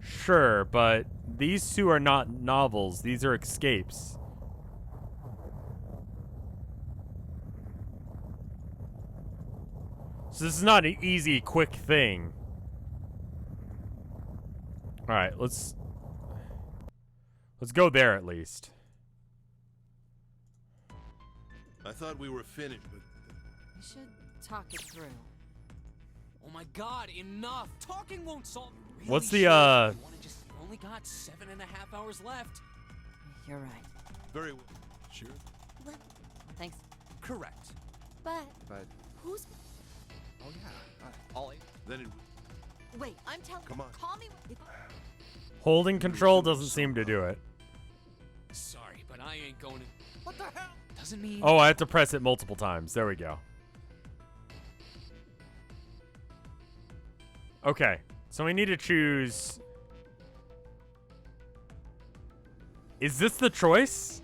Sure, but these 2 are not novels. These are escapes. So this is not an easy, quick thing. Alright, let's go there at least. I thought we were finished, but... We should talk it through. Oh my god, enough! Talking won't solve. Really What's the, You wanna just only got 7.5 hours left. You're right. Very well. Sure. Well, thanks. Correct. But But who's... oh yeah, all 8. Then it... Wait, I'm telling. Come on. Call me. Holding control doesn't seem to do it. Sorry, but I ain't going to. What the hell? Doesn't mean. Oh, I have to press it multiple times. There we go. Okay, so we need to choose... Is this the choice?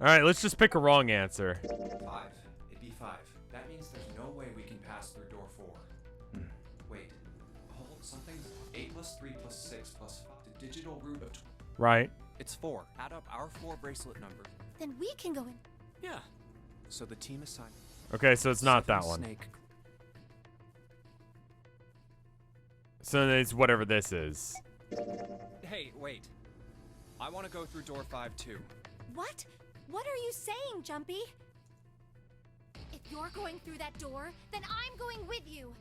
Alright, let's just pick a wrong answer. 5. ep5. That means there's no way we can pass through door 4. Wait. Hold something's 8 plus 3 plus 6 plus 5. The digital root of... Right. It's 4. Add up our 4 bracelet numbers. Then we can go in. Yeah. So the team assigned. Okay, so it's not that 7 one. Snake. So it's whatever this is. Hey, wait. I want to go through door 5 too. What? What are you saying, Jumpy? If you're going through that door, then I'm going with you.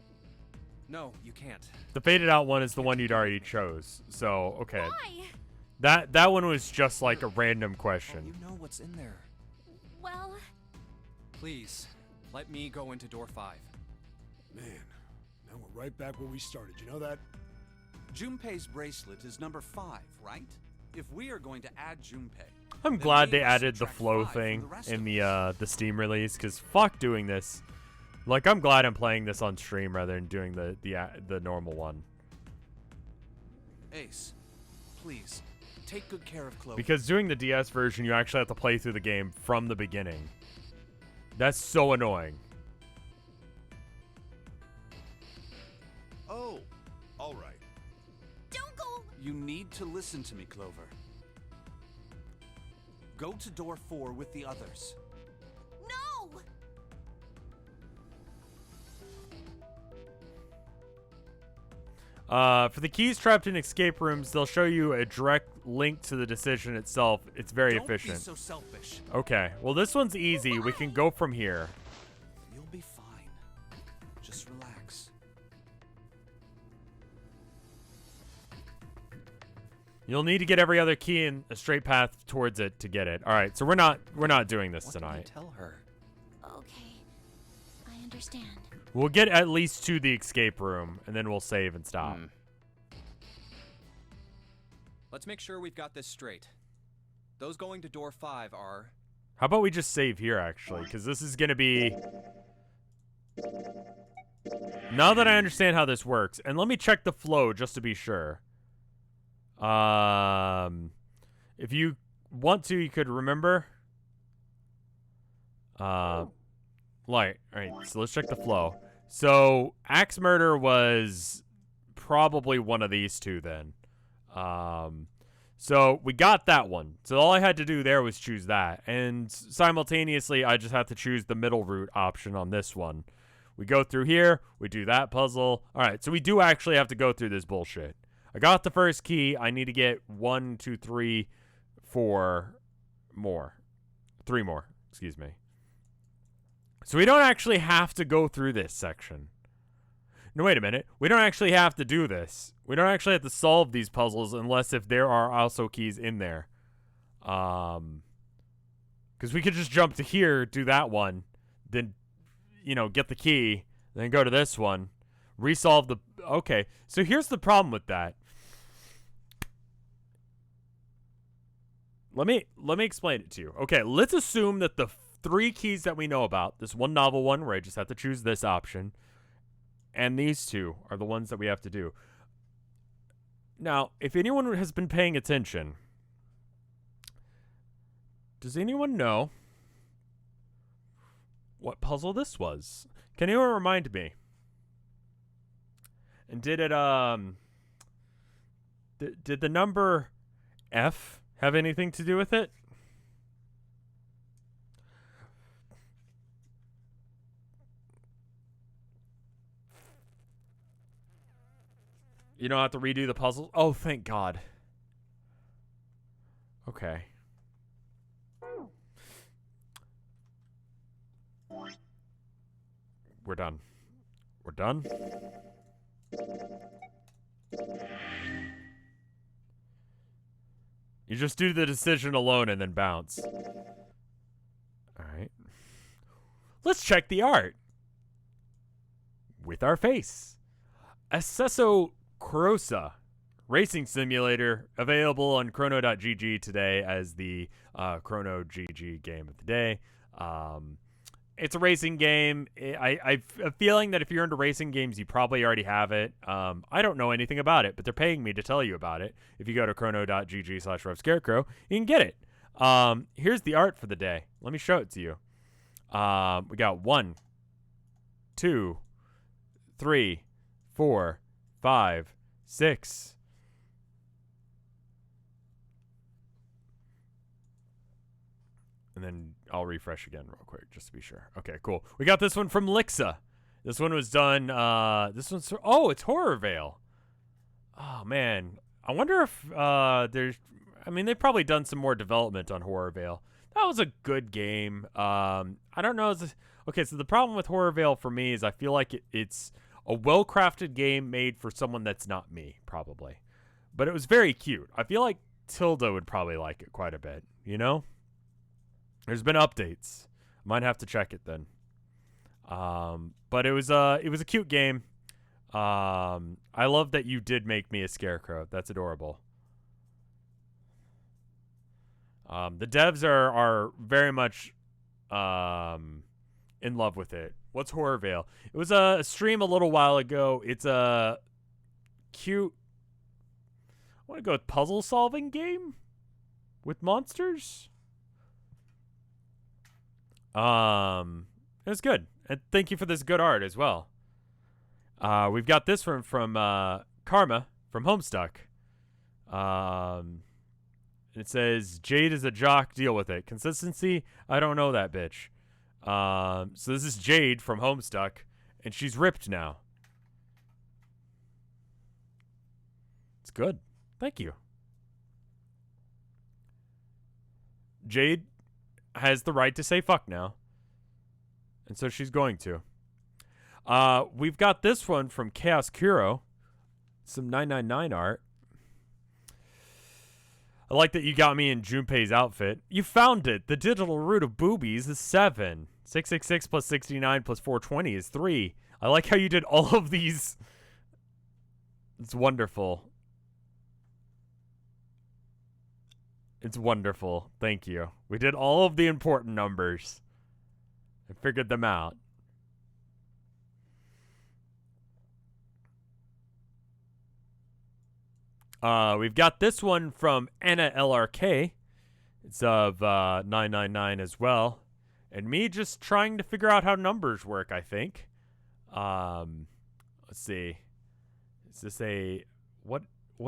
No, you can't. The faded out one is the one you'd already chose. So, okay. Why? That one was just like a random You question. know what's in there. Well, Please, let me go into door 5. Man, now we're right back where we started. You know that? Junpei's bracelet is number 5, right? If we are going to add Junpei, I'm then glad we they must added the subtract flow 5 from thing the rest in of us. the Steam release, because fuck doing this. Like, I'm glad I'm playing this on stream rather than doing the normal one. Ace, please, take good care of Clover. Because doing the DS version, you actually have to play through the game from the beginning. That's so annoying. Oh, all right. don't go. You need to listen to me, Clover. Go to door 4 with the others. No! For the keys trapped in escape rooms, they'll show you a direct link to the decision itself. It's very Don't efficient. be so selfish. Okay, well this one's easy. We can go from here. You'll be fine. Just relax. You'll need to get every other key in a straight path towards it to get it. All right, so we're not doing this What tonight. did you tell her? Okay, I understand. We'll get at least to the escape room, and then we'll save and stop. Let's make sure we've got this straight. Those going to door 5 are... How about we just save here, actually? Because this is going to be... Now that I understand how this works, and let me check the flow just to be sure. If you want to, you could remember. All right, so let's check the flow. So, Axe Murder was probably one of these two then. So we got that one. So all I had to do there was choose that. And simultaneously, I just have to choose the middle route option on this one. We go through here. We do that puzzle. All right, so we do actually have to go through this bullshit. I got the first key. I need to get 1, 2, 3, 4 more. 3 more, excuse me. So we don't actually have to go through this section. No, wait a minute. We don't actually have to do this. We don't actually have to solve these puzzles unless if there are also keys in there. Because we could just jump to here, do that one, then, you know, get the key, then go to this one, resolve the... Okay, so here's the problem with that. Let me explain it to you. Okay, let's assume that the 3 keys that we know about, this one novel one where I just have to choose this option, and these 2 are the ones that we have to do. Now, if anyone has been paying attention, does anyone know what puzzle this was? Can anyone remind me? And did it, did the number F have anything to do with it? You don't have to redo the puzzle? Oh, thank God. Okay. We're done. We're done? You just do the decision alone and then bounce. Alright. Let's check the art. With our face. Accesso Crosa racing simulator available on chrono.gg today as the Chrono GG game of the day. It's a racing game. I have a feeling that if you're into racing games, you probably already have it. I don't know anything about it, but they're paying me to tell you about it. If you go to chrono.gg/RevScarecrow, you can get it. Here's the art for the day. Let me show it to you. We got 1, 2, 3, 4, 5, 6. And then I'll refresh again real quick just to be sure. Okay, cool. We got this one from Lixa. This one was done, this one's, oh, it's Horror Veil. Oh, man. I wonder if there's. I mean, they've probably done some more development on Horror Veil. That was a good game. I don't know. Okay, so the problem with Horror Veil for me is I feel like it's a well-crafted game made for someone that's not me, probably. But it was very cute. I feel like Tilda would probably like it quite a bit, you know? There's been updates. Might have to check it then. But it was a cute game. I love that you did make me a scarecrow. That's adorable. The devs are very much in love with it. What's Horror Veil? It was a stream a little while ago. It's a cute, I want to go with puzzle solving game with monsters. It was good. And thank you for this good art as well. We've got this from Karma from Homestuck. It says, Jade is a jock, deal with it. Consistency? I don't know that bitch. So this is Jade from Homestuck, and she's ripped now. It's good. Thank you. Jade has the right to say fuck now. And so she's going to. We've got this one from Chaos Kuro. Some 999 art. I like that you got me in Junpei's outfit. You found it. The digital root of boobies is 7. 666 plus 69 plus 420 is 3. I like how you did all of these. It's wonderful. It's wonderful. Thank you. We did all of the important numbers. I figured them out. We've got this one from Anna LRK. It's of 999 as well. And me just trying to figure out how numbers work, I think. Let's see. Is this a... What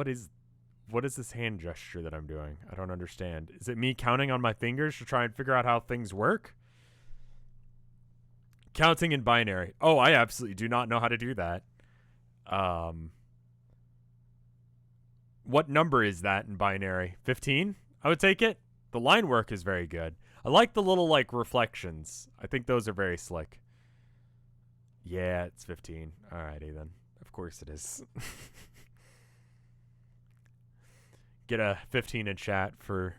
is this hand gesture that I'm doing? I don't understand. Is it me counting on my fingers to try and figure out how things work? Counting in binary. Oh, I absolutely do not know how to do that. What number is that in binary? 15? I would take it. The line work is very good. I like the little, like, reflections. I think those are very slick. Yeah, it's 15. Alrighty, then. Of course it is. Get a 15 in chat for...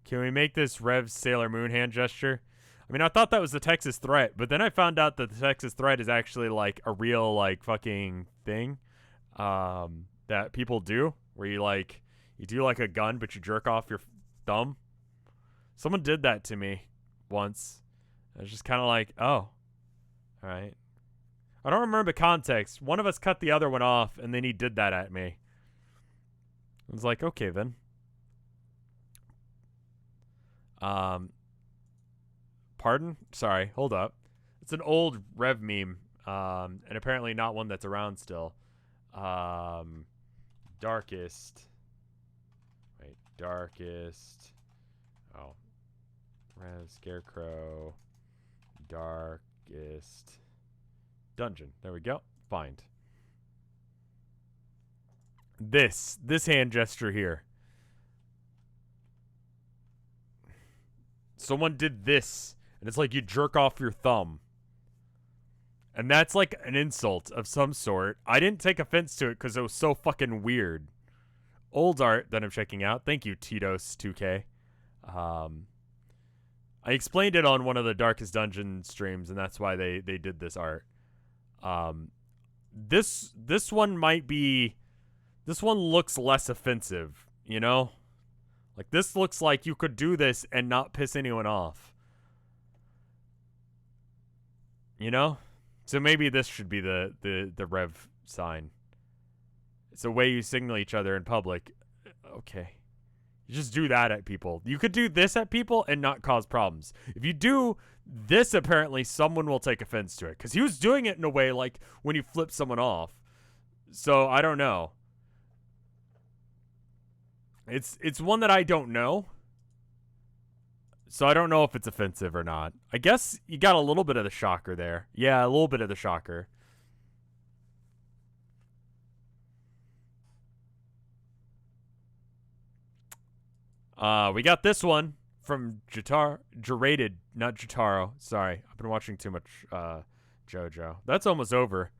Can we make this Rev's Sailor Moon hand gesture? I mean, I thought that was the Texas threat, but then I found out that the Texas threat is actually, like, a real, like, fucking thing that people do, where you do, like, a gun, but you jerk off your thumb. Someone did that to me once. I was just kind of like, oh, all right. I don't remember the context. One of us cut the other one off, and then he did that at me. I was like, okay, then. Pardon? Sorry, hold up. It's an old Rev meme, and apparently not one that's around still. Darkest. Wait, darkest. Oh. RevScarecrow. Darkest. Dungeon. There we go. Find. This hand gesture here. Someone did this, and it's like you jerk off your thumb. And that's like an insult of some sort. I didn't take offense to it because it was so fucking weird. Old art that I'm checking out. Thank you, Titos2K. I explained it on one of the Darkest Dungeon streams, and that's why they did this art. This one might be... This one looks less offensive, you know? Like, this looks like you could do this and not piss anyone off. You know? So maybe this should be the Rev sign. It's a way you signal each other in public. Okay. You just do that at people. You could do this at people and not cause problems. If you do this, apparently someone will take offense to it. Because he was doing it in a way like when you flip someone off. So, I don't know. It's one that I don't know. So I don't know if it's offensive or not. I guess you got a little bit of the shocker there. Yeah, a little bit of the shocker. We got this one from Gerated, not Jotaro. Sorry, I've been watching too much JoJo. That's almost over.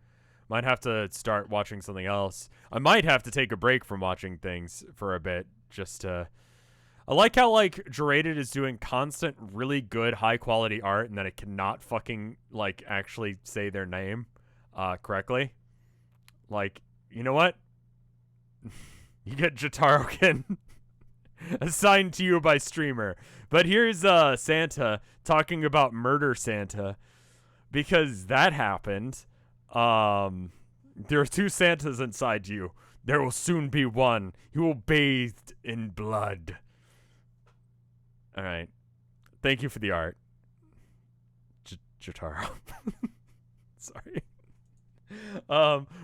Might have to start watching something else. I might have to take a break from watching things for a bit just to... I like how, like, Gerated is doing constant, really good, high-quality art and that it cannot fucking, like, actually say their name correctly. Like, you know what? You get Jotarokin assigned to you by streamer. But here's Santa talking about Murder Santa. Because that happened. There are 2 Santas inside you. There will soon be one. He will bathe in blood. Alright. Thank you for the art. Jotaro. Sorry.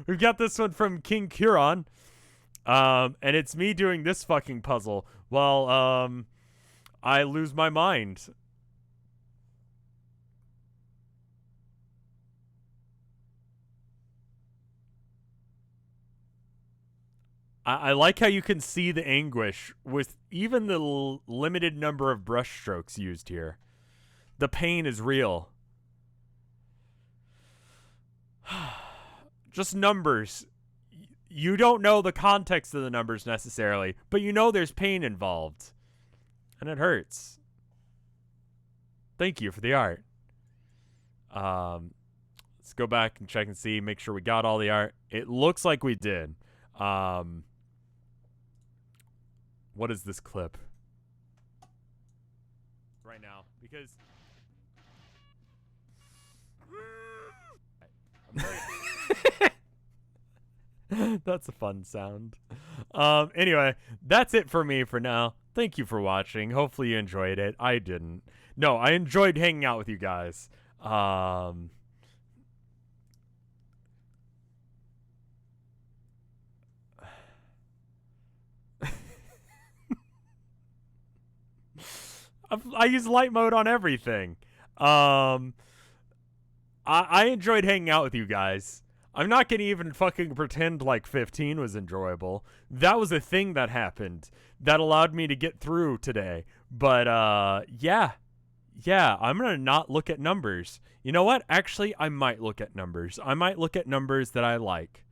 We've got this one from King Curon. And it's me doing this fucking puzzle while, I lose my mind. I like how you can see the anguish with even the limited number of brush strokes used here. The pain is real. Just numbers. You don't know the context of the numbers necessarily, but you know there's pain involved. And it hurts. Thank you for the art. Let's go back and check and see, make sure we got all the art. It looks like we did. What is this clip? Right now, because that's a fun sound. Anyway, that's it for me for now. Thank you for watching. Hopefully you enjoyed it. I didn't. No, I enjoyed hanging out with you guys. I use light mode on everything. I enjoyed hanging out with you guys. I'm not gonna even fucking pretend like 15 was enjoyable. That was a thing that happened that allowed me to get through today. But yeah, I'm gonna not look at numbers. You know what? Actually, I might look at numbers. I might look at numbers that I like.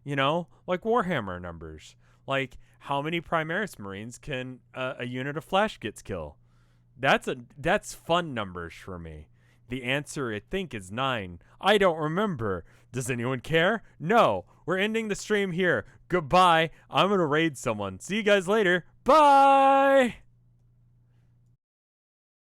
You know, like Warhammer numbers. Like how many Primaris Marines can a unit of Flash Gits kill? That's fun numbers for me. The answer, I think, is 9. I don't remember. Does anyone care? No. We're ending the stream here. Goodbye. I'm going to raid someone. See you guys later. Bye!